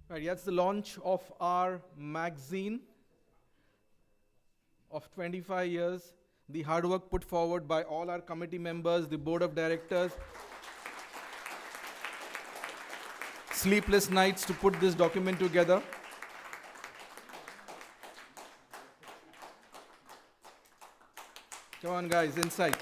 Right, that's the launch of our magazine of 25 years. The hard work put forward by all our committee members, the board of directors. Sleepless nights to put this document together. Come on, guys, inside.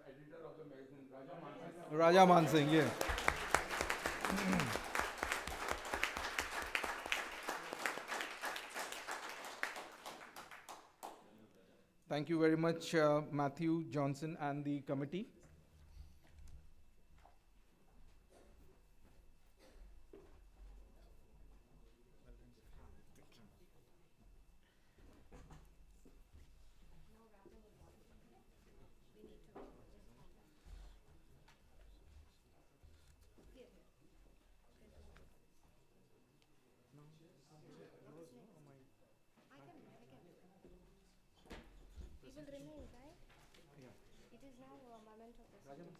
editor of the magazine, Raja Mansingh. Raja Mansingh, yeah. Thank you very much, Matthew Johnson and the committee. It will remain, right? It is now a memento presentation.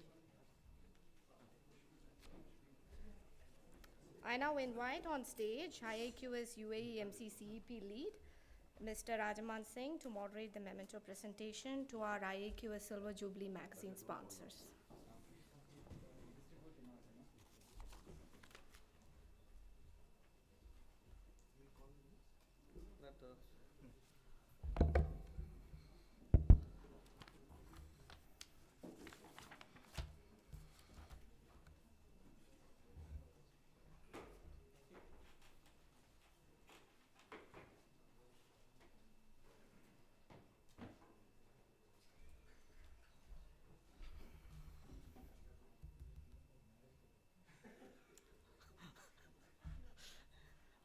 I now invite on stage IIQS UAE MCCEP lead, Mr. Rajaman Singh, to moderate the memento presentation to our IIQS Silver Jubilee magazine sponsors.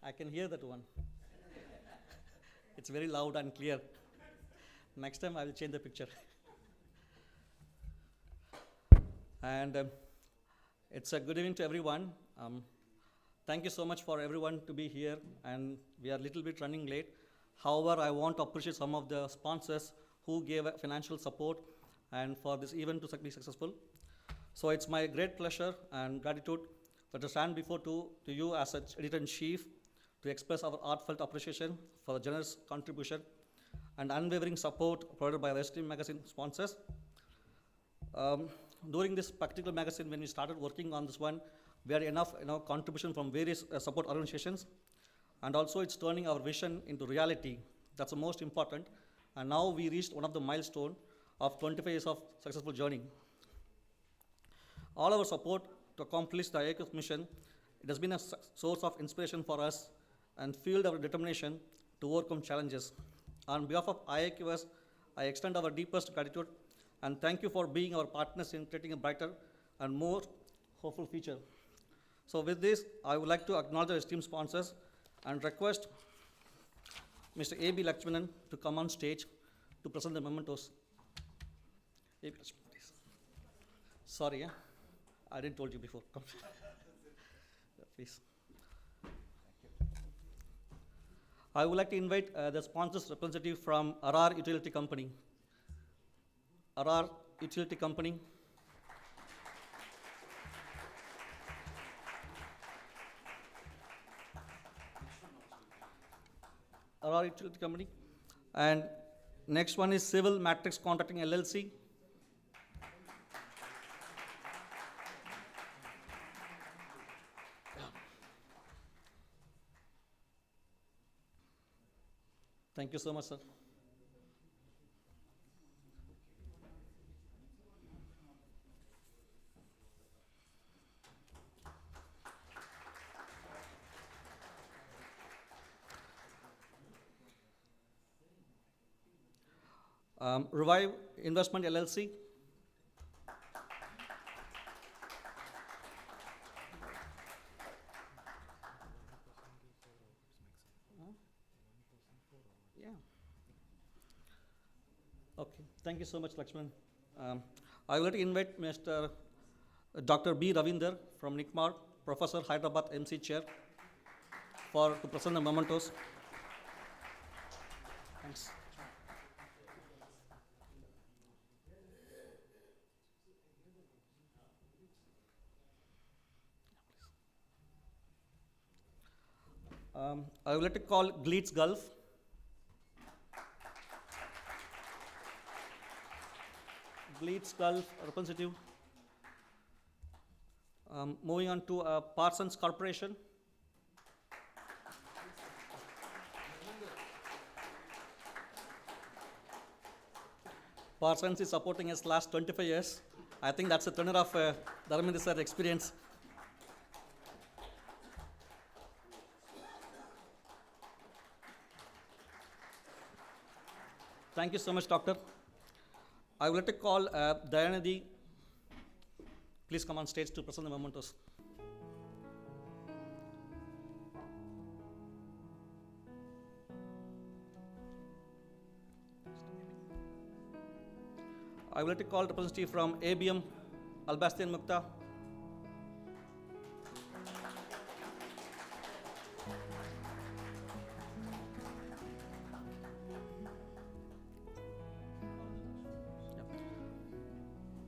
I can hear that one. It's very loud and clear. Next time I will change the picture. And it's a good evening to everyone. Thank you so much for everyone to be here, and we are a little bit running late. However, I want to appreciate some of the sponsors who gave financial support and for this event to be successful. So it's my great pleasure and gratitude to stand before to you as editor-in-chief to express our heartfelt appreciation for the generous contribution and unwavering support provided by our esteemed magazine sponsors. During this particular magazine, when we started working on this one, we had enough contribution from various support organizations, and also it's turning our vision into reality. That's the most important. And now we reached one of the milestone of 25 years of successful journey. All our support to accomplish the IIQS mission, it has been a source of inspiration for us and fueled our determination to overcome challenges. On behalf of IIQS, I extend our deepest gratitude and thank you for being our partners in creating a brighter and more hopeful future. So with this, I would like to acknowledge our esteemed sponsors and request Mr. A.B. Lakshmanan to come on stage to present the mementos. A.B. Lakshmanan, please. Sorry, I didn't told you before. Come. Please. I would like to invite the sponsors representative from Arar Utility Company. Arar Utility Company. Arar Utility Company. And next one is Civil Matrix Contracting LLC. Thank you so much, sir. Revive Investment LLC. Yeah. Okay, thank you so much, Lakshman. I would like to invite Mr. Dr. B. Ravinder from NICMAR, Professor Hyderabad MC Chair, to present the mementos. Thanks. I would like to call Gleets Gulf. Gleets Gulf representative. Moving on to Parsons Corporation. Parsons is supporting us last 25 years. I think that's a tenure of Dharmendra sir experience. Thank you so much, Doctor. I would like to call Dayanadi. Please come on stage to present the mementos. I would like to call representative from ABM, Albastian Mukta.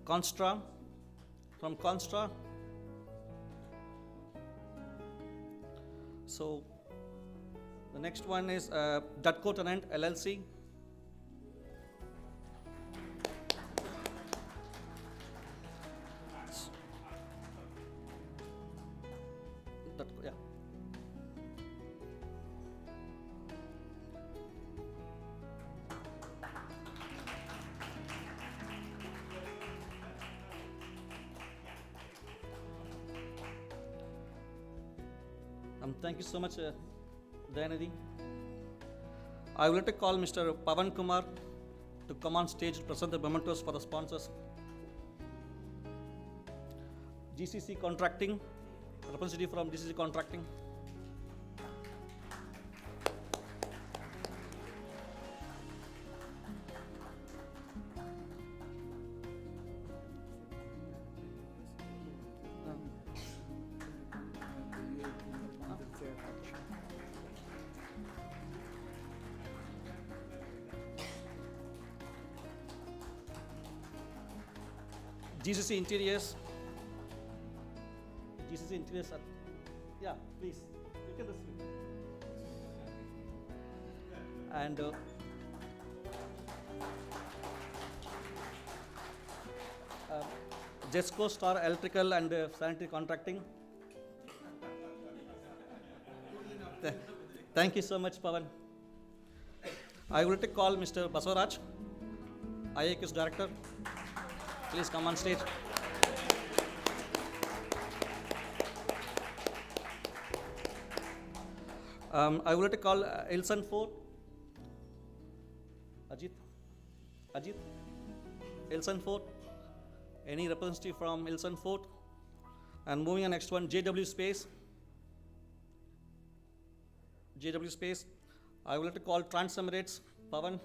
Constra, from Constra. So the next one is Dutco Tenant LLC. Dutco, yeah. Thank you so much, Dayanadi. I would like to call Mr. Pavan Kumar to come on stage to present the mementos for the sponsors. GCC Contracting, representative from GCC Contracting. GCC Interiors. GCC Interiors. Yeah, please. You can receive. And Jesco Star Electrical and Sanitary Contracting. Thank you so much, Pavan. I would like to call Mr. Basavaraj, Iiqs Director. Please come on stage. I would like to call Ilson Ford. Ajit. Ilson Ford. Any representative from Ilson Ford? And moving on, next one, JW Space. JW Space. I would like to call Trans Emirates. Pavan.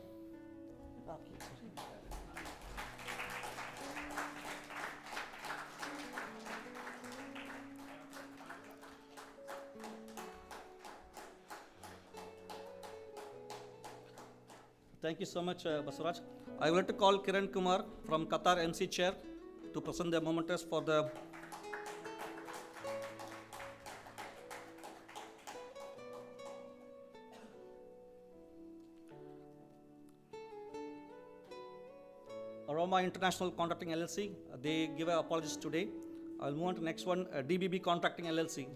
Thank you so much, Basuraj. I would like to call Kiran Kumar from Qatar MC Chair to present the mementos for the Aroma International Contracting LLC. They give apologies today. I'll move on to the next one, DBB Contracting LLC.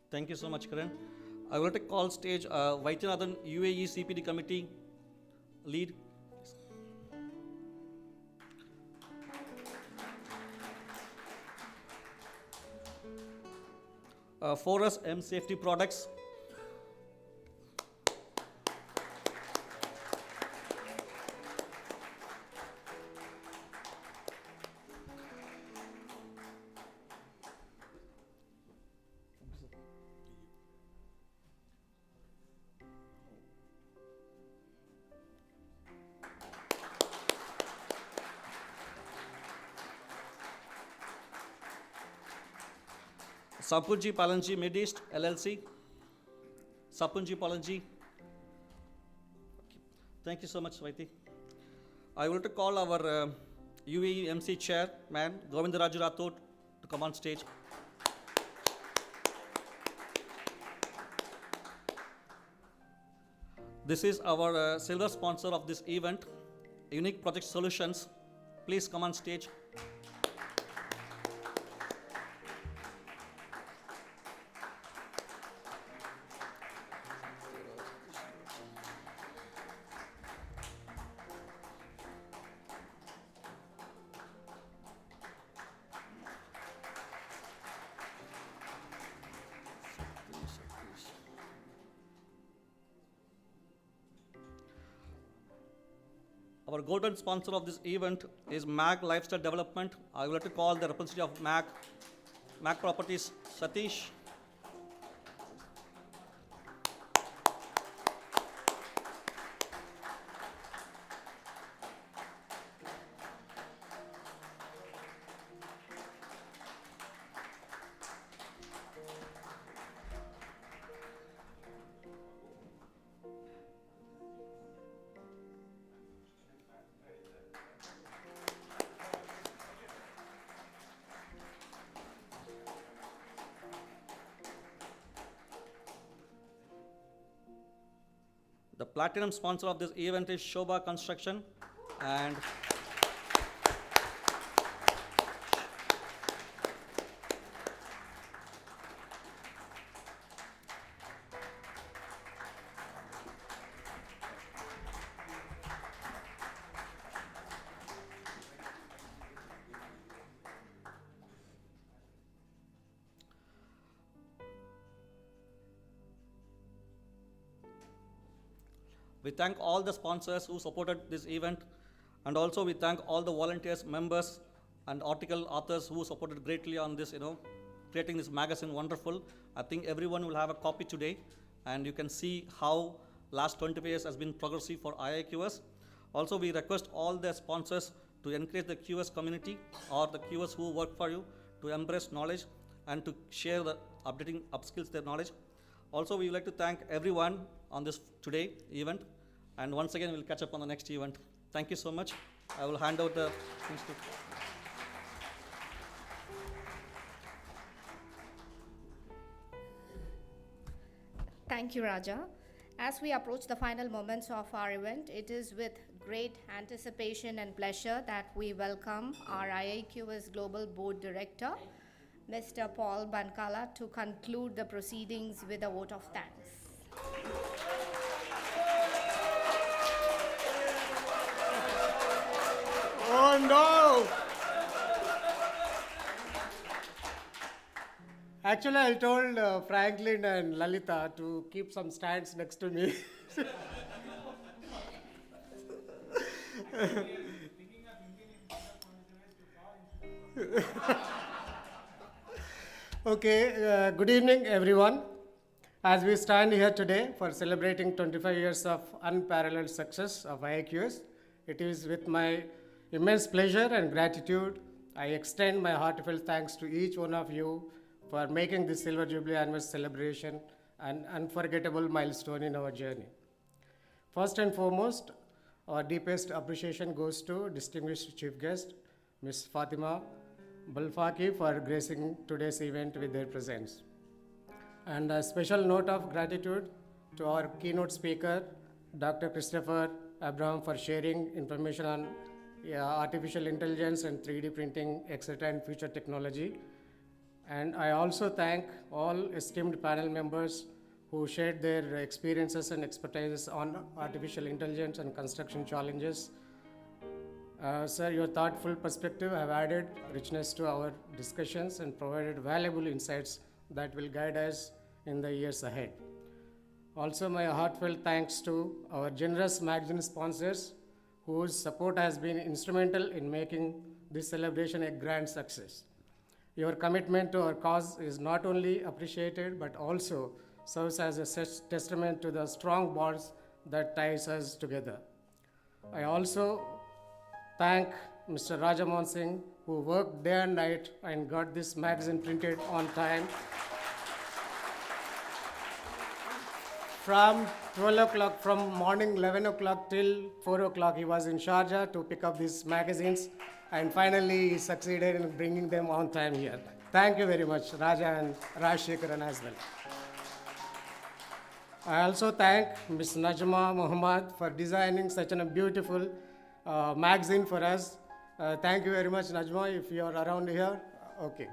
Thank you so much, Kiran. I would like to call stage Vaityanathan, UAE CPD Committee lead. Forest M Safety Products. Sapunji Palanji Mid East LLC. Sapunji Palanji. Thank you so much, Swaiti. I would like to call our UEMC chairman, Govindaraju Rathod, to come on stage. This is our silver sponsor of this event, Unique Project Solutions. Please come on stage. Our golden sponsor of this event is MAG Lifestyle Development. I would like to call the representative of MAG Properties, Satish. The platinum sponsor of this event is Shobha Construction, and we thank all the sponsors who supported this event, and also we thank all the volunteers, members, and article authors who supported greatly on this, creating this magazine wonderful. I think everyone will have a copy today, and you can see how last 25 years has been progressive for IIQS. Also, we request all the sponsors to encourage the QS community or the QS who work for you to embrace knowledge and to share the upskills their knowledge. Also, we would like to thank everyone on this today event. And once again, we'll catch up on the next event. Thank you so much. I will hand out the things to. Thank you, Raja. As we approach the final moments of our event, it is with great anticipation and pleasure that we welcome our IIQS Global Board Director, Mr. Paul Bankala, to conclude the proceedings with a vote of thanks. Oh no! Actually, I told Franklin and Lalita to keep some stands next to me. Okay, good evening, everyone. As we stand here today for celebrating 25 years of unparalleled success of IIQS, it is with my immense pleasure and gratitude I extend my heartfelt thanks to each one of you for making this Silver Jubilee Anniversary celebration an unforgettable milestone in our journey. First and foremost, our deepest appreciation goes to distinguished chief guest, Ms. Fatima Balfaki, for gracing today's event with their presence. And a special note of gratitude to our keynote speaker, Dr. Christopher Abraham, for sharing information on artificial intelligence and 3D printing, etc., and future technology. And I also thank all esteemed panel members who shared their experiences and expertise on artificial intelligence and construction challenges. Sir, your thoughtful perspective have added richness to our discussions and provided valuable insights that will guide us in the years ahead. Also, my heartfelt thanks to our generous magazine sponsors whose support has been instrumental in making this celebration a grand success. Your commitment to our cause is not only appreciated, but also serves as a testament to the strong bonds that ties us together. I also thank Mr. Rajamohan Singh, who worked day and night and got this magazine printed on time. From 12 o'clock, from morning 11 o'clock till 4 o'clock, he was in Sharjah to pick up these magazines. And finally, he succeeded in bringing them on time here. Thank you very much, Raja and Rajshekharan as well. I also thank Ms. Najma Muhammad for designing such a beautiful magazine for us. Thank you very much, Najma, if you are around here. Okay.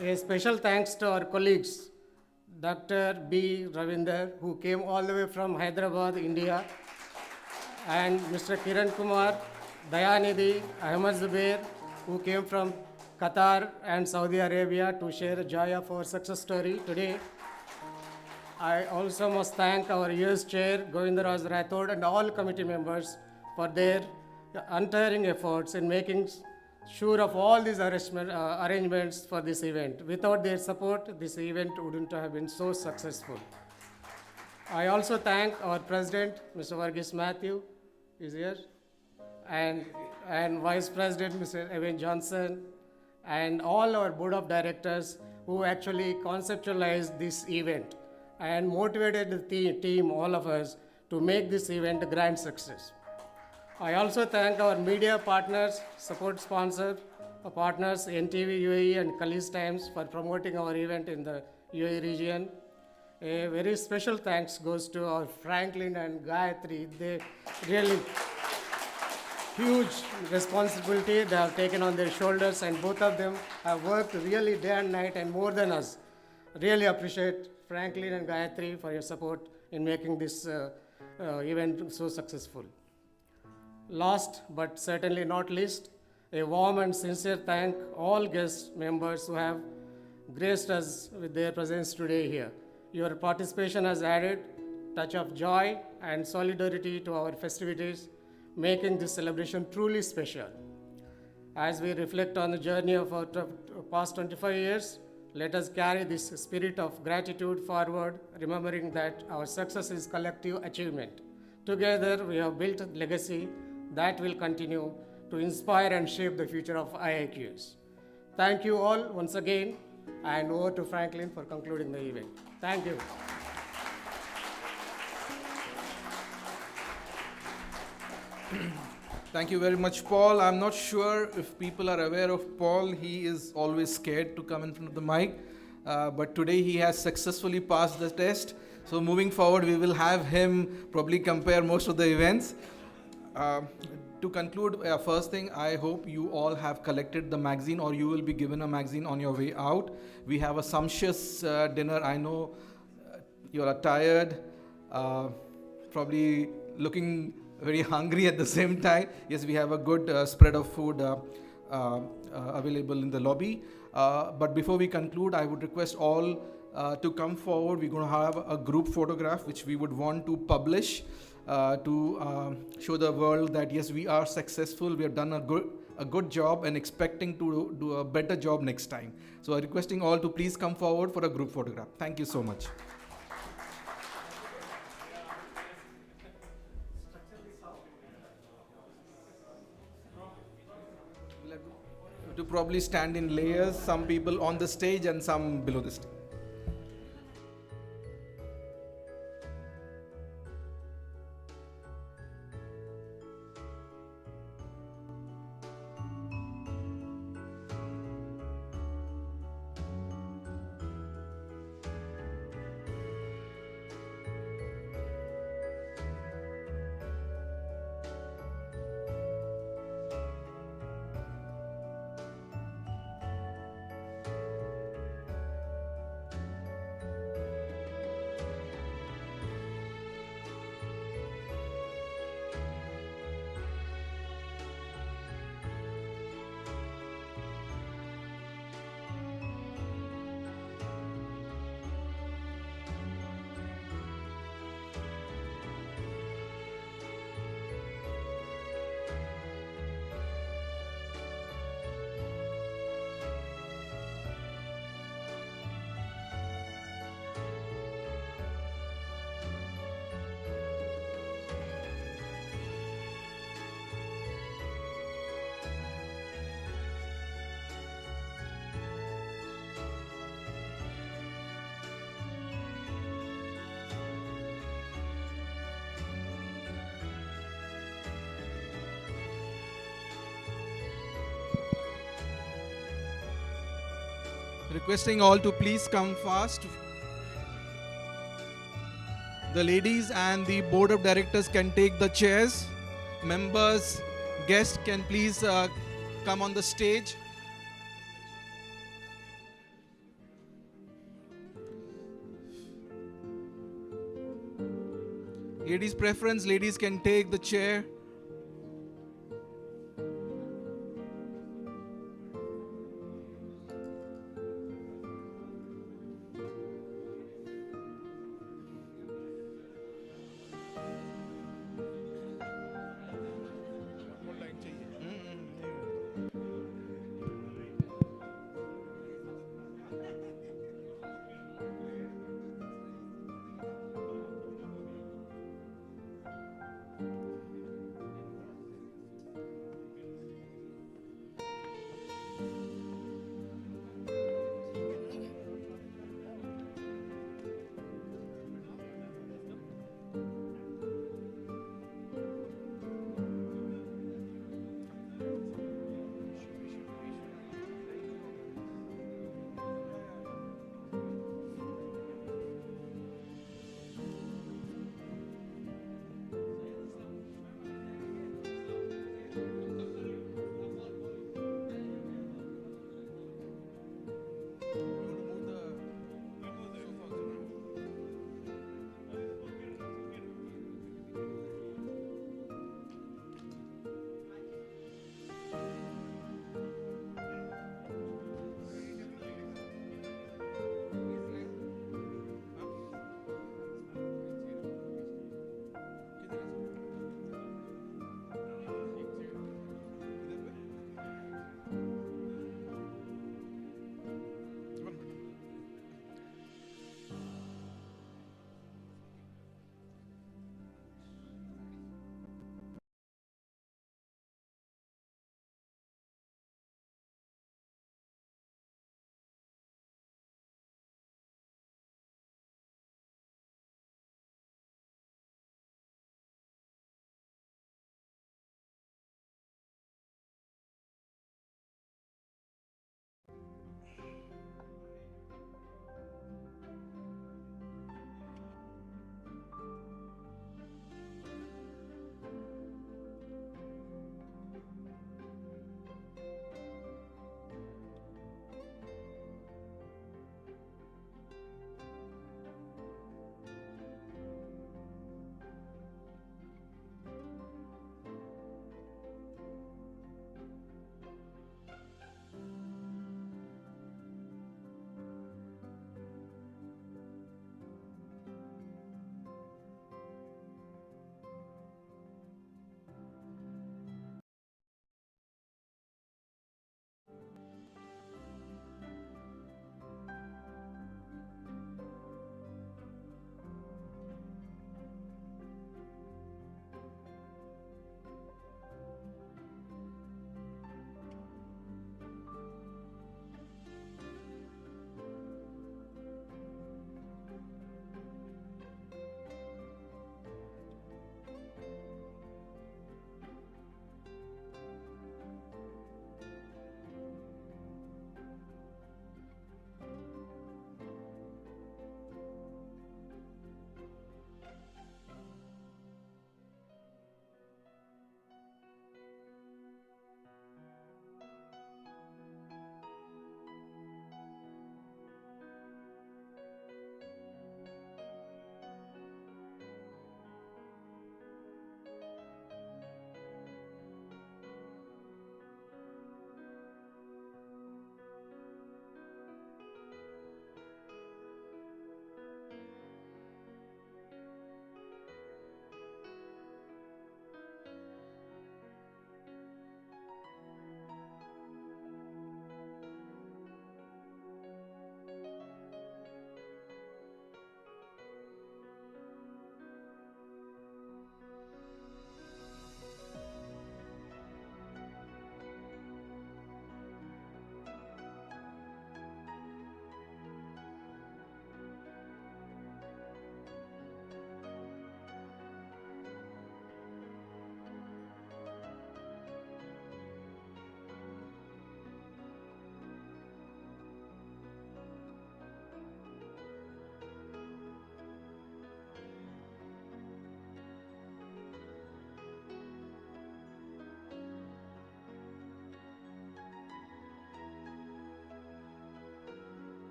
A special thanks to our colleagues, Dr. B. Ravinder, who came all the way from Hyderabad, India, and Mr. Kiran Kumar, Dayanidhi, Ahmad Zubair, who came from Qatar and Saudi Arabia to share a joy of our success story today. I also must thank our US Chair, Govindaraj Rathod, and all committee members for their untiring efforts in making sure of all these arrangements for this event. Without their support, this event wouldn't have been so successful. I also thank our President, Mr. Varghese Matthew, is here, and Vice President, Mr. Evan Johnson, and all our Board of Directors who actually conceptualized this event and motivated the team, all of us, to make this event a grand success. I also thank our media partners, support sponsor, partners, NTV UAE and Khalis Times for promoting our event in the UAE region. A very special thanks goes to our Franklin and Gayatri. They really huge responsibility they have taken on their shoulders, and both of them have worked really day and night and more than us. Really appreciate Franklin and Gayatri for your support in making this event so successful. Last but certainly not least, a warm and sincere thank all guest members who have graced us with their presence today here. Your participation has added touch of joy and solidarity to our festivities, making this celebration truly special. As we reflect on the journey of our past 25 years, let us carry this spirit of gratitude forward, remembering that our success is collective achievement. Together, we have built a legacy that will continue to inspire and shape the future of IIQs. Thank you all once again, and over to Franklin for concluding the event. Thank you. Thank you very much, Paul. I'm not sure if people are aware of Paul. He is always scared to come in front of the mic, but today he has successfully passed the test. So moving forward, we will have him probably compare most of the events. To conclude, first thing, I hope you all have collected the magazine, or you will be given a magazine on your way out. We have a sumptuous dinner. I know you are tired, probably looking very hungry at the same time. Yes, we have a good spread of food available in the lobby. But before we conclude, I would request all to come forward. We're going to have a group photograph which we would want to publish to show the world that yes, we are successful. We have done a good job and expecting to do a better job next time. So I'm requesting all to please come forward for a group photograph. Thank you so much. To probably stand in layers, some people on the stage and some below the stage. Requesting all to please come fast. The ladies and the board of directors can take the chairs. Members, guests can please come on the stage. Ladies' preference, ladies can take the chair.